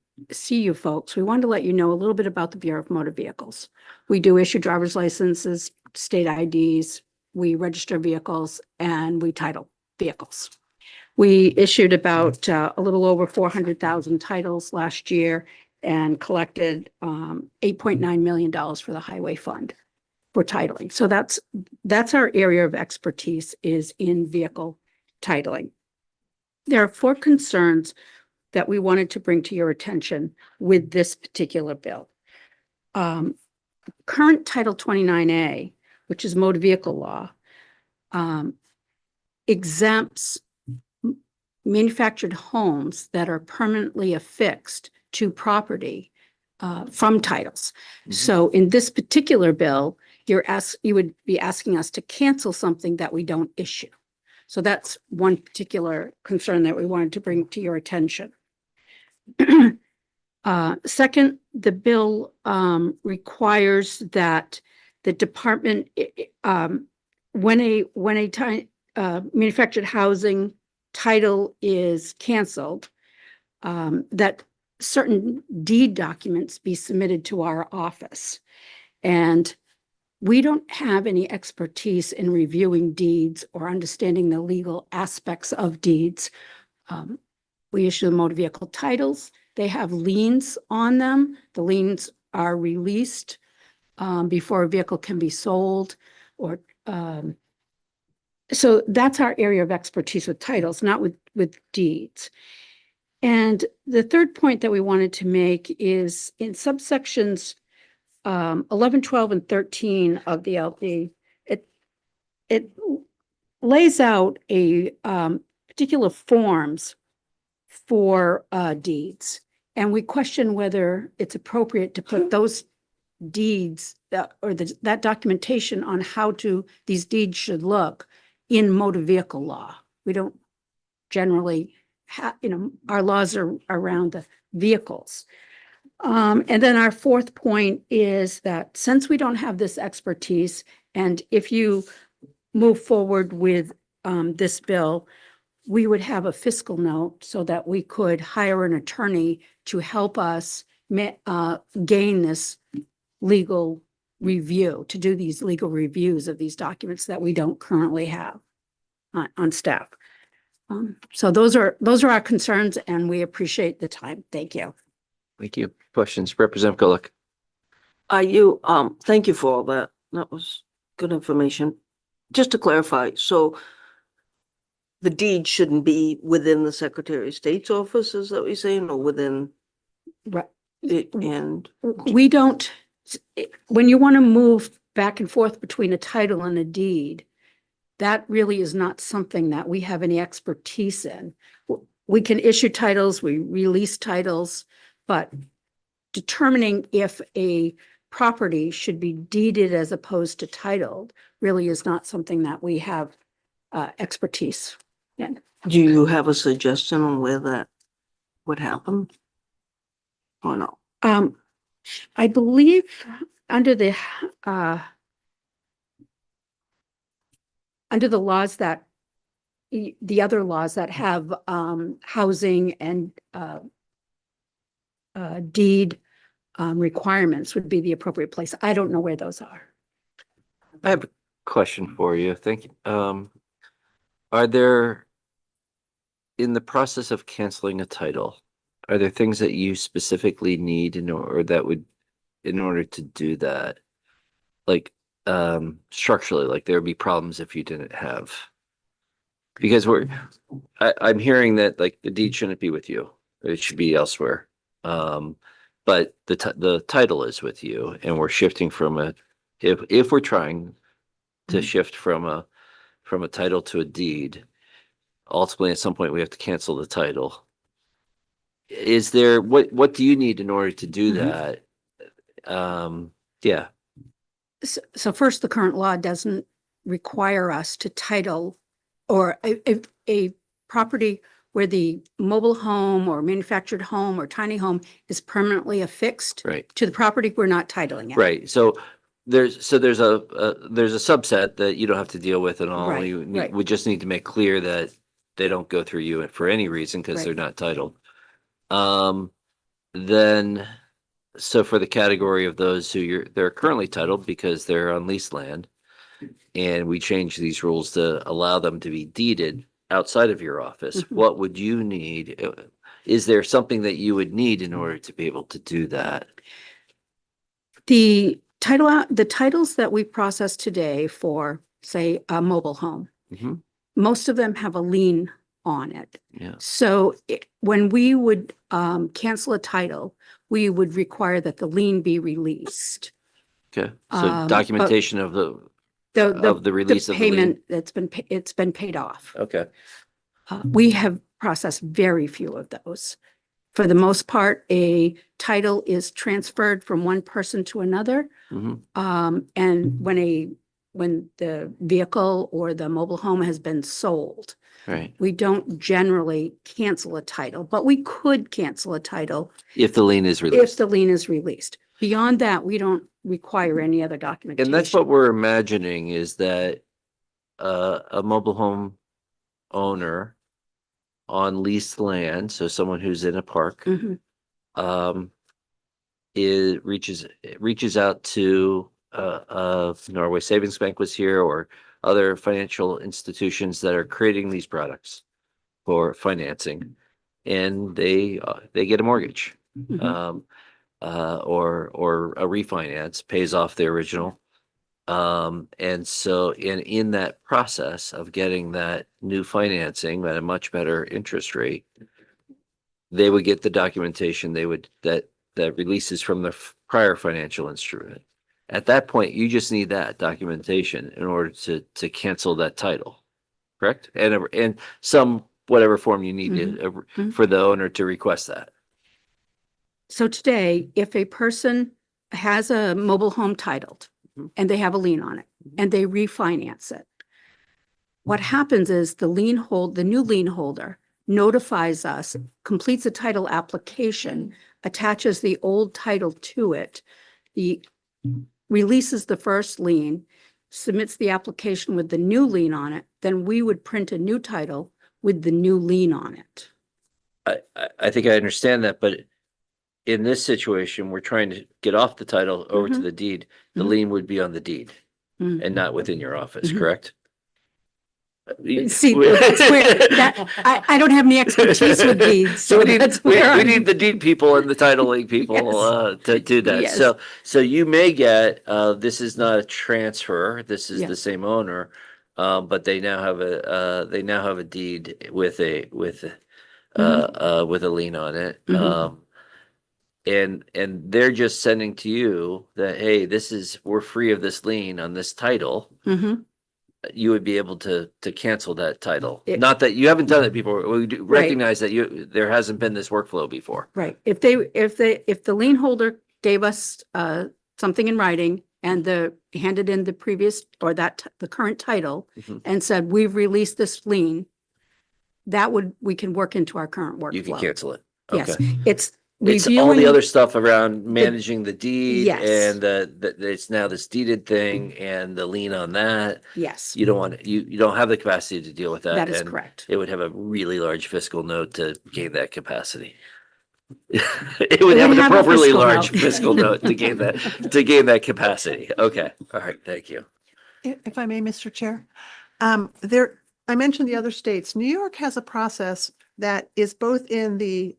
you folks, we wanted to let you know a little bit about the Bureau of Motor Vehicles. We do issue driver's licenses, state IDs, we register vehicles, and we title vehicles. We issued about a little over 400,000 titles last year and collected $8.9 million for the highway fund for titling. So that's our area of expertise, is in vehicle titling. There are 4 concerns that we wanted to bring to your attention with this particular bill. Current Title 29A, which is motor vehicle law, exempts manufactured homes that are permanently affixed to property from titles. So in this particular bill, you would be asking us to cancel something that we don't issue. So that's one particular concern that we wanted to bring to your attention. Second, the bill requires that the department, when a manufactured housing title is canceled, that certain deed documents be submitted to our office. And we don't have any expertise in reviewing deeds or understanding the legal aspects of deeds. We issue the motor vehicle titles. They have liens on them. The liens are released before a vehicle can be sold. So that's our area of expertise with titles, not with deeds. And the third point that we wanted to make is in subsections 11, 12, and 13 of the LD, it lays out a particular forms for deeds. And we question whether it's appropriate to put those deeds that documentation on how these deeds should look in motor vehicle law. We don't generally have, our laws are around the vehicles. And then our fourth point is that since we don't have this expertise, and if you move forward with this bill, we would have a fiscal note so that we could hire an attorney to help us gain this legal review, to do these legal reviews of these documents that we don't currently have on staff. So those are our concerns, and we appreciate the time. Thank you. Thank you. Questions, Representative Golick? Thank you for all that. That was good information. Just to clarify, so the deed shouldn't be within the Secretary of State's office, is that what you're saying, or within Right. it? And We don't, when you want to move back and forth between a title and a deed, that really is not something that we have any expertise in. We can issue titles, we release titles, but determining if a property should be deeded as opposed to titled really is not something that we have expertise in. do you have a suggestion on where that would happen? Or no? I believe under the laws that the other laws that have housing and deed requirements would be the appropriate place. I don't know where those are. I have a question for you. Thank you. Are there, in the process of canceling a title, are there things that you specifically need in order to do that? Like, structurally, like there would be problems if you didn't have. Because I'm hearing that like the deed shouldn't be with you. It should be elsewhere. But the title is with you, and we're shifting from if we're trying to shift from a title to a deed, ultimately at some point we have to cancel the title. Is there, what do you need in order to do that? Yeah. So first, the current law doesn't require us to title or a property where the mobile home or manufactured home or tiny home is permanently affixed Right. to the property, we're not titling it. Right. So there's a subset that you don't have to deal with at all. Right, right. We just need to make clear that they don't go through you for any reason because Right. they're not titled. Then, so for the category of those they're currently titled because they're on leased land, and we change these rules to allow them to be deeded outside of your office, what would you need? Is there something that you would need in order to be able to do that? The titles that we process today for, say, a mobile home, most of them have a lien on it. Yeah. So when we would cancel a title, we would require that the lien be released. Okay. So documentation of the release of the lien. Payment it's been paid off. Okay. We have processed very few of those. For the most part, a title is transferred from one person to another. And when the vehicle or the mobile home has been sold, Right. we don't generally cancel a title, but we could cancel a title If the lien is if released. the lien is released. Beyond that, we don't require any other documentation. And that's what we're imagining is that a mobile home owner on leased land, so someone who's in a park, reaches out to Norway Savings Bank was here, or other financial institutions that are creating these products for financing, and they get a mortgage. Or a refinance, pays off the original. And so in that process of getting that new financing at a much better interest rate, they would get the documentation that releases from the prior financial instrument. At that point, you just need that documentation in order to cancel that title, correct? And some, whatever form you need for the owner to request that. So today, if a person has a mobile home titled and they have a lien on it and they refinance it, what happens is the new lien holder notifies us, completes a title application, attaches the old title to it, the releases the first lien, submits the application with the new lien on it, then we would print a new title with the new lien on it. I think I understand that, but in this situation, we're trying to get off the title over to Mhm. the deed. The Mhm. lien would be on the deed Mm. and not within your office, Mhm. correct? See, that's where, that, I don't have any expertise with deeds, So we need, that's we where I'm- need the deed people and the titling people, Yes. to do that. Yes. So you may get, this is not a transfer, this is the Yes. same owner. But they now have a deed with a lien on it. Mhm. And they're just sending to you that, hey, we're free of this lien on this title. Mhm. You would be able to cancel that title. It- Not that you haven't done it before. We do Right. recognize that there hasn't been this workflow before. Right. If the lien holder gave us something in writing and handed in the previous or the current title Mhm. and said, we've released this lien, we can work into our current workflow. You can cancel it. Yes, Okay. it's It's all the reviewing. other stuff around managing the deed Yes. and it's now this deeded thing and the lien on that. Yes, You don't want, you don't have the capacity to deal with that. that is and correct. It would have a really large fiscal note to gain that capacity. It would have an have a appropriately fiscal large note. fiscal note to gain that capacity. Okay, all right, thank you. If I may, Mr. Chair, I mentioned the other states. New York has a process that is both in the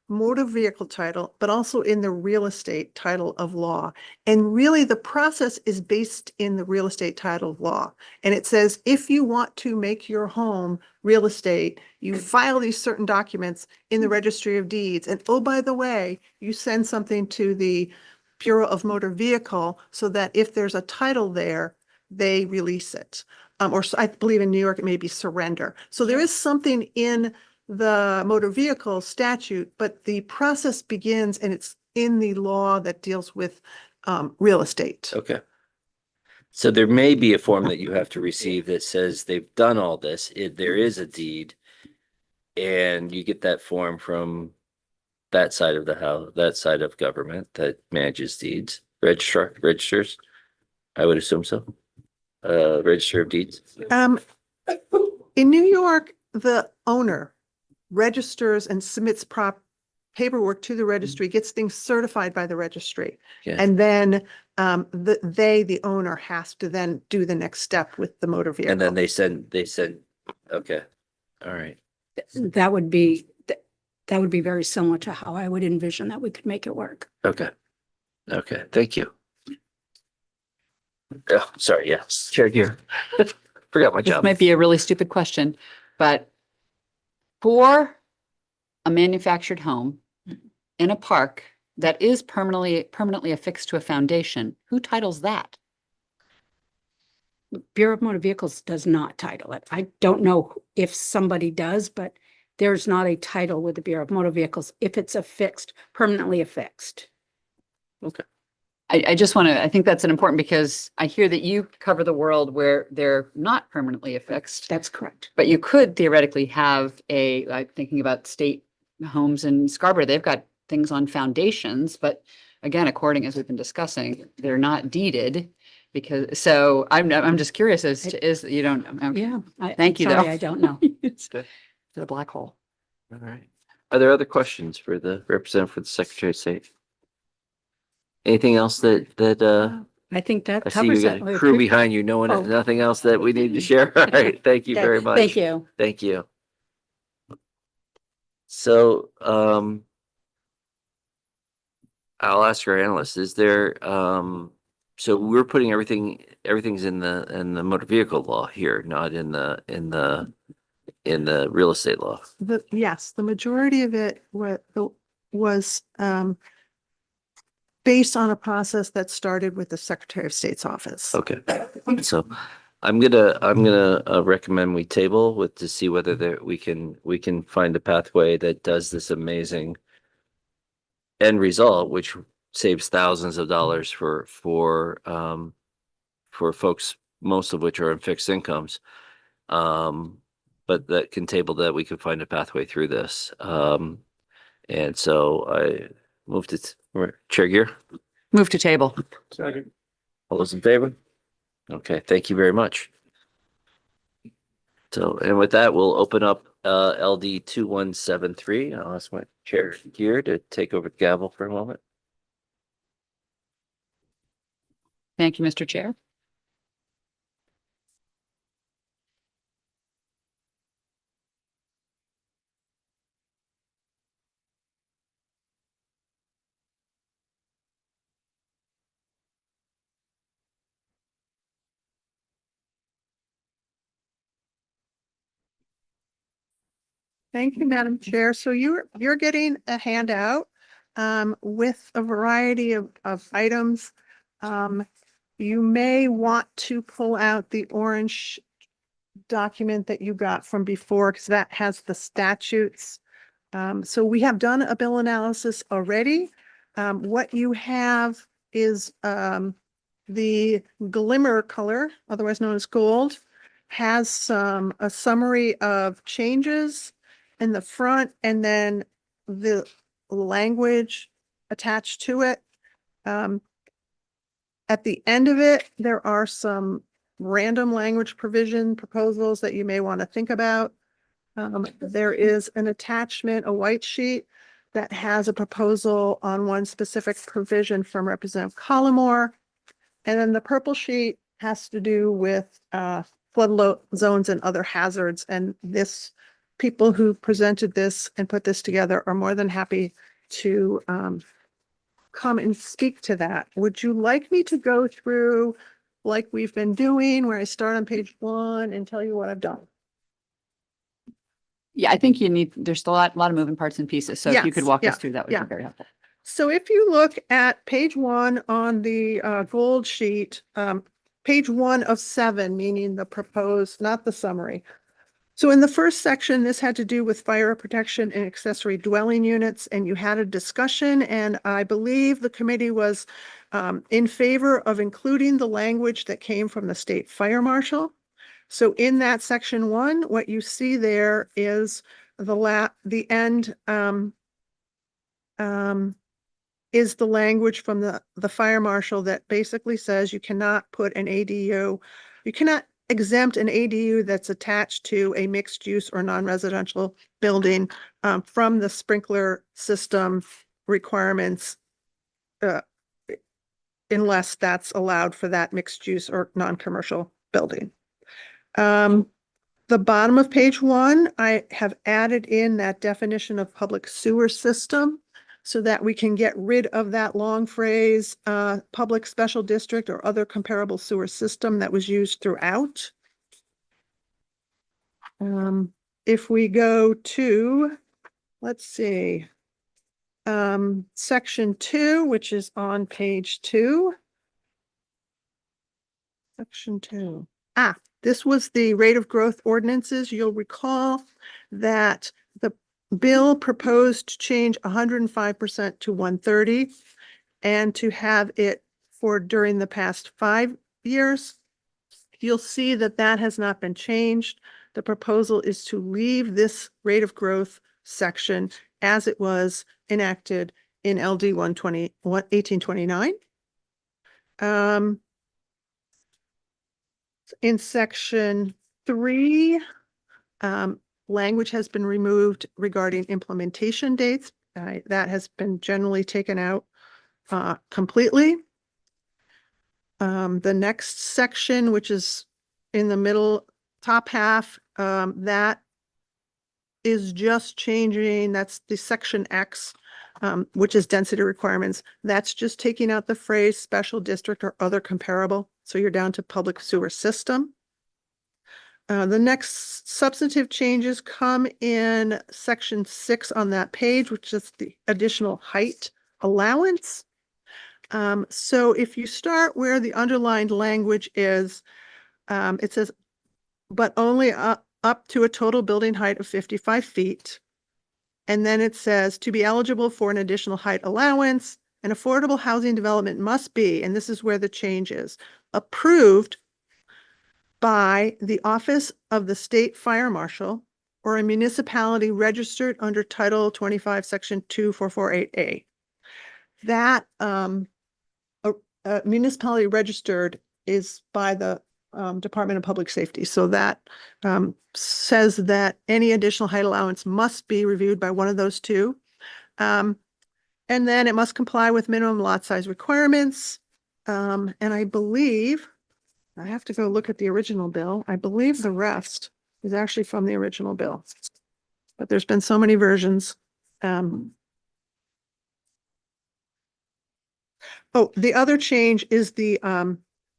motor vehicle title, but also in the real estate title of law. And really the process is based in the real estate title of law. And it says, if you want to make your home real estate, you file these certain documents in the Registry of Deeds. And oh, by the way, you send something to the Bureau of Motor Vehicle so that if there's a title there, they release it. I believe in New York, it may be surrender. So there is something in the motor vehicle statute, but the process begins and it's in the law that deals with real estate. Okay. So there may be a form that you have to receive that says they've done all this. There is a deed. And you get that form from that side of the house, that side of government that manages deeds, registers. I would assume so. Register of Deeds. In New York, the owner registers and submits paperwork to the registry, gets things certified by the registry. Yeah. And then the owner has to then do the next step with the motor vehicle. And then they said, okay, all right. That would be very similar to how I would envision that we could make it work. Okay. Okay, thank you. Oh, sorry, yes, Chair Gear. Forgot my This job. might be a really stupid question, but for a manufactured home in a park that is permanently affixed to a foundation, who titles that? Bureau of Motor Vehicles does not title it. I don't know if somebody does, but there's not a title with the Bureau of Motor Vehicles if it's permanently affixed. Okay. I just want to, I think that's an important because I hear that you cover the world where they're not permanently affixed. That's correct. But you could theoretically have I'm thinking about state homes in Scarborough, they've got things on foundations, but again, according as we've been discussing, they're not deeded because, so I'm just curious as to, you don't, Yeah. Thank you, Sorry, though. I don't know. It's a black hole. All right. Are there other questions for the representative for the Secretary of State? Anything else that I think that I see you covers got it. a crew behind you, Oh. nothing else that we need to share? All right, thank you very much. Thank you. Thank you. So, I'll ask our analyst, is there, so we're putting everything's in the motor vehicle law here, not in the real estate law. Yes, the majority of it was based on a process that started with the Secretary of State's office. Okay, so I'm gonna recommend we table to see whether we can find a pathway that does this amazing end result, which saves thousands of dollars for folks, most of which are in fixed incomes. but that can table that, we can find a pathway through this. And so I moved it, Chair Gear, Move to table. Second. all those in favor? Okay, thank you very much. So, and with that, we'll open up LD 2173. I'll ask my Chair Gear to take over the gavel for a moment. Thank you, Mr. Chair. Thank you, Madam Chair. So you're getting a handout with a variety of items. You may want to pull out the orange document that you got from before, because that has the statutes. So we have done a bill analysis already. What you have is the glimmer color, otherwise known as gold, has a summary of changes in the front and then the language attached to it. At the end of it, there are some random language provision proposals that you may want to think about. There is an attachment, a white sheet that has a proposal on one specific provision from Representative Collmore. And then the purple sheet has to do with flood zones and other hazards. And this, people who presented this and put this together are more than happy to come and speak to that. Would you like me to go through like we've been doing, where I start on page 1 and tell you what I've done? Yeah, I think there's still a lot of moving parts and pieces. So if you could Yes, walk yeah, us through, that would yeah. be very helpful. So if you look at page 1 on the gold sheet, page 1 of 7, meaning the proposed, not the summary. So in the first section, this had to do with fire protection and accessory dwelling units, and you had a discussion, and I believe the committee was in favor of including the language that came from the state fire marshal. So in that section 1, what you see there is the end is the language from the fire marshal that basically says you cannot put an ADU, you cannot exempt an ADU that's attached to a mixed use or non-residential building from the sprinkler system requirements unless that's allowed for that mixed use or non-commercial building. The bottom of page 1, I have added in that definition of public sewer system so that we can get rid of that long phrase, public special district or other comparable sewer system that was used throughout. If we go to, let's see, section 2, which is on page 2. Section 2. This was the rate of growth ordinances. You'll recall that the bill proposed to change 105% to 130 and to have it for during the past 5 years. You'll see that that has not been changed. The proposal is to leave this rate of growth section as it was enacted in LD 1829. In section 3, language has been removed regarding implementation dates. That has been generally taken out completely. The next section, which is in the middle top half, that is just changing, that's the section X, which is density requirements. That's just taking out the phrase special district or other comparable. So you're down to public sewer system. The next substantive changes come in section 6 on that page, which is the additional height allowance. So if you start where the underlined language is, it says, but only up to a total building height of 55 feet. And then it says to be eligible for an additional height allowance, an affordable housing development must be, and this is where the change is, approved by the Office of the State Fire Marshal or a municipality registered under Title 25, Section 2448A. That municipality registered is by the Department of Public Safety. So that says that any additional height allowance must be reviewed by one of those two. And then it must comply with minimum lot size requirements. And I believe, I have to go look at the original bill. I believe the rest is actually from the original bill. But there's been so many versions. Oh, the other change is the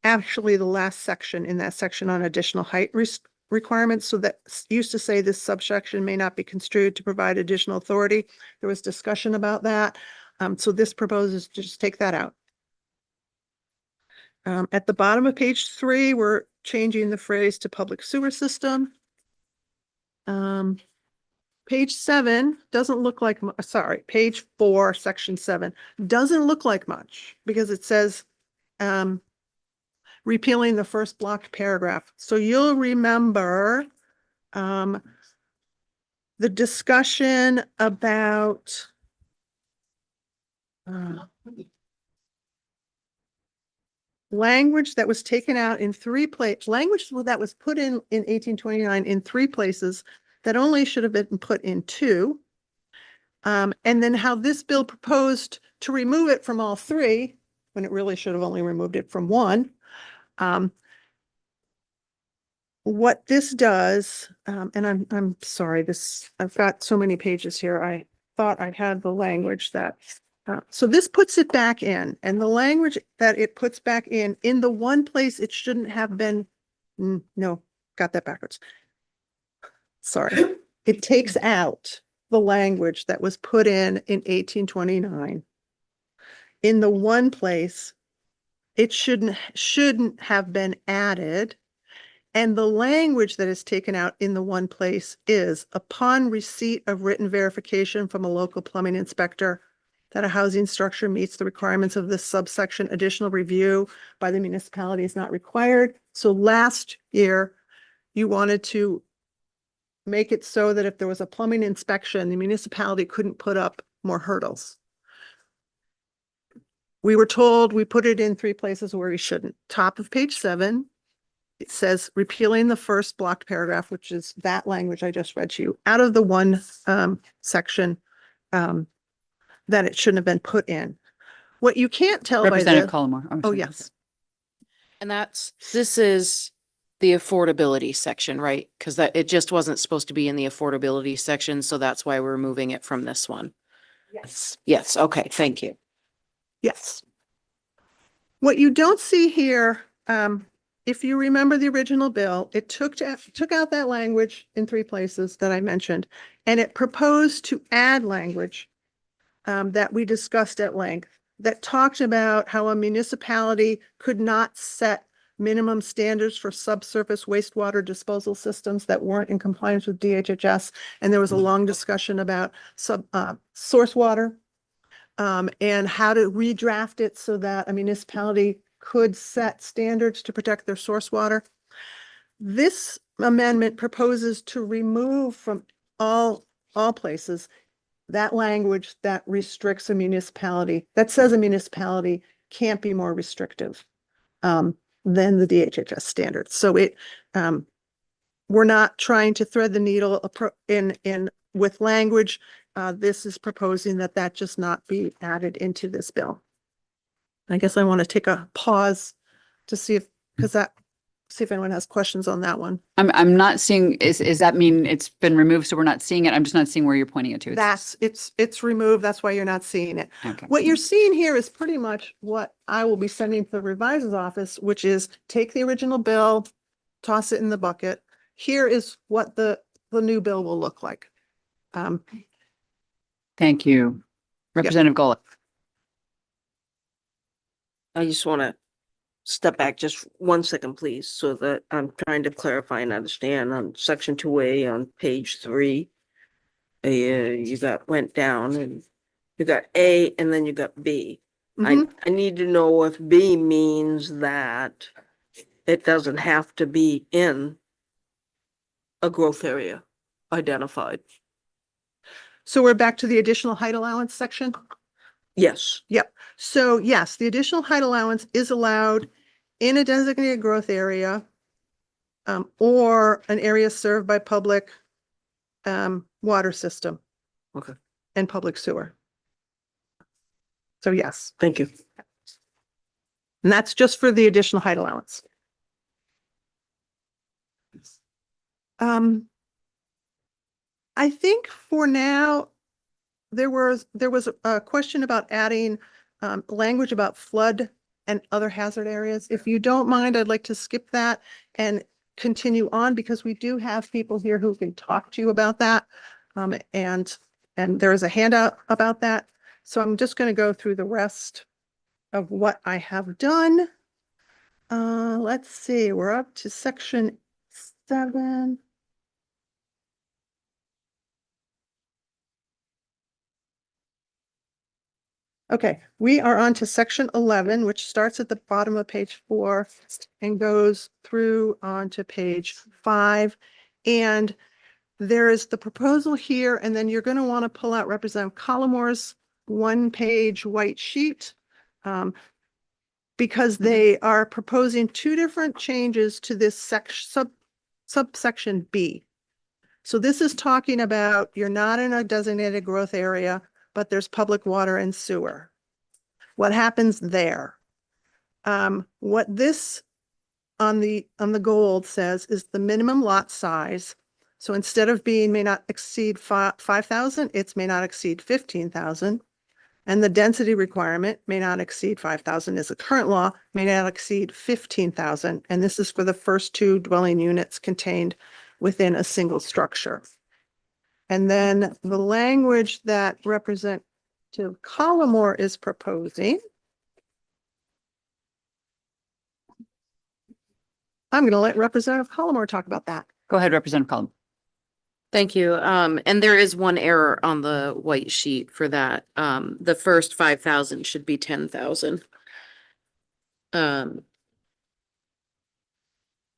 actually the last section in that section on additional height requirements. So that used to say this subsection may not be construed to provide additional authority. There was discussion about that. So this proposes to just take that out. At the bottom of page 3, we're changing the phrase to public sewer system. Page 7 doesn't look like, sorry, page 4, section 7 doesn't look like much because it says repealing the first blocked paragraph. So you'll remember the discussion about language that was taken out in 3 places, language that was put in 1829 in 3 places that only should have been put in 2. And then how this bill proposed to remove it from all 3 when it really should have only removed it from 1. What this does, and I'm sorry, I've got so many pages here. I thought I had the language that, so this puts it back in, and the language that it puts back in the one place it shouldn't have been, no, got that backwards. Sorry. It takes out the language that was put in 1829. In the one place it shouldn't have been added. And the language that is taken out in the one place is upon receipt of written verification from a local plumbing inspector that a housing structure meets the requirements of this subsection, additional review by the municipality is not required. So last year you wanted to make it so that if there was a plumbing inspection, the municipality couldn't put up more hurdles. We were told we put it in 3 places where we shouldn't. Top of page 7, it says repealing the first blocked paragraph, which is that language I just read to you, out of the one section that it shouldn't have been put in. What you can't tell by Representative the, Collmore. oh, yes. And this is the affordability section, right? Because it just wasn't supposed to be in the affordability section, so that's why we're moving it from this one. Yes. Yes, okay, thank you. Yes. What you don't see here, if you remember the original bill, it took out that language in 3 places that I mentioned, and it proposed to add language that we discussed at length that talked about how a municipality could not set minimum standards for subsurface wastewater disposal systems that weren't in compliance with DHHS. And there was a long discussion about source water and how to redraft it so that a municipality could set standards to protect their source water. This amendment proposes to remove from all places that language that restricts a municipality, that says a municipality can't be more restrictive than the DHHS standards. So we're not trying to thread the needle in with language. This is proposing that just not be added into this bill. I guess I want to take a pause to see if anyone has questions on that one. I'm not seeing, is that mean it's been removed, so we're not seeing it? I'm just not seeing where you're pointing it to. It's removed. That's why you're not seeing it. Okay. What you're seeing here is pretty much what I will be sending to the reviser's office, which is take the original bill, toss it in the bucket. Here is what the new bill will look like. Thank you. Representative Golub. I just want to step back just 1 second, please, so that I'm trying to clarify and understand on section 2A on page 3. You went down and you got A and then you got B. I need to know if B means that it doesn't have to be in a growth area identified. So we're back to the additional height allowance section? Yes. Yep. So yes, the additional height allowance is allowed in a designated growth area or an area served by public water system. Okay. And public sewer. So yes. Thank you. And that's just for the additional height allowance. I think for now, there was a question about adding language about flood and other hazard areas. If you don't mind, I'd like to skip that and continue on because we do have people here who can talk to you about that. And there is a handout about that. So I'm just going to go through the rest of what I have done. Let's see, we're up to section 7. Okay, we are on to section 11, which starts at the bottom of page 4 and goes through onto page 5. And there is the proposal here, and then you're going to want to pull out Representative Collimore's one-page white sheet because they are proposing 2 different changes to this subsection B. So this is talking about you're not in a designated growth area, but there's public water and sewer. What happens there? What this on the gold says is the minimum lot size. So instead of being may not exceed 5,000, it's may not exceed 15,000. And the density requirement may not exceed 5,000 is the current law, may not exceed 15,000. And this is for the first 2 dwelling units contained within a single structure. And then the language that Representative Collimore is proposing. I'm going to let Representative Collimore talk about that. Go ahead, Representative Collins. Thank you. And there is one error on the white sheet for that. The first 5,000 should be 10,000. And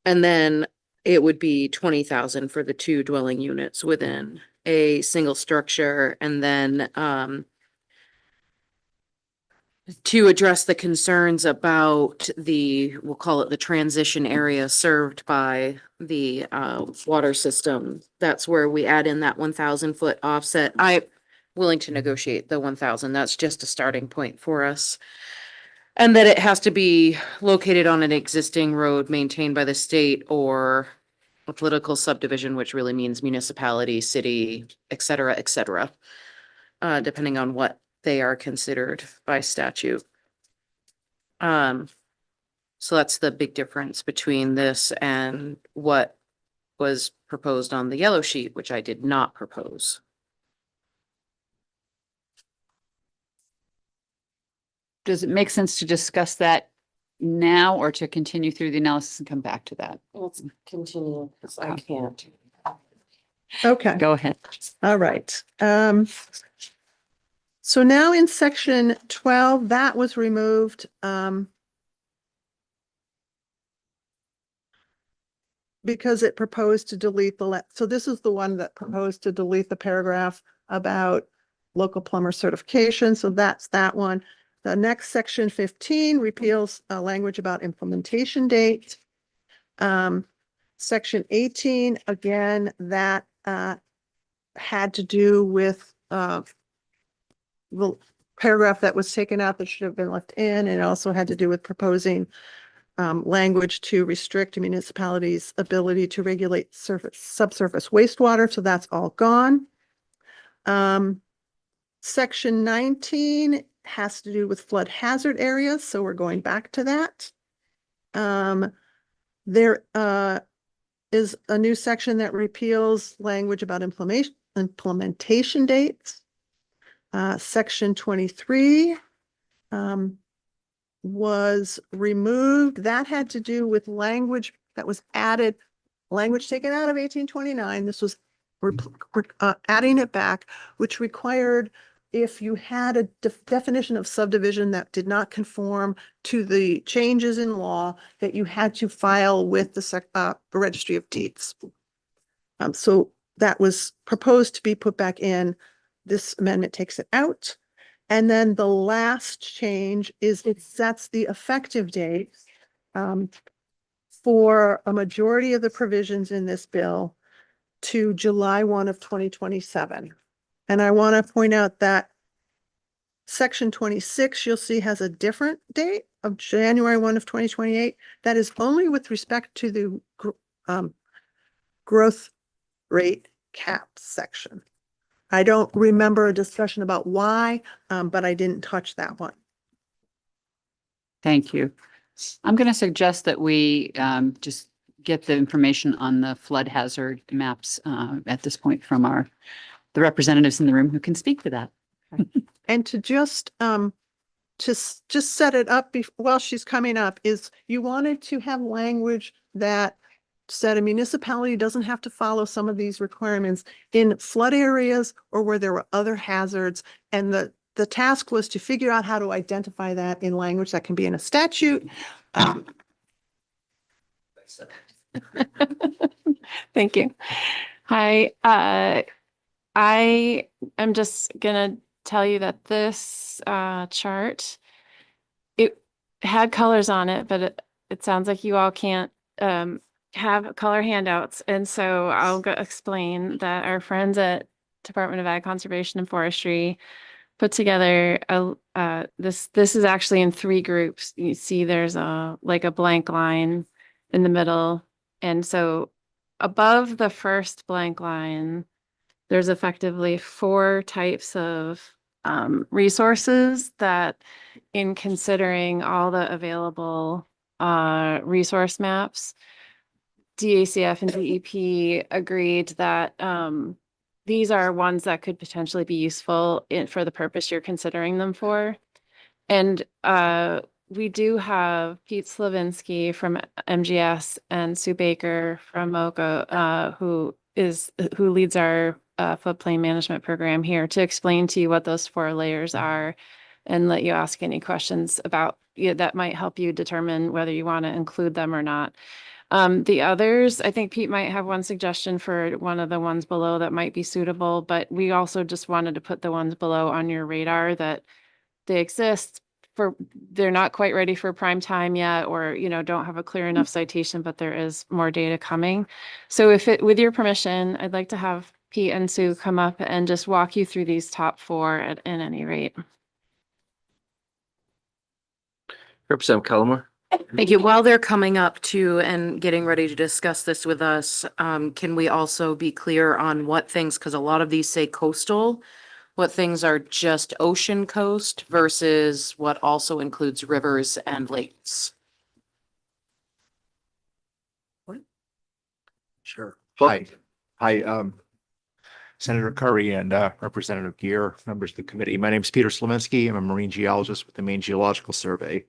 then it would be 20,000 for the 2 dwelling units within a single structure. And then, to address the concerns about we'll call it the transition area served by the water system. That's where we add in that 1,000-foot offset. I'm willing to negotiate the 1,000. That's just a starting point for us. And that it has to be located on an existing road maintained by the state or a political subdivision, which really means municipality, city, et cetera, depending on what they are considered by statute. So that's the big difference between this and what was proposed on the yellow sheet, which I did not propose. Does it make sense to discuss that now or to continue through the analysis and come back to that? Let's continue because I can't. Okay. Go ahead. All right. So now in section 12, that was removed. Because it proposed to delete so this is the one that proposed to delete the paragraph about local plumber certification. So that's that one. The next section 15 repeals language about implementation date. Section 18, again, that had to do with the paragraph that was taken out that should have been left in. And it also had to do with proposing language to restrict a municipality's ability to regulate subsurface wastewater. So that's all gone. Section 19 has to do with flood hazard areas. So we're going back to that. There is a new section that repeals language about implementation dates. Section 23 was removed. That had to do with language that was added, language taken out of 1829. This was adding it back, which required if you had a definition of subdivision that did not conform to the changes in law, that you had to file with the Registry of Deeds. So that was proposed to be put back in. This amendment takes it out. And then the last change is it sets the effective date for a majority of the provisions in this bill to July 1 of 2027. And I want to point out that Section 26, you'll see, has a different date of January 1 of 2028. That is only with respect to the growth rate cap section. I don't remember a discussion about why, but I didn't touch that one. Thank you. I'm going to suggest that we just get the information on the flood hazard maps at this point from the representatives in the room who can speak to that. And to just set it up while she's coming up, is you wanted to have language that said a municipality doesn't have to follow some of these requirements in flood areas or where there were other hazards. And the task was to figure out how to identify that in language that can be in a statute. Thank you. Hi, I am just gonna tell you that this chart, it had colors on it, but it sounds like you all can't have color handouts. And so I'll explain that our friends at Department of Ag Conservation and Forestry put together this is actually in 3 groups. You see there's a blank line in the middle. And so above the first blank line, there's effectively 4 types of resources that, in considering all the available resource maps, DACF and DEP agreed that these are ones that could potentially be useful for the purpose you're considering them for. And we do have Pete Slavinsky from MGS and Sue Baker from MOCA, who leads our floodplain management program here, to explain to you what those 4 layers are and let you ask any questions about that might help you determine whether you want to include them or not. The others, I think Pete might have one suggestion for one of the ones below that might be suitable, but we also just wanted to put the ones below on your radar that they exist. They're not quite ready for prime time yet, or, don't have a clear enough citation, but there is more data coming. So with your permission, I'd like to have Pete and Sue come up and just walk you through these top 4 at any rate. Representative Cullimore. Thank you. While they're coming up to and getting ready to discuss this with us, can we also be clear on what things, because a lot of these say coastal, what things are just ocean coast versus what also includes rivers and lakes? Sure. Hi, Senator Curry and Representative Gear, members of the committee. My name is Peter Slavinsky. I'm a marine geologist with the Maine Geological Survey.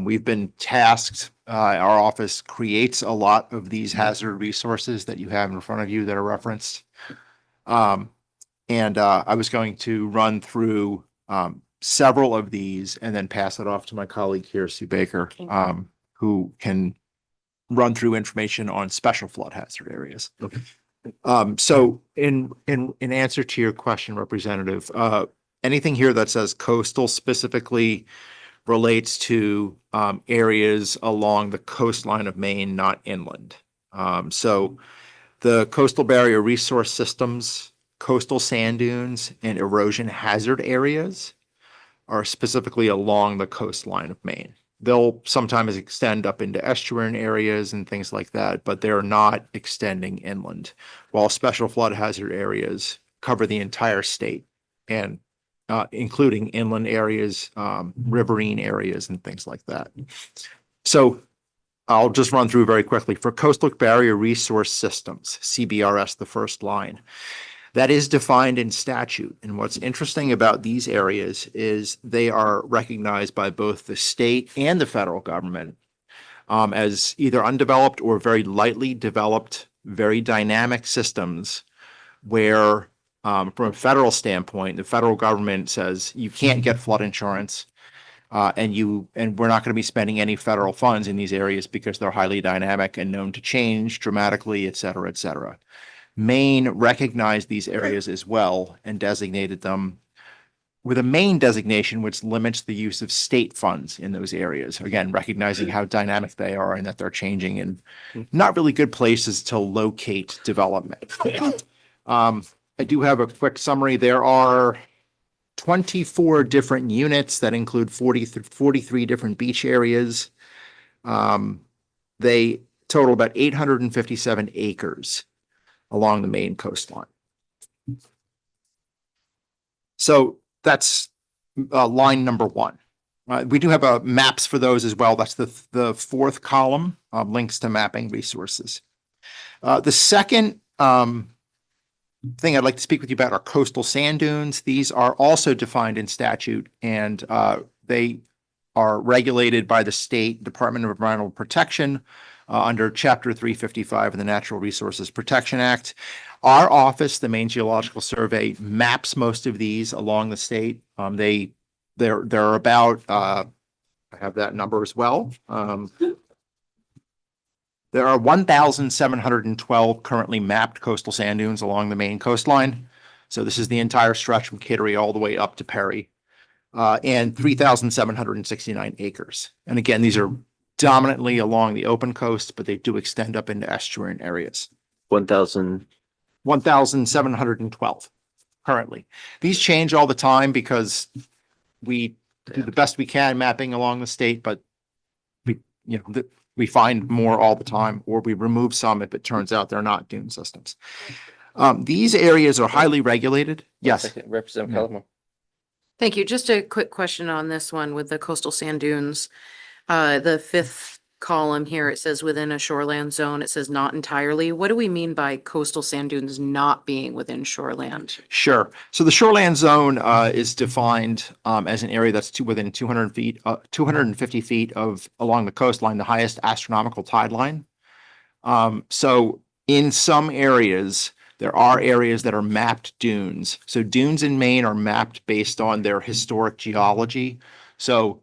We've been tasked, our office creates a lot of these hazard resources that you have in front of you that are referenced. I was going to run through several of these and then pass it off to my colleague here, Sue Baker, who can run through information on special flood hazard areas. Okay. So in answer to your question, Representative, anything here that says coastal specifically relates to areas along the coastline of Maine, not inland. So the coastal barrier resource systems, coastal sand dunes, and erosion hazard areas are specifically along the coastline of Maine. They'll sometimes extend up into estuarine areas and things like that, but they're not extending inland, while special flood hazard areas cover the entire state, and including inland areas, riverine areas, and things like that. So I'll just run through very quickly. For coastal barrier resource systems, CBRS, the first line, that is defined in statute. And what's interesting about these areas is they are recognized by both the state and the federal government as either undeveloped or very lightly developed, very dynamic systems where from a federal standpoint, the federal government says you can't get flood insurance. And we're not going to be spending any federal funds in these areas because they're highly dynamic and known to change dramatically, et cetera, et cetera. Maine recognized these areas as well and designated them with a Maine designation, which limits the use of state funds in those areas. Again, recognizing how dynamic they are and that they're changing and not really good places to locate development. I do have a quick summary. There are 24 different units that include 43 different beach areas. They total about 857 acres along the Maine coastline. So that's line number one. We do have maps for those as well. That's the fourth column, links to mapping resources. The second thing I'd like to speak with you about are coastal sand dunes. These are also defined in statute, and they are regulated by the State Department of Environmental Protection under Chapter 355 of the Natural Resources Protection Act. Our office, the Maine Geological Survey, maps most of these along the state. They're about, I have that number as well. There are 1,712 currently mapped coastal sand dunes along the Maine coastline. So this is the entire stretch from Kittery all the way up to Perry, and 3,769 acres. And again, these are dominantly along the open coast, but they do extend up into estuarine areas. 1,712 currently. These change all the time because we do the best we can mapping along the state, but we find more all the time, or we remove some if it turns out they're not dune systems. These areas are highly regulated. Yes. Representative Callamore. Thank you. Just a quick question on this one with the coastal sand dunes. The fifth column here, it says within a shoreland zone, it says not entirely. What do we mean by coastal sand dunes not being within shoreland? Sure. So the shoreland zone is defined as an area that's within 200 feet, 250 feet of along the coastline, the highest astronomical tide line. So in some areas, there are areas that are mapped dunes. So dunes in Maine are mapped based on their historic geology. So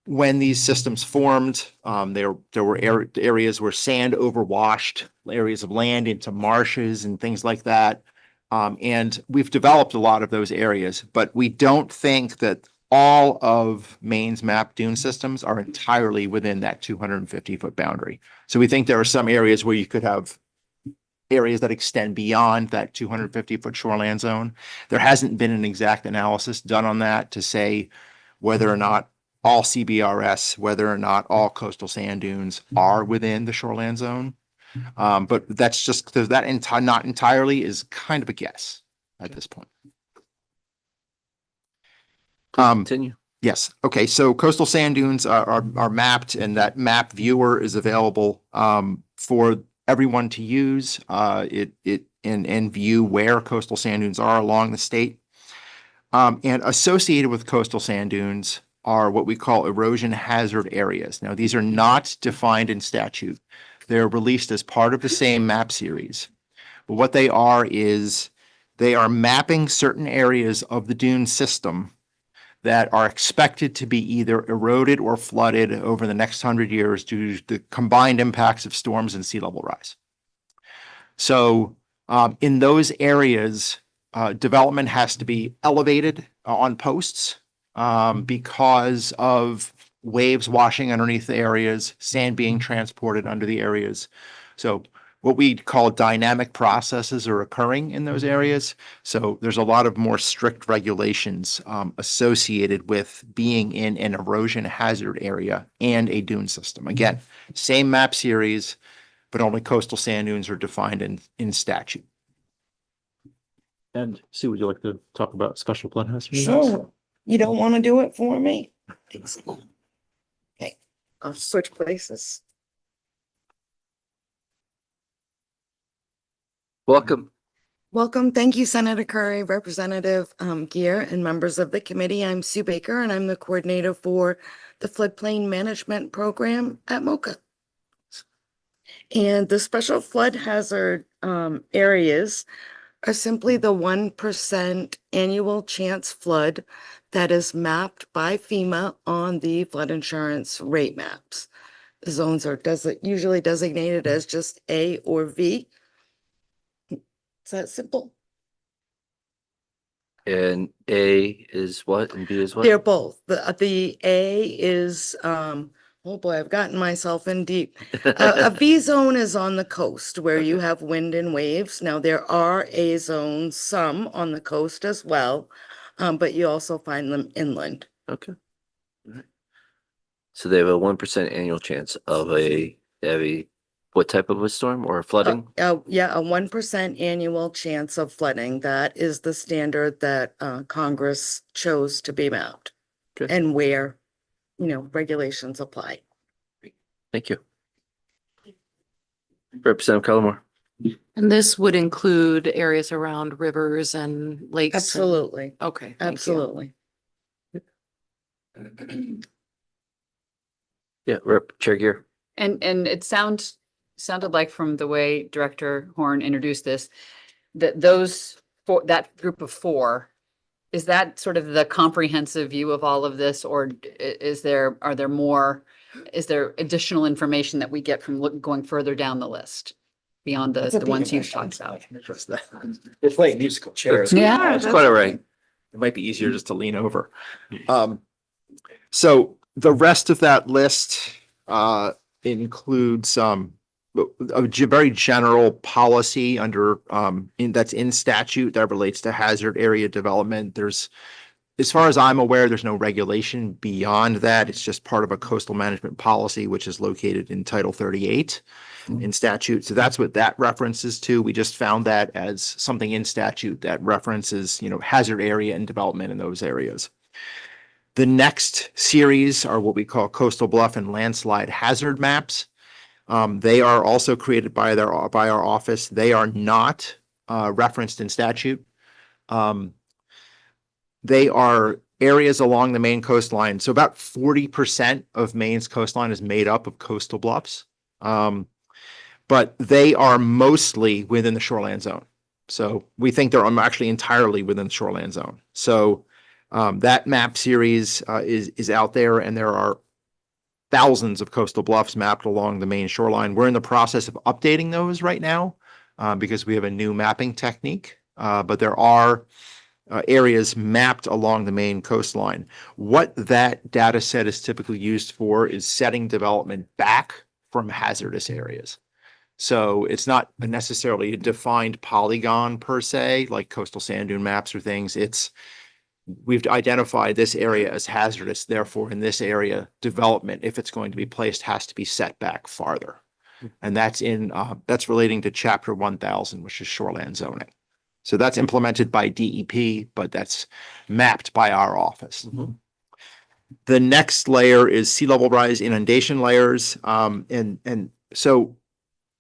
when these systems formed, there were areas where sand overwashed areas of land into marshes and things like that. And we've developed a lot of those areas, but we don't think that all of Maine's mapped dune systems are entirely within that 250-foot boundary. So we think there are some areas where you could have areas that extend beyond that 250-foot shoreland zone. There hasn't been an exact analysis done on that to say whether or not all CBRS, whether or not all coastal sand dunes are within the shoreland zone. But that's just that not entirely is kind of a guess at this point. Continue. Yes. Okay. So coastal sand dunes are mapped, and that map viewer is available for everyone to use. And view where coastal sand dunes are along the state. And associated with coastal sand dunes are what we call erosion hazard areas. Now, these are not defined in statute. They're released as part of the same map series. But what they are is they are mapping certain areas of the dune system that are expected to be either eroded or flooded over the next 100 years due to the combined impacts of storms and sea level rise. So in those areas, development has to be elevated on posts because of waves washing underneath the areas, sand being transported under the areas. So what we call dynamic processes are occurring in those areas. So there's a lot of more strict regulations associated with being in an erosion hazard area and a dune system. Again, same map series, but only coastal sand dunes are defined in statute. And Sue, would you like to talk about special flood hazards? Sure. You don't want to do it for me? Okay, I'll switch places. Welcome. Welcome. Thank you, Senator Curry, Representative Gear, and members of the committee. I'm Sue Baker, and I'm the coordinator for the Floodplain Management Program at MOCA. And the special flood hazard areas are simply the 1% annual chance flood that is mapped by FEMA on the flood insurance rate maps. The zones are usually designated as just A or V. It's that simple. And A is what and B is what? They're both. The A is, oh boy, I've gotten myself in deep. A V zone is on the coast where you have wind and waves. Now, there are A zones, some on the coast as well, but you also find them inland. Okay. All right. So they have a 1% annual chance of what type of a storm or flooding? Yeah, a 1% annual chance of flooding. That is the standard that Congress chose to be mapped. Okay. And where, regulations apply. Thank you. Representative Cullimore. And this would include areas around rivers and lakes? and- Absolutely. Okay. thank you. Absolutely. Yeah, Chair Gear. And it sounded like from the way Director Horn introduced this, that that group of four, is that sort of the comprehensive view of all of this, or is there additional information that we get from going further down the list beyond the ones you've talked about? They're playing musical chairs. Yeah. That's quite all right. It might be easier just to lean over. So the rest of that list includes very general policy under that's in statute that relates to hazard area development. As far as I'm aware, there's no regulation beyond that. It's just part of a coastal management policy, which is located in Title 38 in statute. So that's what that references to. We just found that as something in statute that references, hazard area and development in those areas. The next series are what we call coastal bluff and landslide hazard maps. They are also created by our office. They are not referenced in statute. They are areas along the Maine coastline. So about 40% of Maine's coastline is made up of coastal bluffs. But they are mostly within the shoreland zone. So we think they're actually entirely within the shoreland zone. So that map series is out there, and there are thousands of coastal bluffs mapped along the Maine shoreline. We're in the process of updating those right now because we have a new mapping technique, but there are areas mapped along the Maine coastline. What that data set is typically used for is setting development back from hazardous areas. So it's not necessarily a defined polygon per se, like coastal sand dune maps or things. We've identified this area as hazardous, therefore in this area, development, if it's going to be placed, has to be set back farther. And that's relating to Chapter 1000, which is shoreland zoning. So that's implemented by DEP, but that's mapped by our office. The next layer is sea level rise inundation layers. And so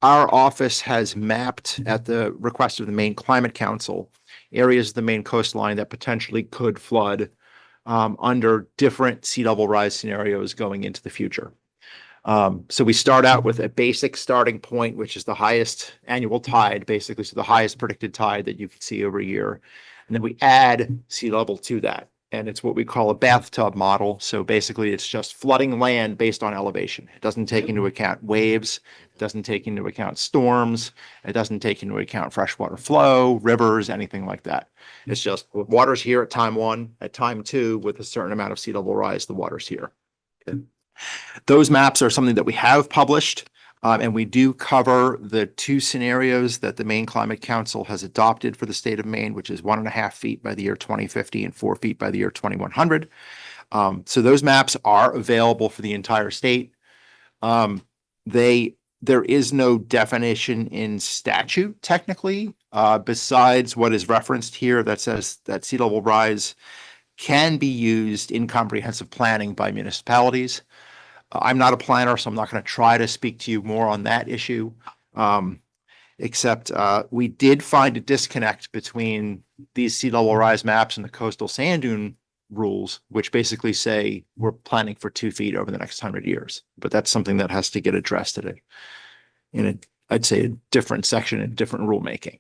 our office has mapped at the request of the Maine Climate Council areas of the Maine coastline that potentially could flood under different sea level rise scenarios going into the future. So we start out with a basic starting point, which is the highest annual tide, basically, so the highest predicted tide that you can see over a year. And then we add sea level to that. And it's what we call a bathtub model. So basically, it's just flooding land based on elevation. It doesn't take into account waves. It doesn't take into account storms. It doesn't take into account freshwater flow, rivers, anything like that. It's just water's here at time 1, at time 2, with a certain amount of sea level rise, the water's here. Okay. Those maps are something that we have published, and we do cover the 2 scenarios that the Maine Climate Council has adopted for the state of Maine, which is 1.5 feet by the year 2050 and 4 feet by the year 2100. So those maps are available for the entire state. There is no definition in statute, technically, besides what is referenced here that says that sea level rise can be used in comprehensive planning by municipalities. I'm not a planner, so I'm not going to try to speak to you more on that issue, except we did find a disconnect between these sea level rise maps and the coastal sand dune rules, which basically say we're planning for 2 feet over the next 100 years. But that's something that has to get addressed in I'd say, a different section and different rulemaking.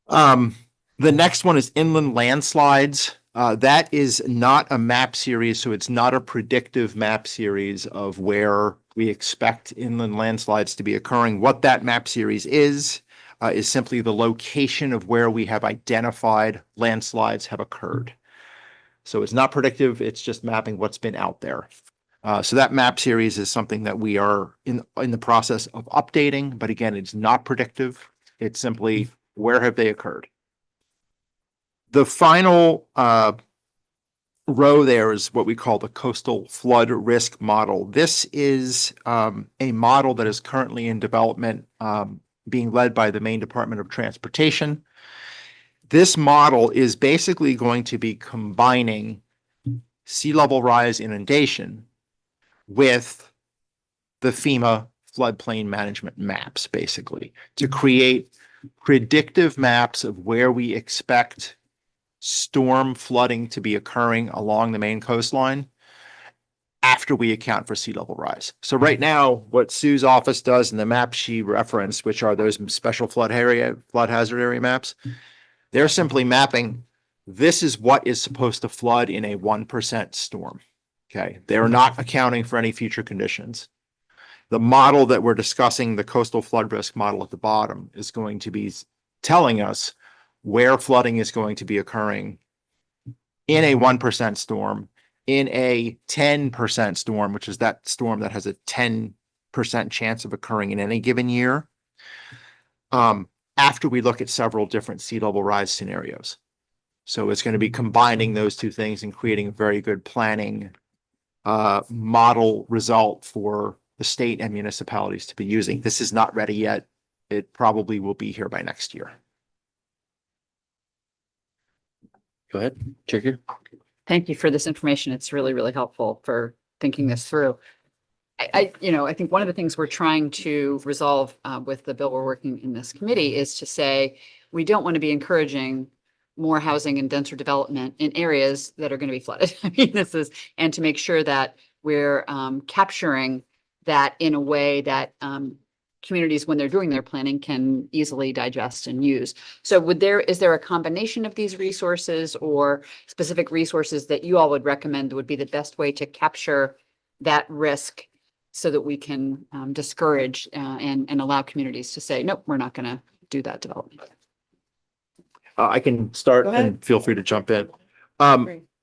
The next one is inland landslides. That is not a map series, so it's not a predictive map series of where we expect inland landslides to be occurring. What that map series is simply the location of where we have identified landslides have occurred. So it's not predictive, it's just mapping what's been out there. So that map series is something that we are in the process of updating, but again, it's not predictive. It's simply where have they occurred. The final row there is what we call the coastal flood risk model. This is a model that is currently in development, being led by the Maine Department of Transportation. This model is basically going to be combining sea level rise inundation with the FEMA floodplain management maps, basically, to create predictive maps of where we expect storm flooding to be occurring along the Maine coastline after we account for sea level rise. So right now, what Sue's office does in the map she referenced, which are those special flood hazard area maps, they're simply mapping, this is what is supposed to flood in a 1% storm. Okay, they're not accounting for any future conditions. The model that we're discussing, the coastal flood risk model at the bottom, is going to be telling us where flooding is going to be occurring in a 1% storm, in a 10% storm, which is that storm that has a 10% chance of occurring in any given year, after we look at several different sea level rise scenarios. So it's going to be combining those two things and creating a very good planning model result for the state and municipalities to be using. This is not ready yet. It probably will be here by next year. Go ahead, Chair. Thank you for this information. It's really, really helpful for thinking this through. I think one of the things we're trying to resolve with the bill we're working in this committee is to say, we don't want to be encouraging more housing and denser development in areas that are going to be flooded. I mean, and to make sure that we're capturing that in a way that communities, when they're doing their planning, can easily digest and use. So is there a combination of these resources or specific resources that you all would recommend would be the best way to capture that risk so that we can discourage and allow communities to say, nope, we're not going to do that development? I can start and feel free to jump in.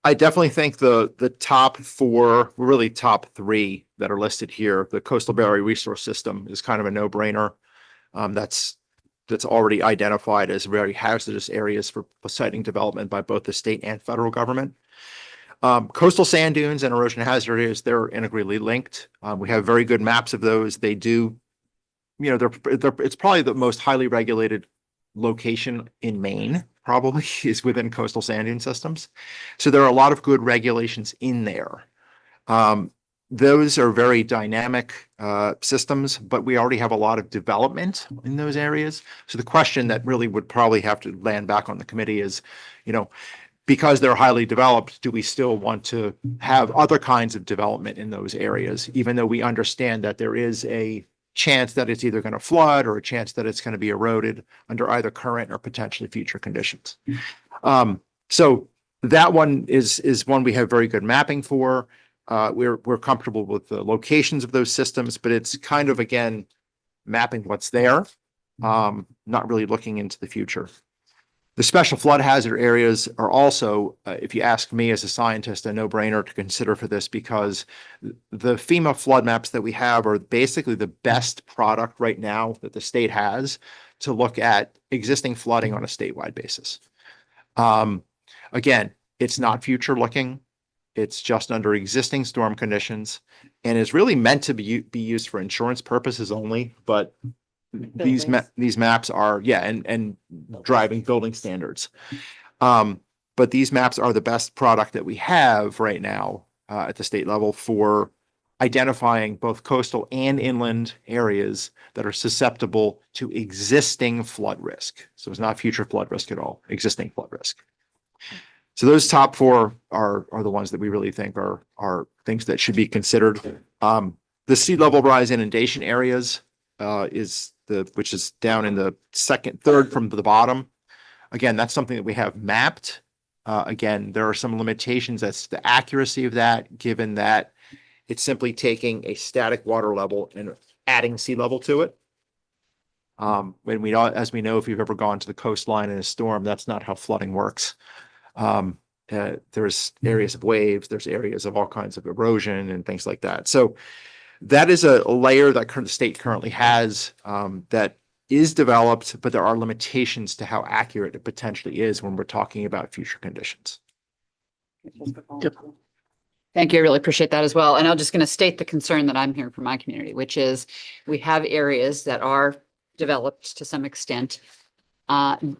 I definitely think the top four, really top three that are listed here, the Coastal Barrier Resource System is kind of a no-brainer. That's already identified as very hazardous areas for siting development by both the state and federal government. Coastal sand dunes and erosion hazard areas, they're integrally linked. We have very good maps of those. They do, it's probably the most highly regulated location in Maine, probably, is within coastal sand dune systems. So there are a lot of good regulations in there. Those are very dynamic systems, but we already have a lot of development in those areas. So the question that really would probably have to land back on the committee is, because they're highly developed, do we still want to have other kinds of development in those areas, even though we understand that there is a chance that it's either going to flood or a chance that it's going to be eroded under either current or potentially future conditions. So that one is one we have very good mapping for. We're comfortable with the locations of those systems, but it's kind of, again, mapping what's there, not really looking into the future. The special flood hazard areas are also, if you ask me as a scientist, a no-brainer to consider for this, because the FEMA flood maps that we have are basically the best product right now that the state has to look at existing flooding on a statewide basis. Again, it's not future looking. It's just under existing storm conditions and is really meant to be used for insurance purposes only, but these maps are, and driving building standards. But these maps are the best product that we have right now at the state level for identifying both coastal and inland areas that are susceptible to existing flood risk. So it's not future flood risk at all, existing flood risk. So those top four are the ones that we really think are things that should be considered. The sea level rise inundation areas which is down in the third from the bottom. Again, that's something that we have mapped. Again, there are some limitations as to the accuracy of that, given that it's simply taking a static water level and adding sea level to it. When we, as we know, if you've ever gone to the coastline in a storm, that's not how flooding works. There's areas of waves, there's areas of all kinds of erosion and things like that. So that is a layer that the state currently has that is developed, but there are limitations to how accurate it potentially is when we're talking about future conditions. Thank you. I really appreciate that as well. And I'm just going to state the concern that I'm hearing from my community, which is we have areas that are developed to some extent.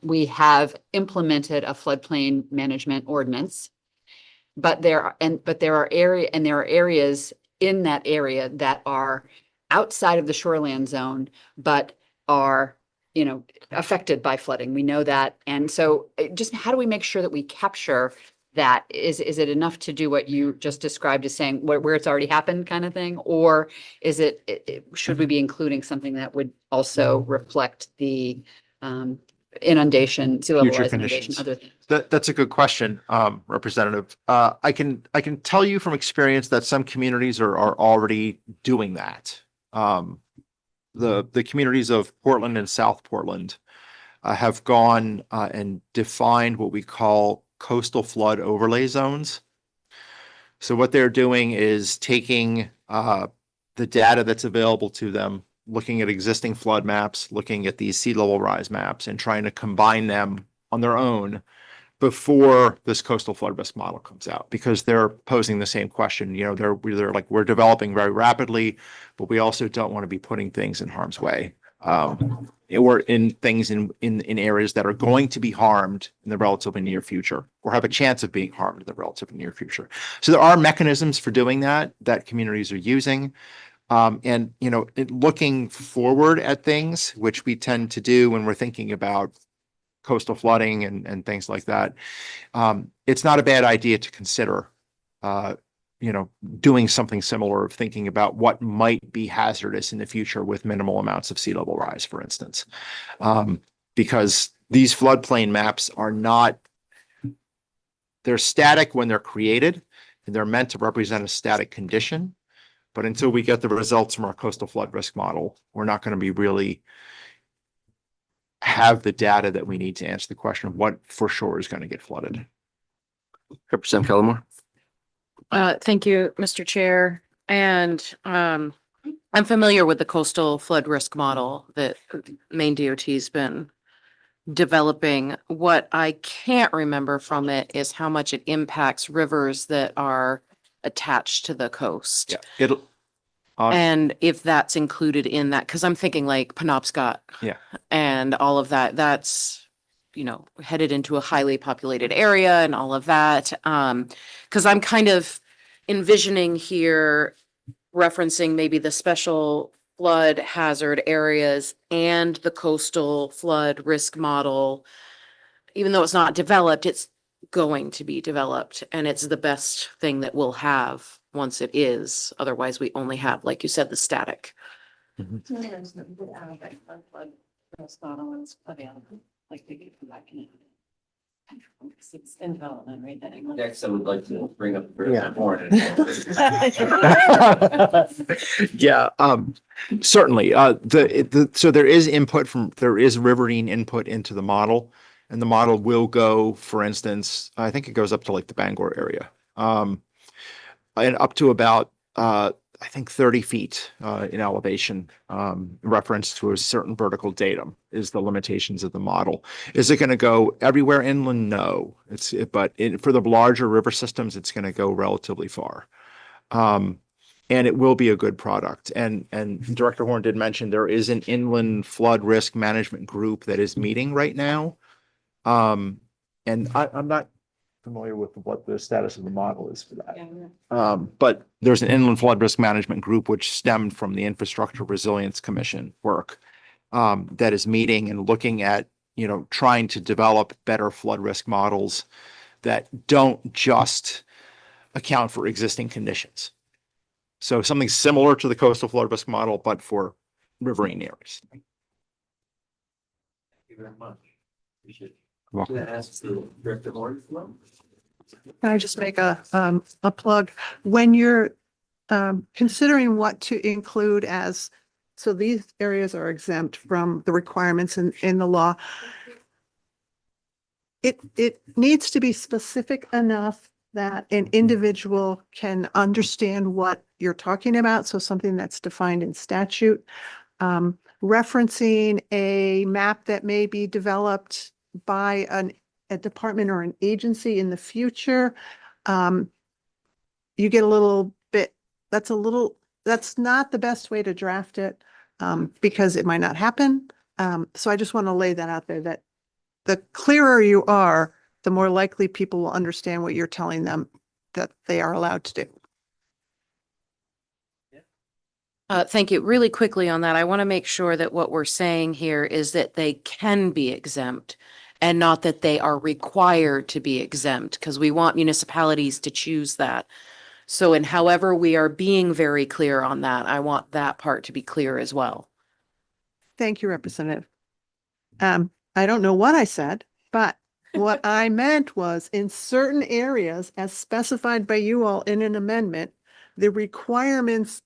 We have implemented a floodplain management ordinance, but there are areas in that area that are outside of the shoreland zone, but are, affected by flooding. We know that. And so just how do we make sure that we capture that? Is it enough to do what you just described as saying where it's already happened kind of thing? Or is should we be including something that would also reflect the inundation, sea level Future rise inundation, conditions. other things? That's a good question, Representative. I can tell you from experience that some communities are already doing that. The communities of Portland and South Portland have gone and defined what we call coastal flood overlay zones. So what they're doing is taking the data that's available to them, looking at existing flood maps, looking at these sea level rise maps, and trying to combine them on their own before this coastal flood risk model comes out, because they're posing the same question. They're like, we're developing very rapidly, but we also don't want to be putting things in harm's way. Or in things in areas that are going to be harmed in the relatively near future, or have a chance of being harmed in the relatively near future. So there are mechanisms for doing that communities are using. And looking forward at things, which we tend to do when we're thinking about coastal flooding and things like that, it's not a bad idea to consider doing something similar, of thinking about what might be hazardous in the future with minimal amounts of sea level rise, for instance. Because these floodplain maps they're static when they're created, and they're meant to represent a static condition. But until we get the results from our coastal flood risk model, we're not going to be really have the data that we need to answer the question of what for sure is going to get flooded. Representative Kellamore. Thank you, Mr. Chair. And I'm familiar with the coastal flood risk model that Maine DOT's been developing. What I can't remember from it is how much it impacts rivers that are attached to the coast. Yeah, And if that's included in that, because I'm thinking like Penobscot. Yeah. And all of that, that's, headed into a highly populated area and all of that. Because I'm kind of envisioning here referencing maybe the special flood hazard areas and the coastal flood risk model. Even though it's not developed, it's going to be developed, and it's the best thing that we'll have once it is. Otherwise, we only have, like you said, the static. It's in development, right? Next, I would like to bring up. Yeah, certainly. So there is riverine input into the model, and the model will go, for instance, I think it goes up to like the Bangor area, and up to about I think 30 feet in elevation, reference to a certain vertical datum is the limitations of the model. Is it going to go everywhere inland? No, but for the larger river systems, it's going to go relatively far. And it will be a good product. And Director Horn did mention there is an inland flood risk management group that is meeting right now. And I'm not familiar with what the status of the model is for that. But there's an inland flood risk management group which stemmed from the Infrastructure Resilience Commission work that is meeting and looking at, trying to develop better flood risk models that don't just account for existing conditions. So something similar to the coastal flood risk model, but for riverine areas. Thank you very much. Appreciate it. Can I just make a plug? When you're considering what to include as, so these areas are exempt from the requirements in the law. It needs to be specific enough that an individual can understand what you're talking about. So something that's defined in statute. Referencing a map that may be developed by a department or an agency in the future. You get a little bit, that's not the best way to draft it, because it might not happen. So I just want to lay that out there, that the clearer you are, the more likely people will understand what you're telling them that they are allowed to do. Thank you. Really quickly on that, I want to make sure that what we're saying here is that they can be exempt and not that they are required to be exempt, because we want municipalities to choose that. So in however we are being very clear on that, I want that part to be clear as well. Thank you, Representative. I don't know what I said, but what I meant was in certain areas as specified by you all in an amendment, the requirements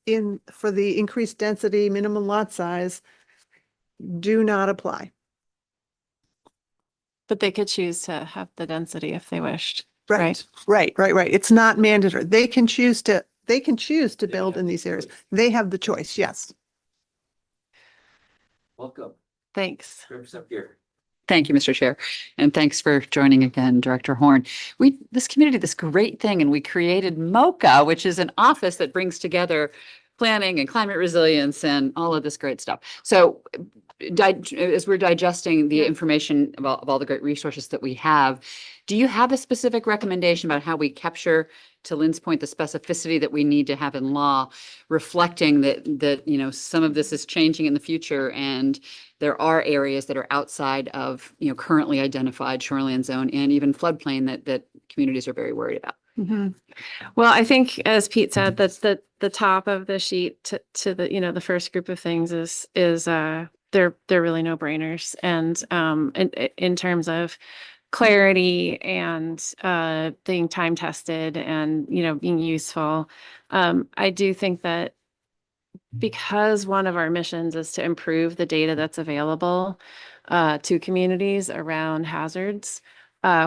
for the increased density, minimum lot size do not apply. But they could choose to have the density if they wished. Right. It's not mandatory. They can choose to build in these areas. They have the choice. Yes. Welcome. Thanks. Thank you, Mr. Chair. And thanks for joining again, Director Horn. This community did this great thing, and we created MOCA, which is an office that brings together planning and climate resilience and all of this great stuff. So as we're digesting the information of all the great resources that we have, do you have a specific recommendation about how we capture, to Lynn's point, the specificity that we need to have in law, reflecting that some of this is changing in the future, and there are areas that are outside of currently identified shoreline zone and even floodplain that communities are very worried about? Mm-hmm. Well, I think, as Pete said, that's the top of the sheet to the the first group of things is they're really no brainers, and in terms of clarity and being time tested and being useful. I do think that because one of our missions is to improve the data that's available to communities around hazards,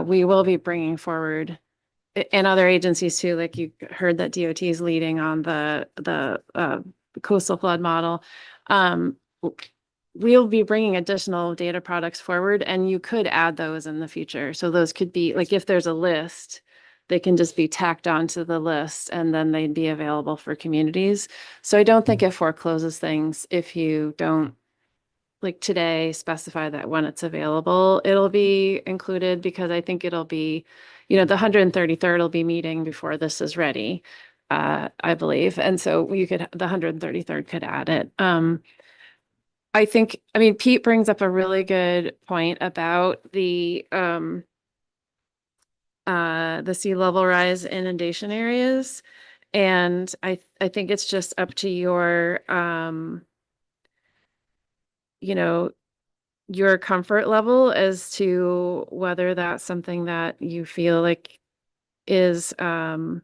we will be bringing forward, and other agencies too, like you heard that DOT is leading on the coastal flood model. We'll be bringing additional data products forward, and you could add those in the future. So those could be, like, if there's a list, they can just be tacked onto the list, and then they'd be available for communities. So I don't think it forecloses things if you don't, like today, specify that when it's available, it'll be included, because I think it'll be, the 133rd will be meeting before this is ready, I believe. And so the 133rd could add it. Pete brings up a really good point about the sea level rise inundation areas. And I think it's just up to your, your comfort level as to whether that's something that you feel like is, there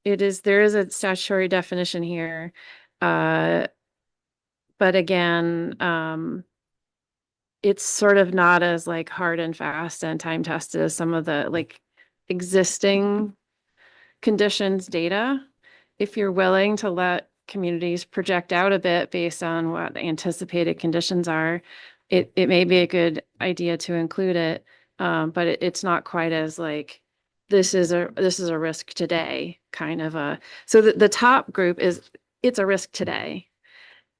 is a statutory definition here. But again, it's sort of not as like hard and fast and time tested as some of the like existing conditions data. If you're willing to let communities project out a bit based on what the anticipated conditions are, it may be a good idea to include it. But it's not quite as like, this is a risk today kind of a, so the top group is, it's a risk today.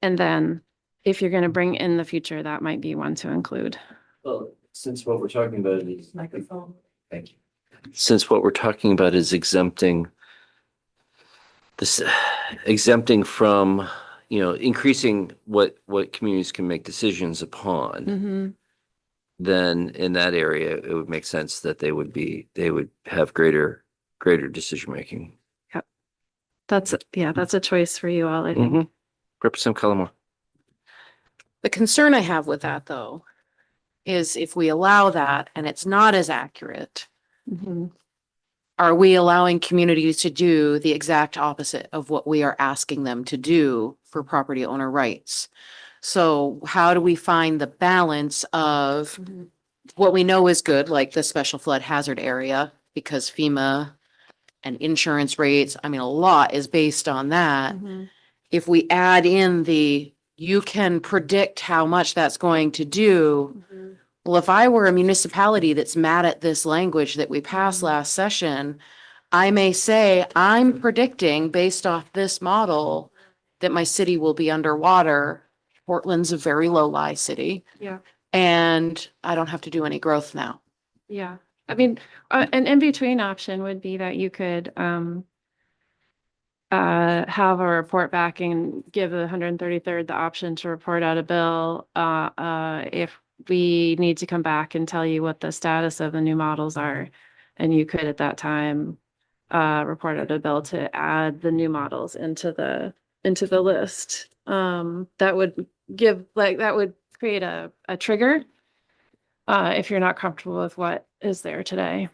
And then if you're going to bring in the future, that might be one to include. Well, since what we're talking about is microphone. Thank you. Since what we're talking about is exempting from, increasing what communities can make decisions upon, Mm-hmm. then in that area, it would make sense that they would have greater decision making. Yep. That's a choice for you all, I think. Mm-hmm. Representative Cullimore. The concern I have with that, though, is if we allow that and it's not as accurate, are we allowing communities to do the exact opposite of what we are asking them to do for property owner rights? So how do we find the balance of what we know is good, like the special flood hazard area, because FEMA and insurance rates, I mean, a lot is based on that. If we add in you can predict how much that's going to do. Well, if I were a municipality that's mad at this language that we passed last session, I may say, I'm predicting based off this model that my city will be underwater. Portland's a very low-lie city. Yeah. And I don't have to do any growth now. Yeah. I mean, an in-between option would be that you could, have a report back and give the 133rd the option to report out a bill, if we need to come back and tell you what the status of the new models are. And you could at that time, report out a bill to add the new models into the list. That would that would create a trigger, if you're not comfortable with what is there today.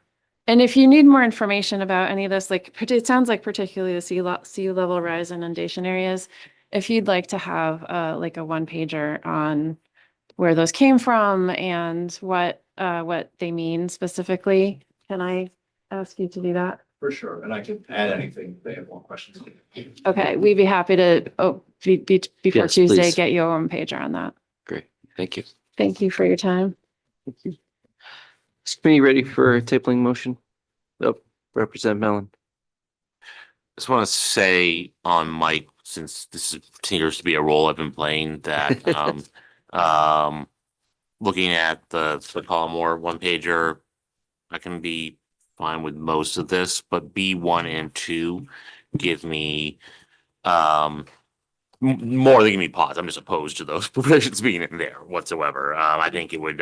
And if you need more information about any of this, like it sounds like particularly the sea level rise and inundation areas, if you'd like to have like a one pager on where those came from and what they mean specifically, can I ask you to do that? For sure, and I can add anything if they have more questions. Okay, we'd be happy to, before Yes, Tuesday, please. get you a one pager on that. Great. Thank you. Thank you for your time. Is committee ready for a tabling motion? Oh, Representative Mellon. Just want to say on Mike, since continues to be a role I've been playing, that looking at the column or one pager, I can be fine with most of this, but B1 and 2 give me more than give me pause. I'm just opposed to those provisions being in there whatsoever. I think it would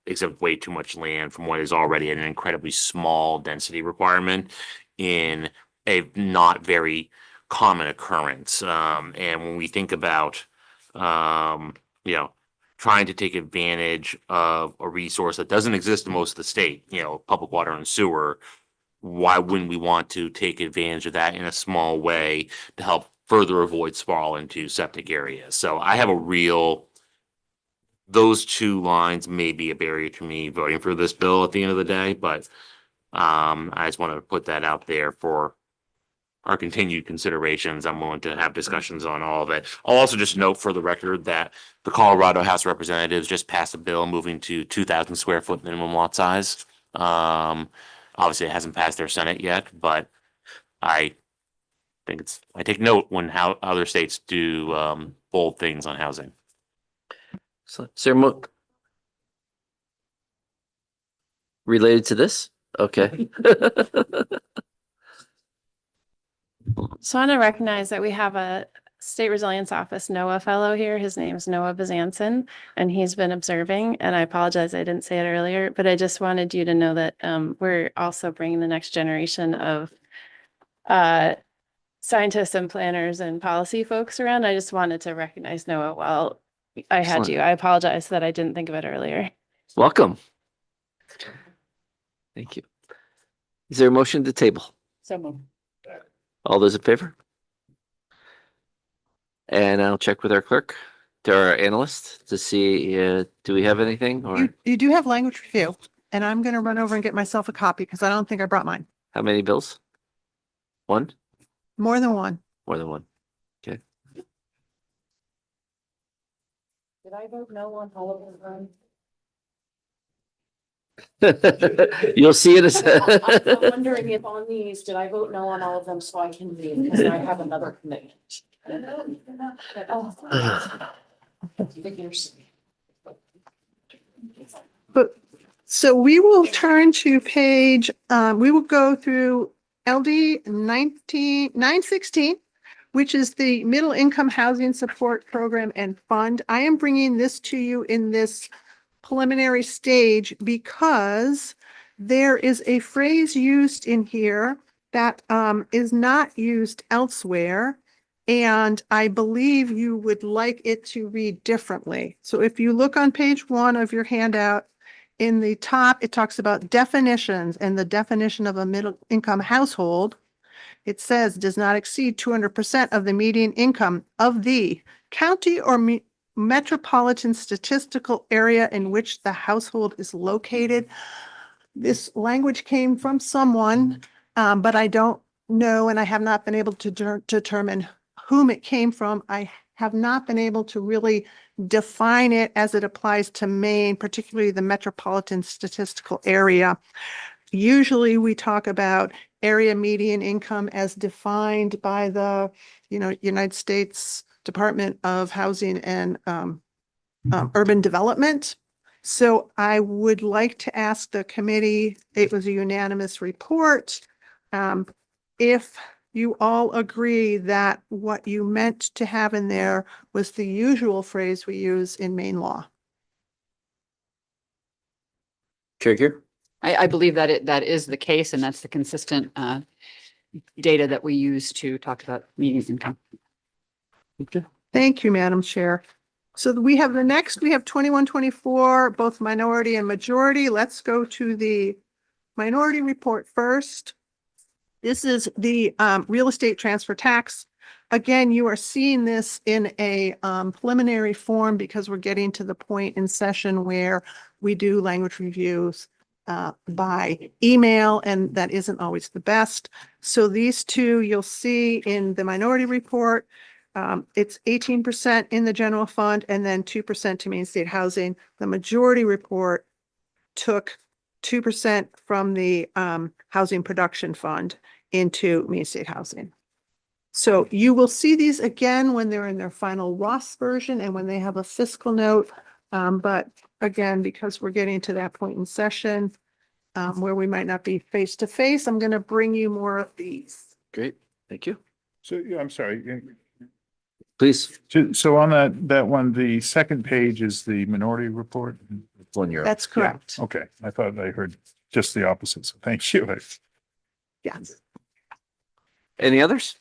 accept way too much land from what is already an incredibly small density requirement in a not very common occurrence. And when we think about, trying to take advantage of a resource that doesn't exist in most of the state, public water and sewer, why wouldn't we want to take advantage of that in a small way to help further avoid sprawl into septic areas? So I have those two lines may be a barrier to me voting for this bill at the end of the day, but I just want to put that out there for our continued considerations. I'm willing to have discussions on all of it. I'll also just note for the record that the Colorado House of Representatives just passed a bill moving to 2,000 square foot minimum lot size. Obviously, it hasn't passed their Senate yet, but I take note when how other states do bold things on housing. So, is there related to this? Okay. So I want to recognize that we have a State Resilience Office NOAA fellow here. His name's Noah Bazanson, and he's been observing. And I apologize, I didn't say it earlier, but I just wanted you to know that we're also bringing the next generation of scientists and planners and policy folks around. I just wanted to recognize Noah while I had Excellent. you. I apologize that I didn't think of it earlier. Welcome. Thank you. Is there a motion to table? So moved. All those in favor? And I'll check with our clerk, to our analyst, to see, do we have anything or You do have language review, and I'm going to run over and get myself a copy because I don't think I brought mine. how many bills? One? More than one. More than one. Okay. Did I vote no on all of them? You'll see it as. I'm wondering if on these, did I vote no on all of them so I can leave because I have another commitment? But, so we will turn to page, we will go through LD 916, which is the Middle Income Housing Support Program and Fund. I am bringing this to you in this preliminary stage because there is a phrase used in here that is not used elsewhere. And I believe you would like it to read differently. So if you look on page 1 of your handout, in the top, it talks about definitions, and the definition of a middle income household. It says does not exceed 200% of the median income of the county or metropolitan statistical area in which the household is located. This language came from someone, but I don't know, and I have not been able to determine whom it came from. I have not been able to really define it as it applies to Maine, particularly the metropolitan statistical area. Usually we talk about area median income as defined by the, United States Department of Housing and Urban Development. So I would like to ask the committee, it was a unanimous report, if you all agree that what you meant to have in there was the usual phrase we use in Maine law. Chair Gier? I believe that that is the case, and that's the consistent data that we use to talk about median income. Okay. Thank you, Madam Chair. So we have 2124, both minority and majority. Let's go to the minority report first. This is the real estate transfer tax. Again, you are seeing this in a preliminary form because we're getting to the point in session where we do language reviews by email, and that isn't always the best. So these two you'll see in the minority report. It's 18% in the general fund and then 2% to Maine State Housing. The majority report took 2% from the housing production fund into Maine State Housing. So you will see these again when they're in their final Ross version and when they have a fiscal note. But again, because we're getting to that point in session where we might not be face to face, I'm going to bring you more of these. Great. Thank you. So, yeah, I'm sorry. Please. So on that one, the second page is the minority report. One year. That's correct. Yeah, okay. I thought I heard just the opposite. So thank you. Yes. Any others?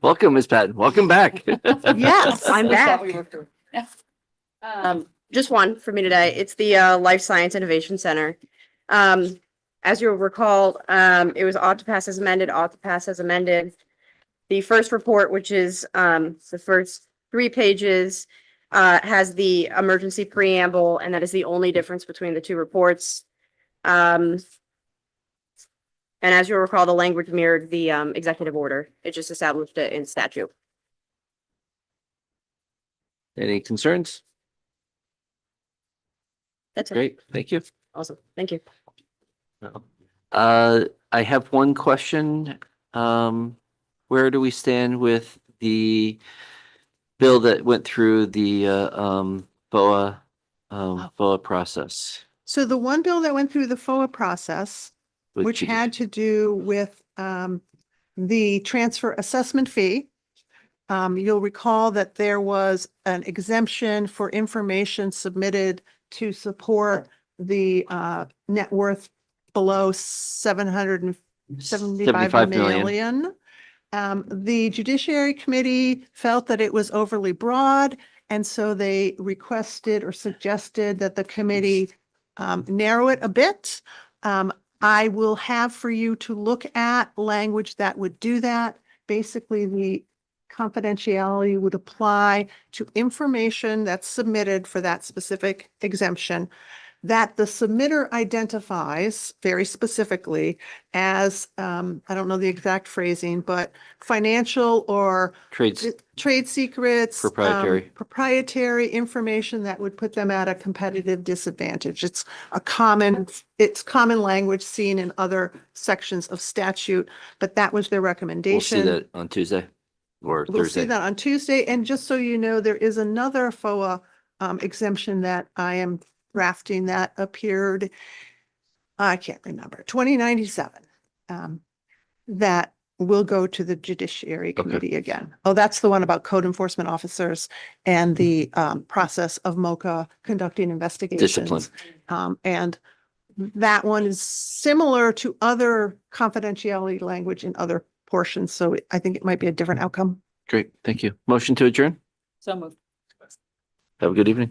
Welcome, Ms. Patton. Welcome back. Yes, I'm back. Just one for me today. It's the Life Science Innovation Center. As you'll recall, it was ought to pass as amended, ought to pass as amended. The first report, which is the first 3 pages, has the emergency preamble, and that is the only difference between the 2 reports. And as you'll recall, the language mirrored the executive order. It just established it in statute. Any concerns? That's it. Great. Thank you. Awesome. Thank you. I have one question. Where do we stand with the bill that went through the BOA process? So the one bill that went through the FOA process, With which GD. had to do with the transfer assessment fee. You'll recall that there was an exemption for information submitted to support the net worth below 775 $75 million. million. The Judiciary Committee felt that it was overly broad, and so they requested or suggested that the committee narrow it a bit. I will have for you to look at language that would do that. Basically, the confidentiality would apply to information that's submitted for that specific exemption that the submitter identifies very specifically as, I don't know the exact phrasing, but financial or trade secrets, proprietary information that would put them at a competitive disadvantage. It's common language seen in other sections of statute, but that was their recommendation. We'll see that on Tuesday or We'll Thursday. see that on Tuesday. And just so you know, there is another FOA exemption that I am drafting that appeared, I can't remember, 2097, that will go to the Judiciary Committee again. Oh, that's the one about code enforcement officers and the process of MOCA conducting investigations. Discipline. And that one is similar to other confidentiality language in other portion. So I think it might be a different outcome. Great, thank you. Motion to adjourn? So moved. Have a good evening.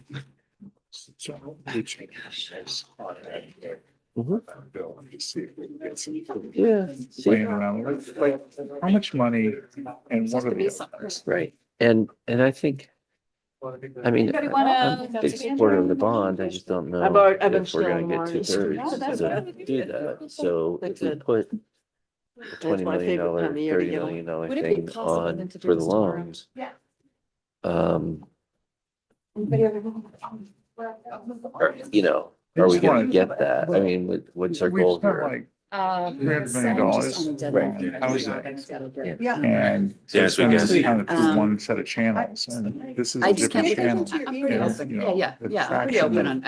Yeah. Playing around with, like, how much money and what are the others? Right, and I think, I mean, Anybody wanna- I'm a big supporter of the bond, I just don't know I've already- I've been if we're gonna showing get Maury. 2/3 No, that's to good. do that, so if we Good. put a $20 my million, favorite time of year to $30 get 'em. million Would it be thing possible then on to do for the this tomorrow? loans. Yeah. Anybody ever- Or, you know, are we gonna get that? I mean, what's our We've goal spent here? like $300 million on housing. Yeah. And Soon as we it's can. kind of through one set of channels, and this is I a just can't. different channel. I'm pretty you know, open. you know, Yeah, the yeah, I'm pretty fraction open of- on,